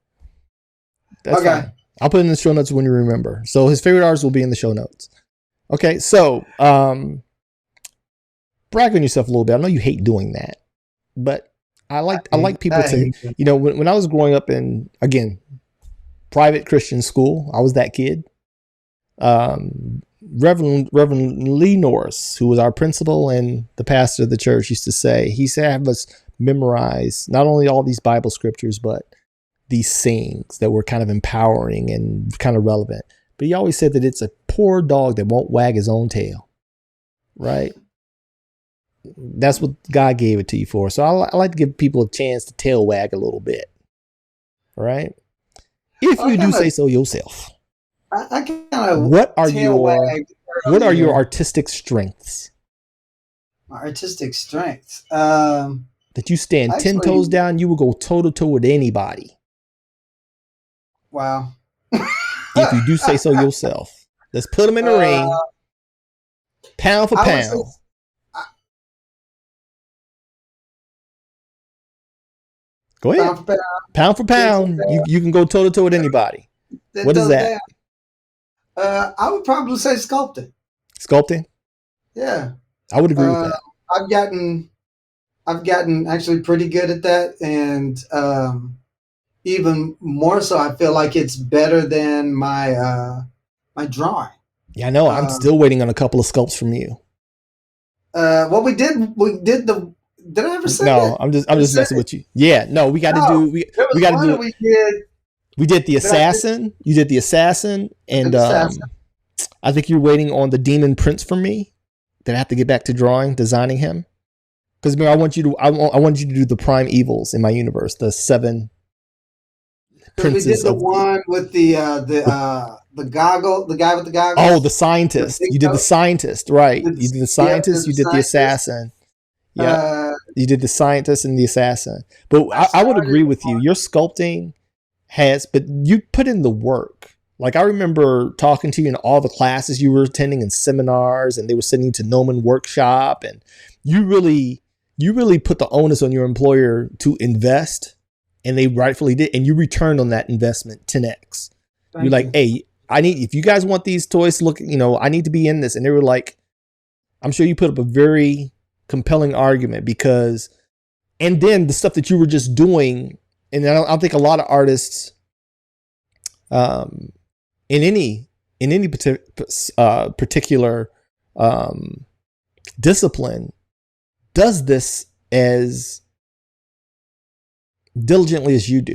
[SPEAKER 1] That's okay. Fine. I'll put it in the show notes when you remember. So his favorite artist will be in the show notes. Okay, so brag on yourself a little bit. I know you hate doing that, but I like people
[SPEAKER 2] I
[SPEAKER 1] to,
[SPEAKER 2] hate it.
[SPEAKER 1] when I was growing up in, again, private Christian school, I was that kid. Reverend Lee Norris, who was our principal and the pastor of the church, used to say, he said, have us memorize not only all these Bible scriptures, but these sayings that were kind of empowering and kind of relevant. But he always said that it's a poor dog that won't wag his own tail, right? That's what God gave it to you for. So I like to give people a chance to tail wag a little bit, right? If you do say so yourself.
[SPEAKER 2] I kind of
[SPEAKER 1] What are your artistic strengths?
[SPEAKER 2] My artistic strengths.
[SPEAKER 1] That you stand
[SPEAKER 2] Actually,
[SPEAKER 1] 10 toes down, you will go toe to toe with anybody.
[SPEAKER 2] Wow.
[SPEAKER 1] If you do say so yourself. Let's put them in the ring. Pound for pound. Go ahead. Pound for pound. You can go toe to toe with anybody. What is that?
[SPEAKER 2] I would probably say sculpting.
[SPEAKER 1] Sculpting?
[SPEAKER 2] Yeah.
[SPEAKER 1] I would agree with that.
[SPEAKER 2] I've gotten actually pretty good at that, and even more so, I feel like it's better than my my drawing.
[SPEAKER 1] Yeah, I know. I'm still waiting on a couple of sculpts from you.
[SPEAKER 2] Well, we did the. Did I ever say that?
[SPEAKER 1] No, I'm just messing with you. Yeah, no, we got to do. We got to do. We did the assassin. You did the assassin, and I think you're waiting on the demon prince from me. That I have to get back to designing him. Because I want you to do the prime evils in my universe, the 7 princes.
[SPEAKER 2] We did the one with the goggle, the guy with the goggles.
[SPEAKER 1] Oh, the scientist. You did the scientist, right? You did the scientist. You did the assassin. Yeah, you did the scientist and the assassin. But I would agree with you. Your sculpting but you put in the work. Like I remember talking to you in all the classes you were attending and seminars, and they were sending you to Gnomon Workshop, and you really put the onus on your employer to invest, and they rightfully did, and you returned on that investment 10x. You're like, hey, if you guys want these toys to look, I need to be in this, and they were like, I'm sure you put up a very compelling argument and then the stuff that you were just doing, and I don't think a lot of artists, in any particular discipline does this as diligently as you do.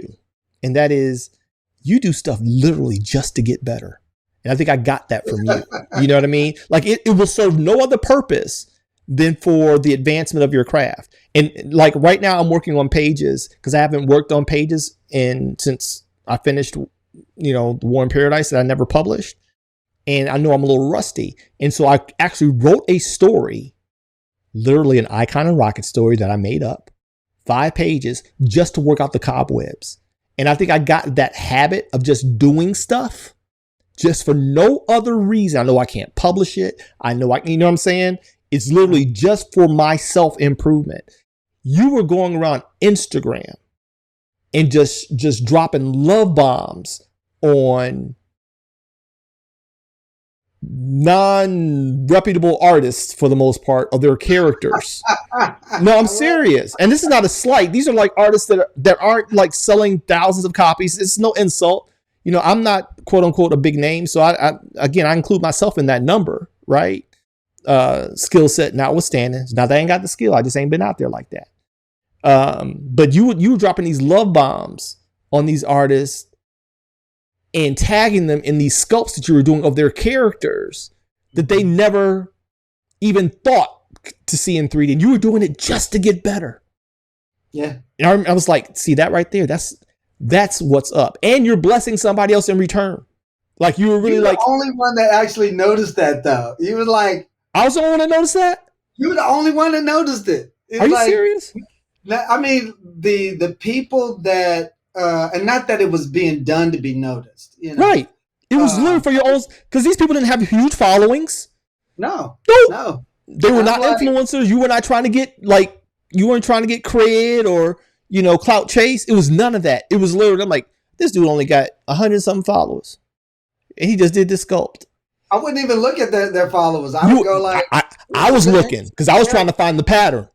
[SPEAKER 1] And that is, you do stuff literally just to get better. And I think I got that from you. You know what I mean? Like it will serve no other purpose than for the advancement of your craft. And like right now I'm working on pages because I haven't worked on pages since I finished, the War in Paradise that I never published. And I know I'm a little rusty. And so I actually wrote a story, literally an Icon and Rocket story that I made up, 5 pages just to work out the cobwebs. And I think I got that habit of just doing stuff just for no other reason. I know I can't publish it. I know you know what I'm saying? It's literally just for my self-improvement. You were going around Instagram and just dropping love bombs on non-reputable artists for the most part of their characters. No, I'm serious. And this is not a slight. These are like artists that aren't like selling thousands of copies. It's no insult. I'm not quote unquote a big name. So I include myself in that number, right? Skill set notwithstanding. Not that I ain't got the skill. I just ain't been out there like that. But you were dropping these love bombs on these artists and tagging them in these sculpts that you were doing of their characters that they never even thought to see in 3D. And you were doing it just to get better.
[SPEAKER 2] Yeah.
[SPEAKER 1] And I was like, see that right there? That's what's up. And you're blessing somebody else in return. Like you were really
[SPEAKER 2] You're the only one that actually noticed that though. You were like,
[SPEAKER 1] I was the only one that noticed that?
[SPEAKER 2] You were the only one that noticed it.
[SPEAKER 1] Are you serious?
[SPEAKER 2] I mean, the people that, and not that it was being done to be noticed.
[SPEAKER 1] Right. It was literally for your own, because these people didn't have huge followings.
[SPEAKER 2] No.
[SPEAKER 1] They were not influencers. You were not trying to get you weren't trying to get cred or, clout chase. It was none of that. It was literally, I'm like, this dude only got 100 something followers. And he just did this sculpt.
[SPEAKER 2] I wouldn't even look at their followers. I would go like,
[SPEAKER 1] I was looking because I was trying to find the pattern.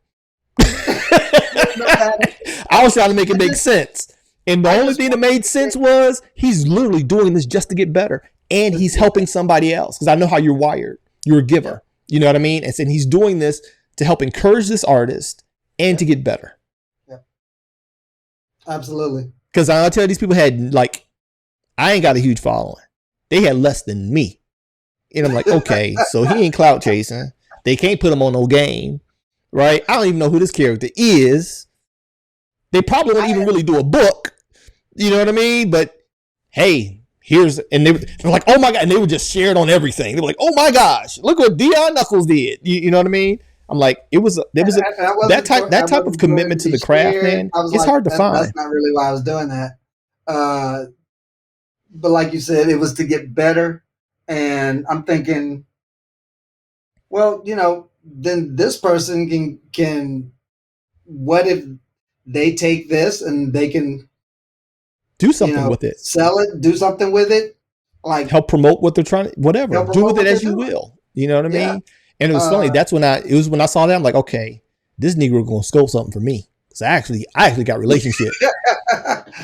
[SPEAKER 2] no pattern.
[SPEAKER 1] I was trying to make it make sense. And the only thing that made sense was he's literally doing this just to get better. And he's helping somebody else. Because I know how you're wired. You're a giver. You know what I mean? And he's doing this to help encourage this artist and to get better.
[SPEAKER 2] Yeah. Absolutely.
[SPEAKER 1] Because I'll tell you, these people had like, I ain't got a huge following. They had less than me. And I'm like, okay, so he ain't clout chasing. They can't put him on no game. Right? I don't even know who this character is. They probably won't even really do a book. You know what I mean? But hey, here's, and they were like, oh my God. And they were just shared on everything. They were like, oh my gosh, look what Deon Nuckols did. You know what I mean? I'm like, that type of commitment to the craft, man. It's like, hard to find.
[SPEAKER 2] That's not really why I was doing that. But like you said, it was to get better. And I'm thinking, well, then this person can what if they take this and they can
[SPEAKER 1] do something with it,
[SPEAKER 2] sell it, do something with it, like
[SPEAKER 1] help promote what they're trying to, whatever, do with it as you will. You know what I mean? Yeah. And it was funny. That's when when I saw that, I'm like, okay, this Negro gonna scope something for me. Cause I actually got relationship.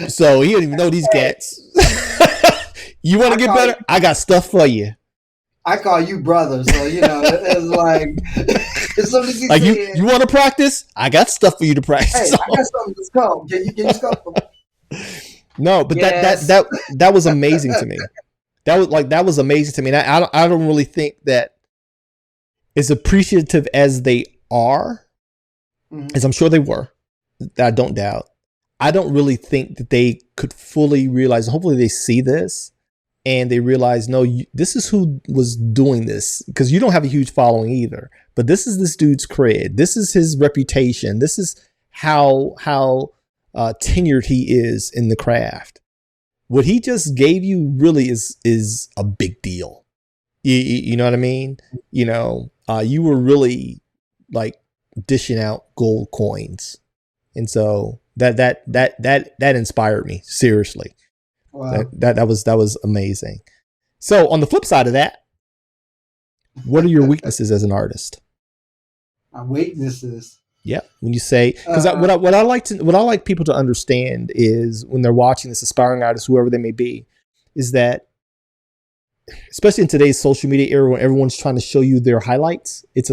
[SPEAKER 1] So he didn't even know these cats. You want to get better? I got stuff for you.
[SPEAKER 2] I call you brother, so it's like as soon as
[SPEAKER 1] like you want to practice, I got stuff for you to practice.
[SPEAKER 2] Hey, I got something to scope. Can you scope for me?
[SPEAKER 1] No, but yes. that was amazing to me. That was amazing to me. And I don't really think that as appreciative as they are, as I'm sure they were, I don't doubt. I don't really think that they could fully realize. Hopefully, they see this. And they realize, no, this is who was doing this, because you don't have a huge following either. But this is this dude's cred. This is his reputation. This is how tenured he is in the craft. What he just gave you really is a big deal. You know what I mean? You were really like dishing out gold coins, and so that inspired me seriously. Wow. That was amazing. So on the flip side of that, what are your weaknesses as an artist?
[SPEAKER 2] My weaknesses.
[SPEAKER 1] Yeah, when you say, because what I like people to understand is when they're watching this, aspiring artist, whoever they may be, is that especially in today's social media era when everyone's trying to show you their highlights, it's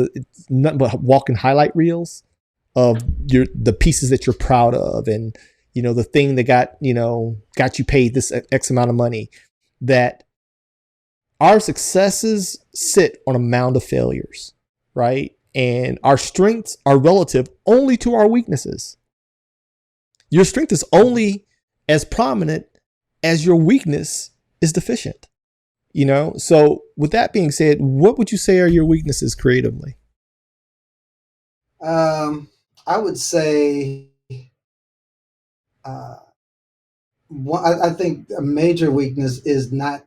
[SPEAKER 1] nothing but walking highlight reels of the pieces that you're proud of, and the thing that got you paid this X amount of money. That our successes sit on a mound of failures, right? And our strengths are relative only to our weaknesses. Your strength is only as prominent as your weakness is deficient. So with that being said, what would you say are your weaknesses creatively?
[SPEAKER 2] I would say, I think a major weakness is not,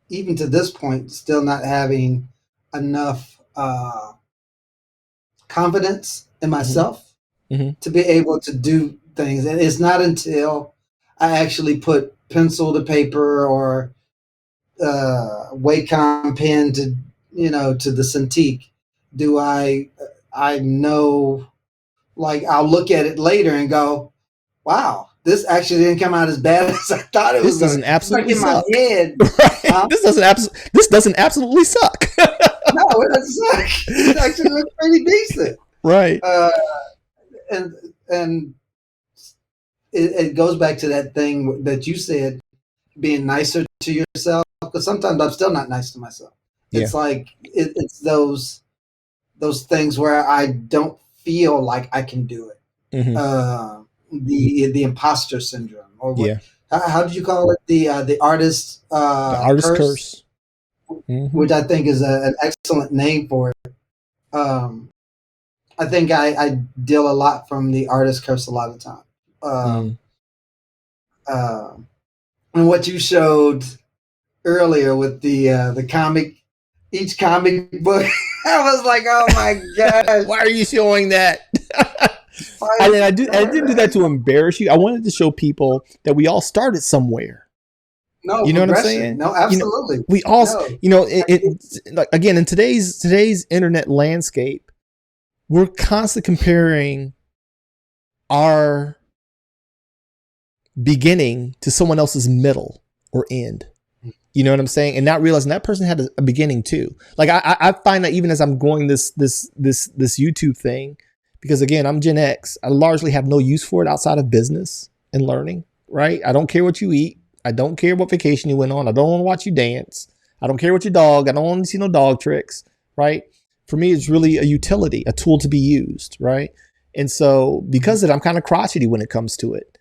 [SPEAKER 2] even to this point, still not having enough confidence in myself to be able to do things. And it's not until I actually put pencil to paper or Wacom pen to the Cintiq do I know, like I'll look at it later and go, wow, this actually didn't come out as bad as I thought it was.
[SPEAKER 1] This doesn't absolutely suck.
[SPEAKER 2] In my head.
[SPEAKER 1] Right. This doesn't absolutely suck.
[SPEAKER 2] No, it doesn't suck. It actually looks pretty decent.
[SPEAKER 1] Right.
[SPEAKER 2] And it goes back to that thing that you said, being nicer to yourself, because sometimes I'm still not nice to myself. It's like it's those things where I don't feel like I can do it. The imposter syndrome, or what? How did you call it? The artist
[SPEAKER 1] the artist curse.
[SPEAKER 2] Which I think is an excellent name for it. I think I deal a lot from the artist curse a lot of the time. And what you showed earlier with the comic, each comic book, I was like, oh my gosh.
[SPEAKER 1] Why are you showing that? I didn't do that to embarrass you. I wanted to show people that we all started somewhere.
[SPEAKER 2] No,
[SPEAKER 1] You know what I'm
[SPEAKER 2] progression.
[SPEAKER 1] saying?
[SPEAKER 2] No,
[SPEAKER 1] You know,
[SPEAKER 2] absolutely.
[SPEAKER 1] we all,
[SPEAKER 2] No.
[SPEAKER 1] you know, like again, in today's internet landscape, we're constantly comparing our beginning to someone else's middle or end. You know what I'm saying? And not realizing that person had a beginning too. Like I find that even as I'm going this YouTube thing, because again, I'm Gen X, I largely have no use for it outside of business and learning, right? I don't care what you eat. I don't care what vacation you went on. I don't want to watch you dance. I don't care what your dog. I don't want to see no dog tricks, right? For me, it's really a utility, a tool to be used, right? And so because of it, I'm kind of crotchety when it comes to it.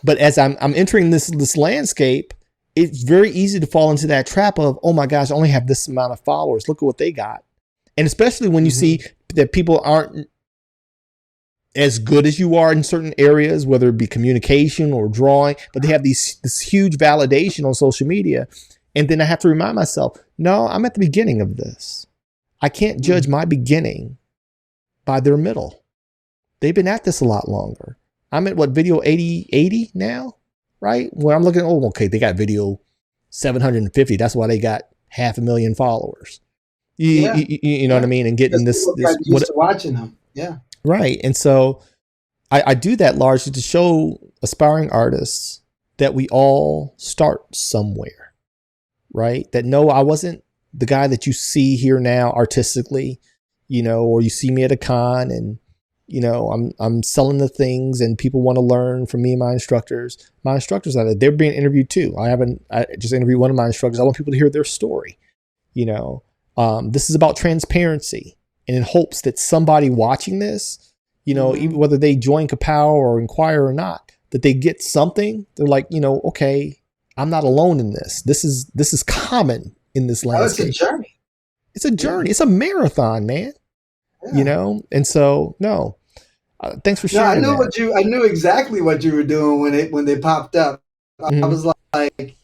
[SPEAKER 1] But as I'm entering this landscape, it's very easy to fall into that trap of, oh my gosh, I only have this amount of followers. Look at what they got. And especially when you see that people aren't as good as you are in certain areas, whether it be communication or drawing, but they have this huge validation on social media. And then I have to remind myself, no, I'm at the beginning of this. I can't judge my beginning by their middle. They've been at this a lot longer. I'm at video 80 now, right? When I'm looking, oh, okay, they got video 750. That's why they got 500,000 followers. You know what I mean? And getting this
[SPEAKER 2] used to watching them. Yeah.
[SPEAKER 1] Right. And so I do that largely to show aspiring artists that we all start somewhere, right? That no, I wasn't the guy that you see here now artistically, you know, or you see me at a con and, you know, I'm selling the things and people want to learn from me and my instructors. My instructors, they're being interviewed too. I just interviewed one of my instructors. I want people to hear their story. You know, this is about transparency, and in hopes that somebody watching this, you know, even whether they join Ka-Pow or inquire or not, that they get something. They're like, you know, okay, I'm not alone in this. This is common in this landscape.
[SPEAKER 2] Oh, it's a journey.
[SPEAKER 1] It's a journey. It's a marathon, man. Yeah. You know, and so no. Thanks for sharing.
[SPEAKER 2] I knew exactly what you were doing when they popped up. I was like,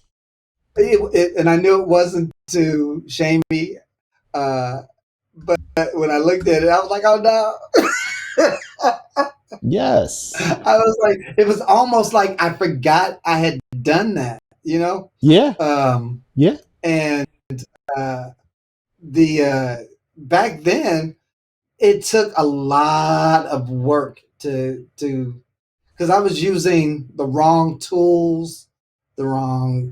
[SPEAKER 2] and I knew it wasn't to shame me, but when I looked at it, I was like, oh no.
[SPEAKER 1] Yes.
[SPEAKER 2] I was like, it was almost like I forgot I had done that. You know?
[SPEAKER 1] Yeah. Yeah.
[SPEAKER 2] And the back then, it took a lot of work to because I was using the wrong tools, the wrong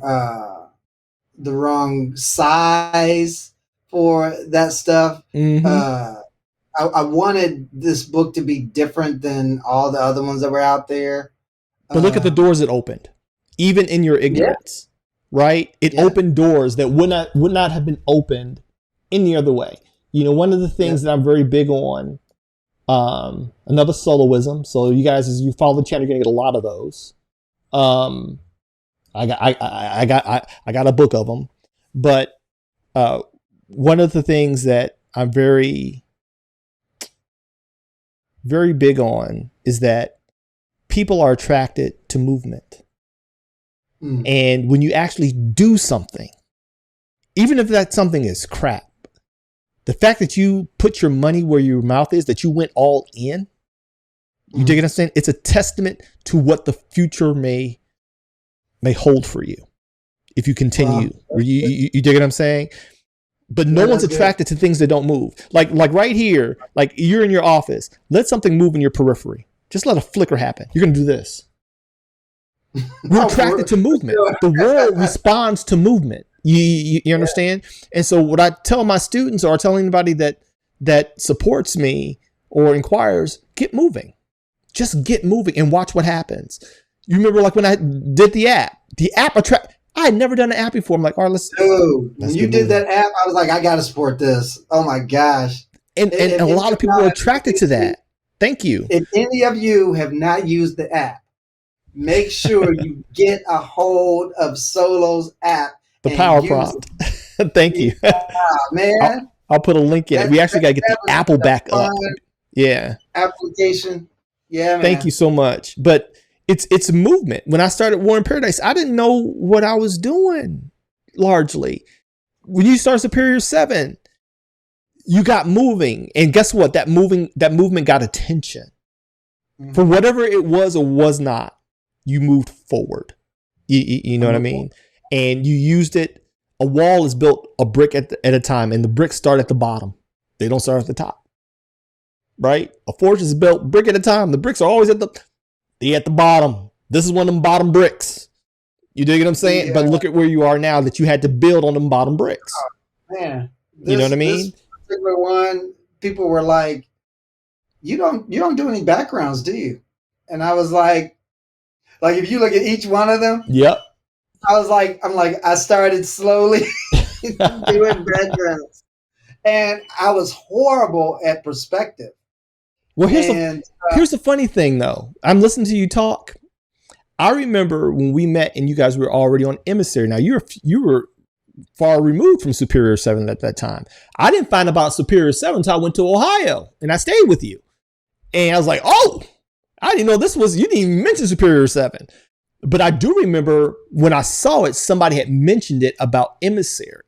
[SPEAKER 2] size for that stuff. I wanted this book to be different than all the other ones that were out there.
[SPEAKER 1] But look at the doors it opened, even in your ignorance, right? It opened doors that would not have been opened any other way. You know, one of the things that I'm very big on, another soloism. So you guys, as you follow the channel, you're gonna get a lot of those. I got a book of them, but one of the things that I'm very, very big on is that people are attracted to movement. And when you actually do something, even if that something is crap, the fact that you put your money where your mouth is, that you went all in, you dig what I'm saying? It's a testament to what the future may hold for you if you continue. You dig what I'm saying? But no one's attracted to things that don't move. Like right here, like you're in your office, let something move in your periphery. Just let a flicker happen. You're going to do this. We're attracted to movement. The world responds to movement. You understand? And so what I tell my students or tell anybody that supports me or inquires, get moving. Just get moving and watch what happens. You remember like when I did the app I had never done an app before. I'm like, all right, let's
[SPEAKER 2] when you did that app, I was like, I got to support this. Oh my gosh.
[SPEAKER 1] And a lot of people are attracted to that. Thank you.
[SPEAKER 2] If any of you have not used the app, make sure you get a hold of Solo's app.
[SPEAKER 1] The power prompt. Thank you.
[SPEAKER 2] Man.
[SPEAKER 1] I'll put a link in it. We actually got to get the Apple back up. Yeah.
[SPEAKER 2] Application. Yeah, man.
[SPEAKER 1] Thank you so much. But it's a movement. When I started War in Paradise, I didn't know what I was doing largely. When you start Superior 7, you got moving. And guess what? That movement got attention. For whatever it was or was not, you moved forward. You know what I mean? And you used it. A wall is built a brick at a time, and the bricks start at the bottom. They don't start at the top. Right? A fortress is built brick at a time. The bricks are always at the bottom. This is one of them bottom bricks. You dig what I'm saying? Yeah. But look at where you are now that you had to build on them bottom bricks.
[SPEAKER 2] Oh, man.
[SPEAKER 1] You know what I mean?
[SPEAKER 2] This particular one, people were like, you don't do any backgrounds, do you? And I was like if you look at each one of them,
[SPEAKER 1] yep.
[SPEAKER 2] I started slowly doing backgrounds. And I was horrible at perspective.
[SPEAKER 1] Well, here's the funny thing, though. I'm listening to you talk. I remember when we met and you guys were already on Emissary. Now, you were far removed from Superior 7 at that time. I didn't find about Superior 7 until I went to Ohio, and I stayed with you. And I was like, oh, I didn't know you didn't even mention Superior 7. But I do remember when I saw it, somebody had mentioned it about Emissary.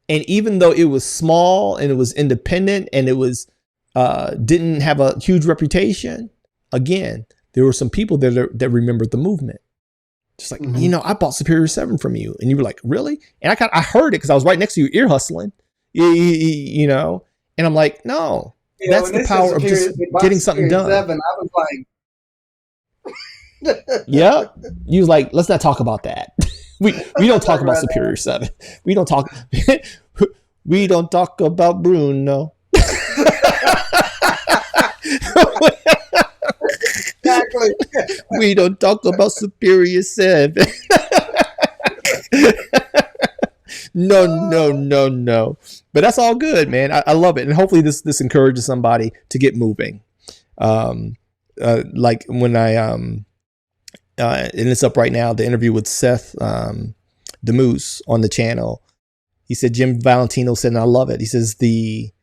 [SPEAKER 1] And even though it was small and it was independent and it was didn't have a huge reputation, again, there were some people that remembered the movement. Just like, I bought Superior 7 from you. And you were like, really? And I heard it because I was right next to you ear hustling, you know, and I'm like, no, that's the power of just getting something done.
[SPEAKER 2] 7, I was like,
[SPEAKER 1] yeah. You was like, let's not talk about that. We don't talk about Superior 7. We don't talk about Bruno.
[SPEAKER 2] Exactly.
[SPEAKER 1] We don't talk about Superior 7. No. But that's all good, man. I love it. And hopefully this encourages somebody to get moving. Like when and it's up right now, the interview with Seth DeMoose on the channel. He said, Jim Valentino said, and I love it. He says, the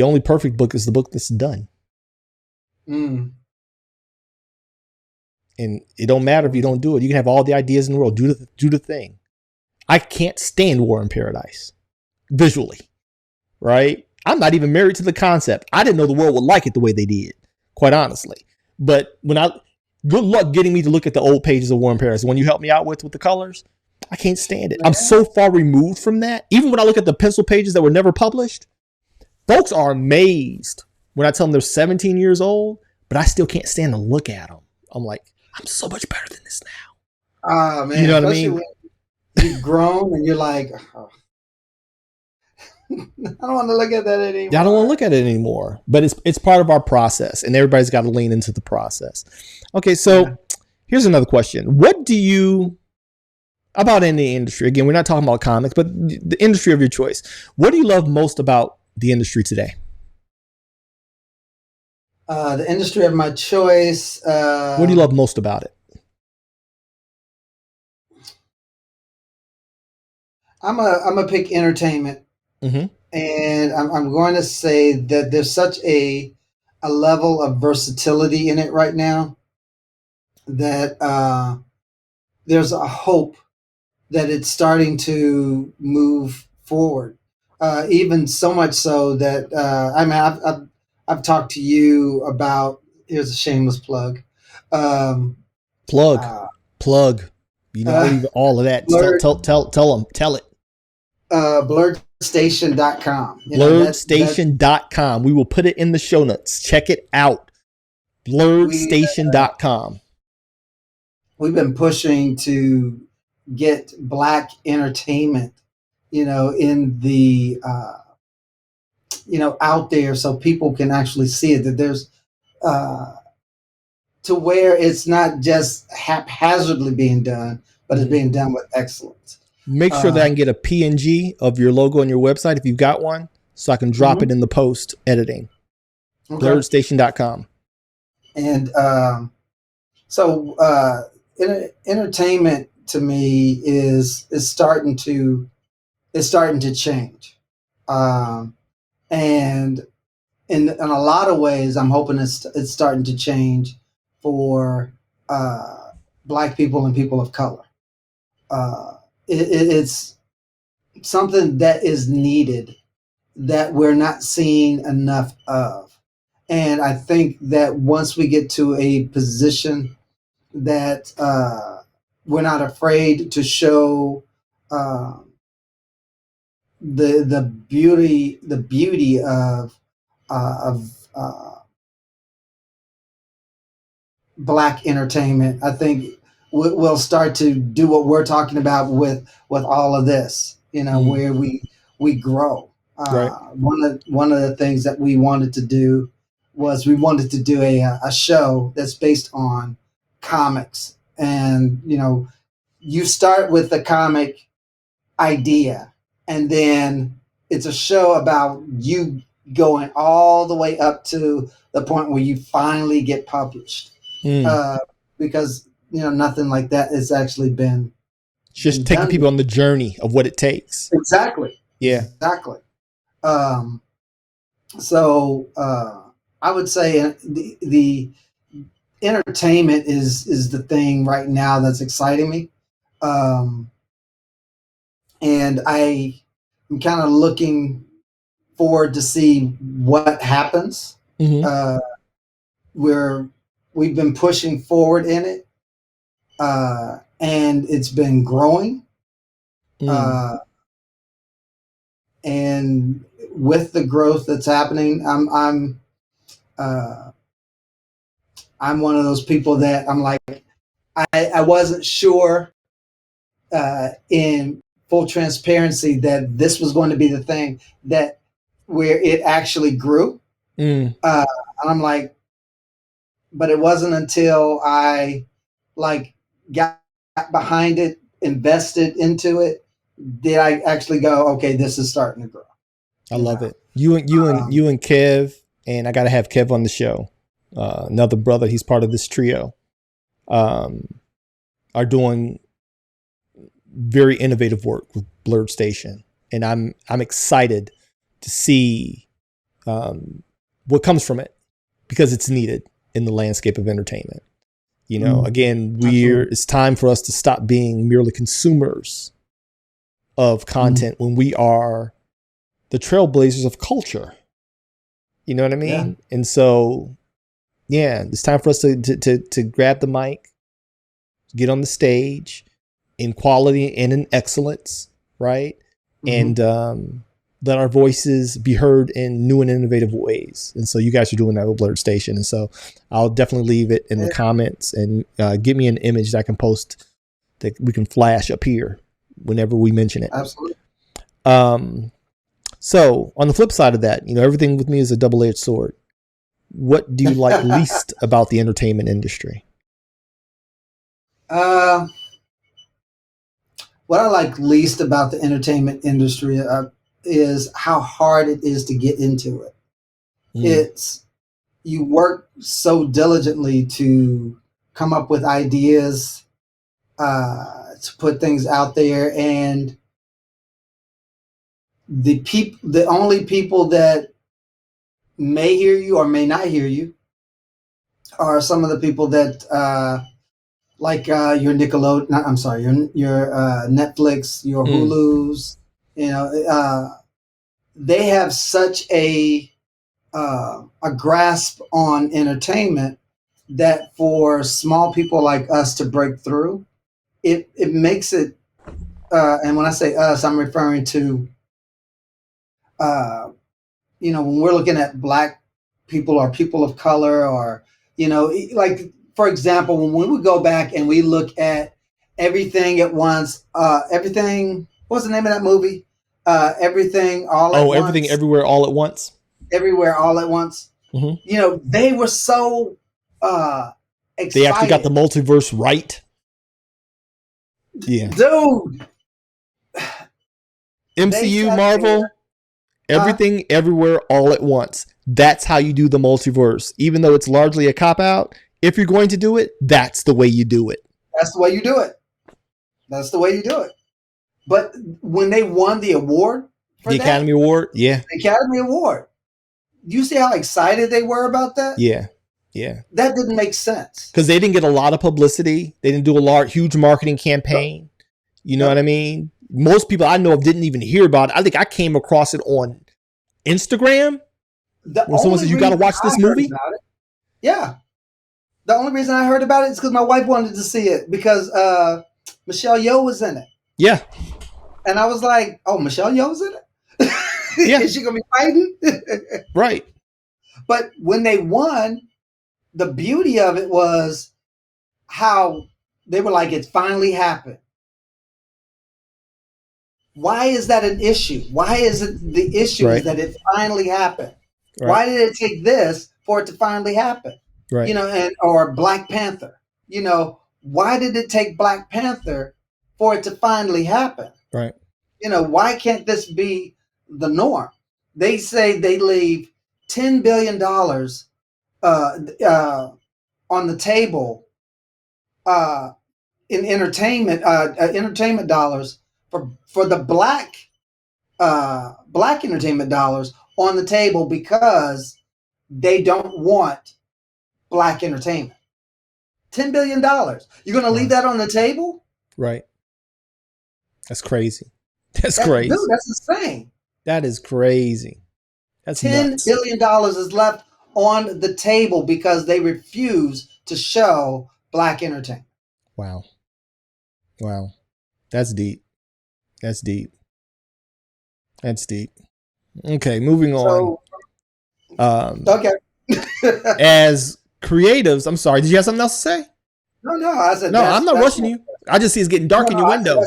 [SPEAKER 1] only perfect book is the book that's done. And it don't matter if you don't do it. You can have all the ideas in the world. Do the thing. I can't stand War in Paradise visually, right? I'm not even married to the concept. I didn't know the world would like it the way they did, quite honestly. But good luck getting me to look at the old pages of War in Paradise. When you help me out with the colors, I can't stand it. I'm so far removed from that. Even when I look at the pencil pages that were never published, folks are amazed when I tell them they're 17 years old, but I still can't stand to look at them. I'm like, I'm so much better than this now.
[SPEAKER 2] Ah, man.
[SPEAKER 1] You know what I mean?
[SPEAKER 2] You've grown and you're like, oh. I don't want to look at that anymore.
[SPEAKER 1] I don't want to look at it anymore, but it's part of our process, and everybody's got to lean into the process. Okay, so here's another question. What do you, about any industry, again, we're not talking about comics, but the industry of your choice, what do you love most about the industry today?
[SPEAKER 2] The industry of my choice.
[SPEAKER 1] What do you love most about it?
[SPEAKER 2] I'm a pick entertainment. And I'm going to say that there's such a level of versatility in it right now that there's a hope that it's starting to move forward. Even so much so that I've talked to you about. Here's a shameless plug.
[SPEAKER 1] Plug. You know, all of that. Tell it.
[SPEAKER 2] Blurredstation.com.
[SPEAKER 1] Blurredstation.com. We will put it in the show notes. Check it out. Blurredstation.com.
[SPEAKER 2] We've been pushing to get Black entertainment, in the, out there so people can actually see it, that there's, to where it's not just haphazardly being done, but it's being done with excellence.
[SPEAKER 1] Make sure that I can get a PNG of your logo on your website if you've got one, so I can drop it in the post editing. Okay. Blurredstation.com.
[SPEAKER 2] And so entertainment to me is starting to change, and in a lot of ways, I'm hoping it's starting to change for Black people and people of color. It's something that is needed, that we're not seeing enough of. And I think that once we get to a position that we're not afraid to show the beauty of Black entertainment. I think we'll start to do what we're talking about with all of this. Where we grow.
[SPEAKER 1] Right.
[SPEAKER 2] One of the things that we wanted to do was we wanted to do a show that's based on comics, and you start with the comic idea, and then it's a show about you going all the way up to the point where you finally get published. Because nothing like that has actually been
[SPEAKER 1] Just taking people on the journey of what it takes.
[SPEAKER 2] Exactly.
[SPEAKER 1] Yeah.
[SPEAKER 2] Exactly. So I would say the entertainment is the thing right now that's exciting me. And I'm kind of looking forward to see what happens. We've been pushing forward in it, and it's been growing. And with the growth that's happening, I'm one of those people that I'm like, I wasn't sure in full transparency that this was going to be the thing that where it actually grew. And I'm like, but it wasn't until I got behind it, invested into it, did I actually go, okay, this is starting to grow.
[SPEAKER 1] I love it. You and Kev, and I got to have Kev on the show. Another brother, he's part of this trio, are doing very innovative work with Blurred Station, and I'm excited to see what comes from it, because it's needed in the landscape of entertainment. Again, it's time for us to stop being merely consumers of content when we are the trailblazers of culture. You know what I mean? Yeah. And so, it's time for us to grab the mic, get on the stage in quality and in excellence, right? And let our voices be heard in new and innovative ways. And so you guys are doing that with Blurred Station. And so I'll definitely leave it in the comments, and give me an image that I can post that we can flash up here whenever we mention it.
[SPEAKER 2] Absolutely.
[SPEAKER 1] So on the flip side of that, everything with me is a double-edged sword. What do you like least about the entertainment industry?
[SPEAKER 2] What I like least about the entertainment industry is how hard it is to get into it. You work so diligently to come up with ideas, to put things out there, and the only people that may hear you or may not hear you are some of the people that your Nickelodeon, I'm sorry, your Netflix, your Hulus, they have such a grasp on entertainment that for small people like us to break through, it makes it, and when I say us, I'm referring to, when we're looking at Black people or people of color, or, for example, when we go back and we look at Everything at Once, what's the name of that movie? Everything All at Once.
[SPEAKER 1] Everything Everywhere All at Once.
[SPEAKER 2] Everywhere All at Once. They were so excited.
[SPEAKER 1] They actually got the multiverse right. Yeah.
[SPEAKER 2] Dude.
[SPEAKER 1] MCU, Marvel, Everything Everywhere All at Once. That's how you do the multiverse. Even though it's largely a cop-out, if you're going to do it, that's the way you do it.
[SPEAKER 2] That's the way you do it. That's the way you do it. But when they won the award for
[SPEAKER 1] the Academy Award,
[SPEAKER 2] the Academy Award, you see how excited they were about that?
[SPEAKER 1] Yeah.
[SPEAKER 2] That didn't make sense.
[SPEAKER 1] Because they didn't get a lot of publicity. They didn't do a huge marketing campaign. You know what I mean? Most people I know of didn't even hear about it. I think I came across it on Instagram when someone said, you got to watch this movie.
[SPEAKER 2] Yeah. The only reason I heard about it is because my wife wanted to see it, because Michelle Yeoh was in it.
[SPEAKER 1] Yeah.
[SPEAKER 2] And I was like, oh, Michelle Yeoh's in it?
[SPEAKER 1] Yeah.
[SPEAKER 2] Is she going to be fighting?
[SPEAKER 1] Right.
[SPEAKER 2] But when they won, the beauty of it was how they were like, it finally happened. Why is that an issue? Why is it the issue is that it finally happened? Right. Why did it take this for it to finally happen?
[SPEAKER 1] Right.
[SPEAKER 2] You know, or Black Panther. You know, why did it take Black Panther for it to finally happen?
[SPEAKER 1] Right.
[SPEAKER 2] You know, why can't this be the norm? They say they leave $10 billion on the table in entertainment dollars for the black entertainment dollars on the table because they don't want black entertainment. $10 billion. You're going to leave that on the table?
[SPEAKER 1] Right. That's crazy. That's crazy.
[SPEAKER 2] Dude, that's insane.
[SPEAKER 1] That is crazy. That's
[SPEAKER 2] $10 billion is left on the table because they refuse to show black entertainment.
[SPEAKER 1] Wow. Wow. That's deep. That's deep. That's deep. Okay, moving on.
[SPEAKER 2] Okay.
[SPEAKER 1] As creatives, I'm sorry, did you have something else to say?
[SPEAKER 2] No, I said
[SPEAKER 1] no. I'm not rushing you. I just see it's getting dark in your window.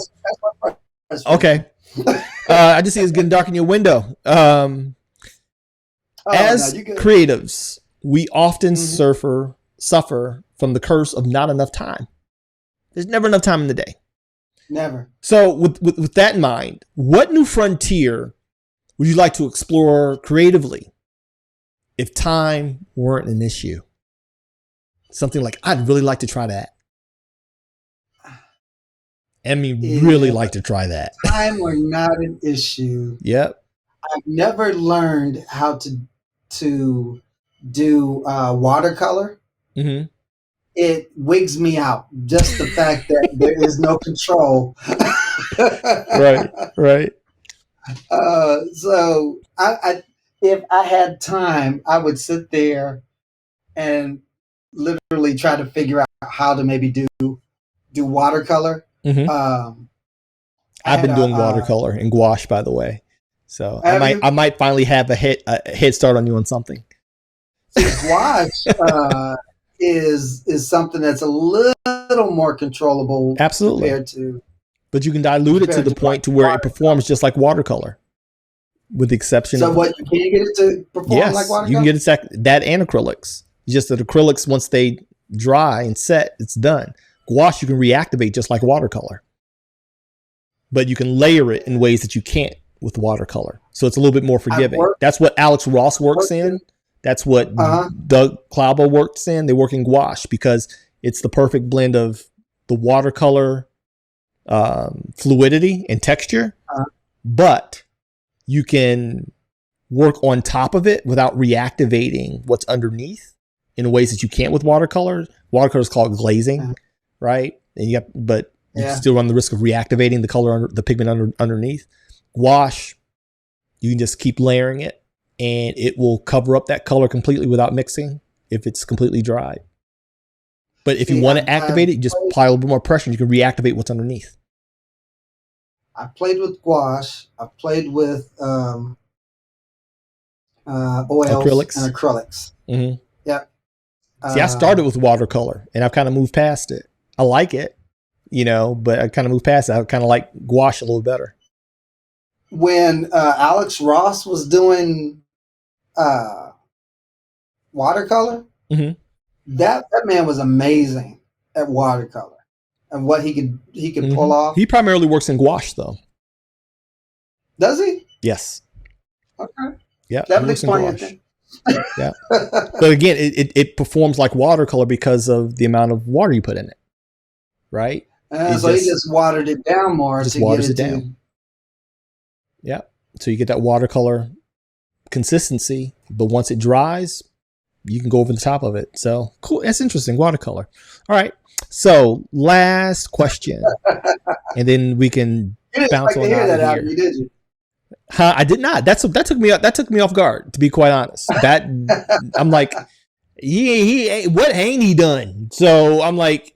[SPEAKER 1] Okay. I just see it's getting dark in your window. As creatives, we often suffer from the curse of not enough time. There's never enough time in the day.
[SPEAKER 2] Never.
[SPEAKER 1] So with that in mind, what new frontier would you like to explore creatively if time weren't an issue? Something like, I'd really like to try that. I mean, really like to try that.
[SPEAKER 2] Time were not an issue.
[SPEAKER 1] Yep.
[SPEAKER 2] I've never learned how to do watercolor.
[SPEAKER 1] Mm-hmm.
[SPEAKER 2] It wigs me out. Just the fact that there is no control.
[SPEAKER 1] Right.
[SPEAKER 2] So I if I had time, I would sit there and literally try to figure out how to maybe do watercolor.
[SPEAKER 1] Mm-hmm. I've been doing watercolor and gouache, by the way. So I might finally have a head start on you on something.
[SPEAKER 2] Gouache is something that's a little more controllable.
[SPEAKER 1] Absolutely.
[SPEAKER 2] Compared to,
[SPEAKER 1] but you can dilute it to the point to where it performs just like watercolor, with the exception.
[SPEAKER 2] So what, you can get it to perform like watercolor?
[SPEAKER 1] You can get it that and acrylics. Just that acrylics, once they dry and set, it's done. Gouache you can reactivate just like watercolor, but you can layer it in ways that you can't with watercolor. So it's a little bit more forgiving. That's what Alex Ross works in. That's what Doug Claubo works in. They work in gouache because it's the perfect blend of the watercolor fluidity and texture, but you can work on top of it without reactivating what's underneath in ways that you can't with watercolor. Watercolor is called glazing, right? And you still run the risk of reactivating the color, the pigment underneath. Gouache, you can just keep layering it, and it will cover up that color completely without mixing if it's completely dry. But if you want to activate it, you just apply a little bit more pressure and you can reactivate what's underneath.
[SPEAKER 2] I played with gouache. I played with oils and acrylics.
[SPEAKER 1] Mm-hmm.
[SPEAKER 2] Yeah.
[SPEAKER 1] See, I started with watercolor and I've kind of moved past it. I like it, but I kind of moved past it. I kind of like gouache a little better.
[SPEAKER 2] When Alex Ross was doing watercolor, that man was amazing at watercolor and what he could pull off.
[SPEAKER 1] He primarily works in gouache, though.
[SPEAKER 2] Does he?
[SPEAKER 1] Yes.
[SPEAKER 2] Okay.
[SPEAKER 1] Yeah.
[SPEAKER 2] That would explain it.
[SPEAKER 1] Yeah. But again, it performs like watercolor because of the amount of water you put in it. Right?
[SPEAKER 2] So he just watered it down more.
[SPEAKER 1] Just waters it down. Yeah. So you get that watercolor consistency, but once it dries, you can go over the top of it. So cool. That's interesting. Watercolor. All right. So last question, and then we can bounce on out of here. Did you? I did not. That took me off guard, to be quite honest. That I'm like, what ain't he done? So I'm like,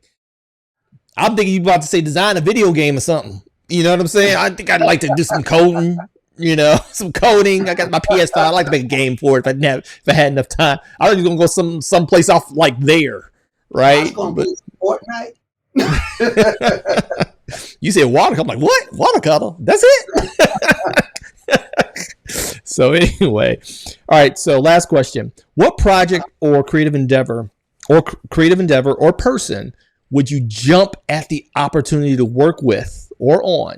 [SPEAKER 1] I'm thinking you about to say design a video game or something. You know what I'm saying? I think I'd like to do some coding. You know, some coding. I got my PS5. I'd like to make a game for it if I had enough time. I was gonna go someplace off like there, right? I was
[SPEAKER 2] gonna play Fortnite.
[SPEAKER 1] You said watercolor. I'm like, what? Watercolor? That's it? So anyway, all right. So last question: what project or creative endeavor or person would you jump at the opportunity to work with or on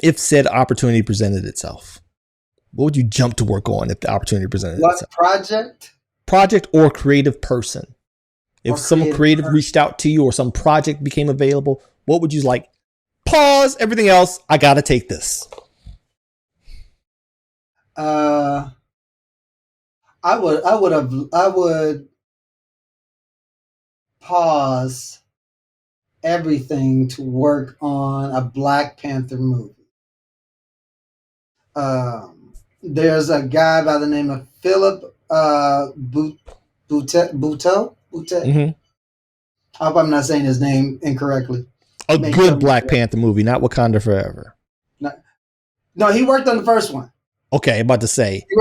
[SPEAKER 1] if said opportunity presented itself? What would you jump to work on if the opportunity presented itself?
[SPEAKER 2] What
[SPEAKER 1] project or creative person? If someone creative reached out to you or some project became available, what would you like? Pause everything else. I got to take this.
[SPEAKER 2] I would pause everything to work on a Black Panther movie. There's a guy by the name of Philip Buteau.
[SPEAKER 1] Mm-hmm.
[SPEAKER 2] I hope I'm not saying his name incorrectly.
[SPEAKER 1] A good Black Panther movie, not Wakanda Forever.
[SPEAKER 2] No, he worked on the first one.
[SPEAKER 1] Okay, I'm about to say.
[SPEAKER 2] He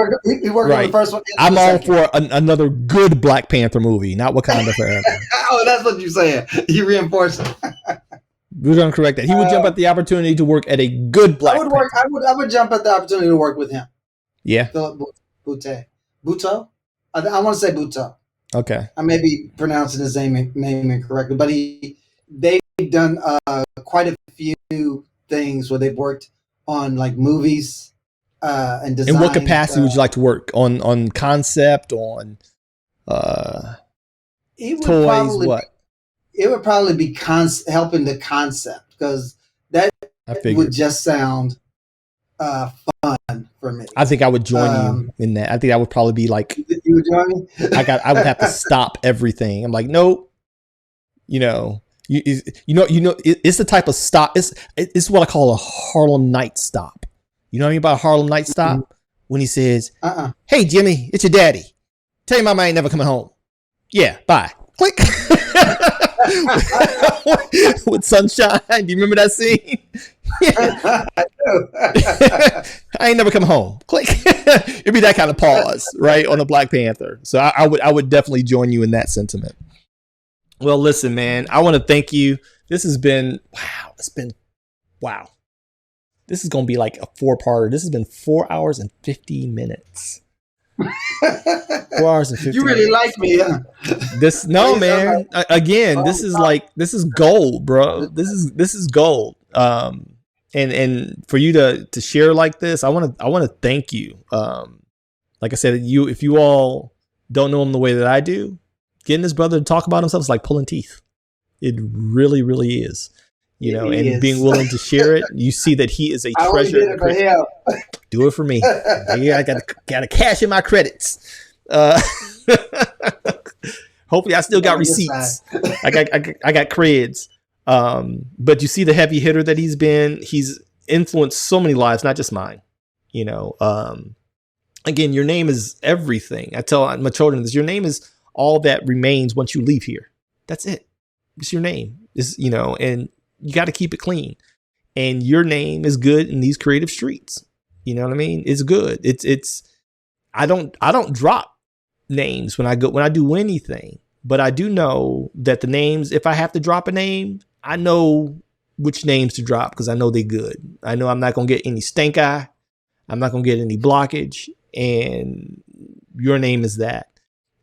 [SPEAKER 2] worked on the first one.
[SPEAKER 1] I'm all for another good Black Panther movie, not Wakanda Forever.
[SPEAKER 2] Oh, that's what you're saying. You reinforce it.
[SPEAKER 1] We're going to correct that. He would jump at the opportunity to work at a good Black Panther.
[SPEAKER 2] I would jump at the opportunity to work with him.
[SPEAKER 1] Yeah.
[SPEAKER 2] Philip Buteau? I want to say Buteau.
[SPEAKER 1] Okay.
[SPEAKER 2] I may be pronouncing his name incorrectly, but they've done quite a few things where they've worked on like movies and design.
[SPEAKER 1] In what capacity would you like to work on concept, on toys? What?
[SPEAKER 2] It would probably be helping the concept, because that would just sound fun for me.
[SPEAKER 1] I think I would join you in that. I think I would probably be like,
[SPEAKER 2] you would join me?
[SPEAKER 1] I would have to stop everything. I'm like, nope. It's the type of stop. It's what I call a Harlem Night stop. You know what I mean about a Harlem Night stop? Mm-hmm. When he says, "Hey Jimmy, it's your daddy. Tell your mama I ain't never coming home." Yeah, bye. Click. With Sunshine. Do you remember that scene? I ain't never come home. Click. It'd be that kind of pause, right, on a Black Panther. So I would definitely join you in that sentiment. Well, listen, man, I want to thank you. This has been wow. This is going to be like a 4-parter. This has been 4 hours and 50 minutes. 4 hours and 50
[SPEAKER 2] You really like me, huh?
[SPEAKER 1] Man. Again, this is gold, bro. This is gold. And for you to share like this, I want to thank you. Like I said, if you all don't know him the way that I do, getting this brother to talk about himself is like pulling teeth. It really, really is. Being willing to share it, you see that he is a treasure. I only did it for him. Do it for me. Yeah, I got to cash in my credits. Hopefully, I still got receipts. I got creds. But you see the heavy hitter that he's been. He's influenced so many lives, not just mine. Again, your name is everything. I tell my children this: your name is all that remains once you leave here. That's it. It's your name. And you got to keep it clean. And your name is good in these creative streets. You know what I mean? It's good. It's I don't drop names when I do anything, but I do know that the names, if I have to drop a name, I know which names to drop because I know they're good. I know I'm not going to get any stank eye. I'm not going to get any blockage, and your name is that.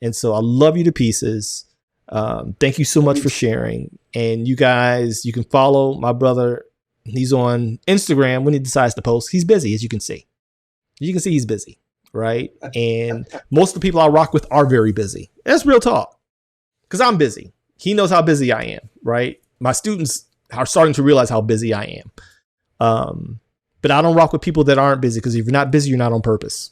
[SPEAKER 1] And so I love you to pieces. Thank you so much for sharing. And you guys, you can follow my brother. He's on Instagram when he decides to post. He's busy, as you can see. You can see he's busy, right? And most of the people I rock with are very busy. That's real talk. Because I'm busy. He knows how busy I am, right? My students are starting to realize how busy I am. But I don't rock with people that aren't busy, because if you're not busy, you're not on purpose.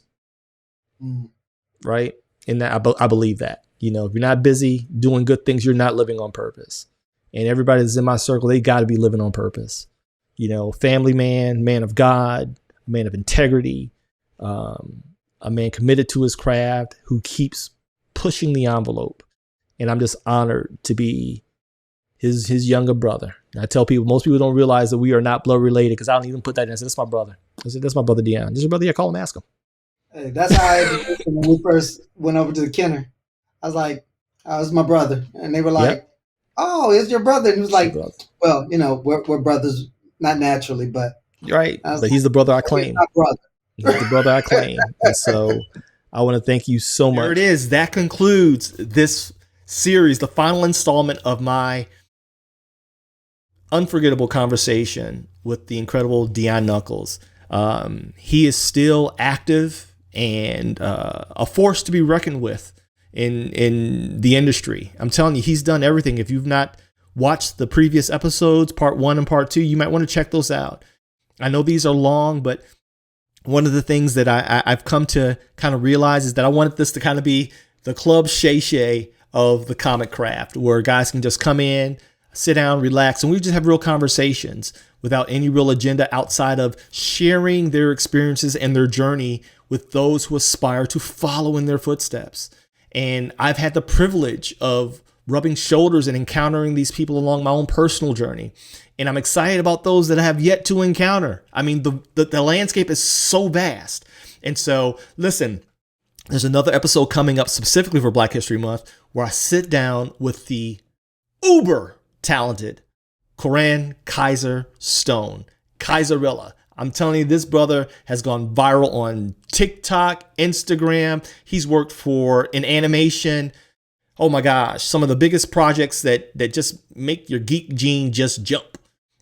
[SPEAKER 1] Right? And that I believe that. If you're not busy doing good things, you're not living on purpose. And everybody that's in my circle, they got to be living on purpose. Family man of God, a man of integrity, a man committed to his craft who keeps pushing the envelope. And I'm just honored to be his younger brother. And I tell people, most people don't realize that we are not blood related because I don't even put that in. I said, that's my brother. I said, that's my brother Deon. This is your brother. Yeah, call him, ask him.
[SPEAKER 2] Hey, that's how I introduced him when we first went over to the Kenner. I was like, "Oh, it's my brother," and they were like,
[SPEAKER 1] Yep.
[SPEAKER 2] "Oh, it's your brother." And he was
[SPEAKER 1] It's
[SPEAKER 2] like,
[SPEAKER 1] your brother.
[SPEAKER 2] "Well, you know, we're brothers, not naturally, but
[SPEAKER 1] Right.
[SPEAKER 2] I was
[SPEAKER 1] But
[SPEAKER 2] like,
[SPEAKER 1] he's the brother I
[SPEAKER 2] he's
[SPEAKER 1] claim.
[SPEAKER 2] my brother."
[SPEAKER 1] He's the brother I claim. And so I want to thank you so much. There it is. That concludes this series, the final installment of my unforgettable conversation with the incredible Deon Nuckols. He is still active and a force to be reckoned with in the industry. I'm telling you, he's done everything. If you've not watched the previous episodes, part 1 and part 2, you might want to check those out. I know these are long, but one of the things that I've come to kind of realize is that I wanted this to kind of be the club shay of the comic craft, where guys can just come in, sit down, relax, and we just have real conversations without any real agenda outside of sharing their experiences and their journey with those who aspire to follow in their footsteps. And I've had the privilege of rubbing shoulders and encountering these people along my own personal journey. And I'm excited about those that I have yet to encounter. I mean, the landscape is so vast. And so, listen, there's another episode coming up specifically for Black History Month where I sit down with the uber talented Coran Kaiser Stone, Kaiserilla. I'm telling you, this brother has gone viral on TikTok, Instagram. He's worked for an animation. Oh my gosh, some of the biggest projects that just make your geek gene just jump.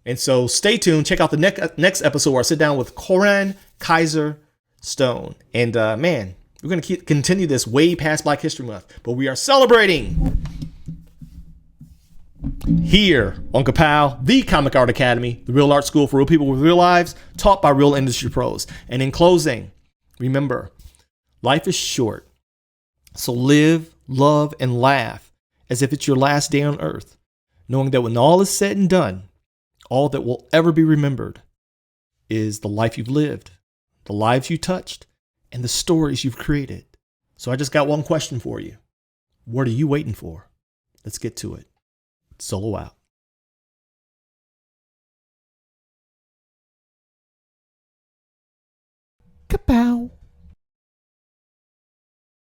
[SPEAKER 1] And so stay tuned. Check out the next episode where I sit down with Coran Kaiser Stone. And man, we're going to continue this way past Black History Month. But we are celebrating here on Ka-Pow, the Comic Art Academy, the real art school for real people with real lives, taught by real industry pros. And in closing, remember, life is short. So live, love, and laugh as if it's your last day on earth, knowing that when all is said and done, all that will ever be remembered is the life you've lived, the lives you touched, and the stories you've created. So I just got one question for you. What are you waiting for? Let's get to it. Solo out. Ka-Pow.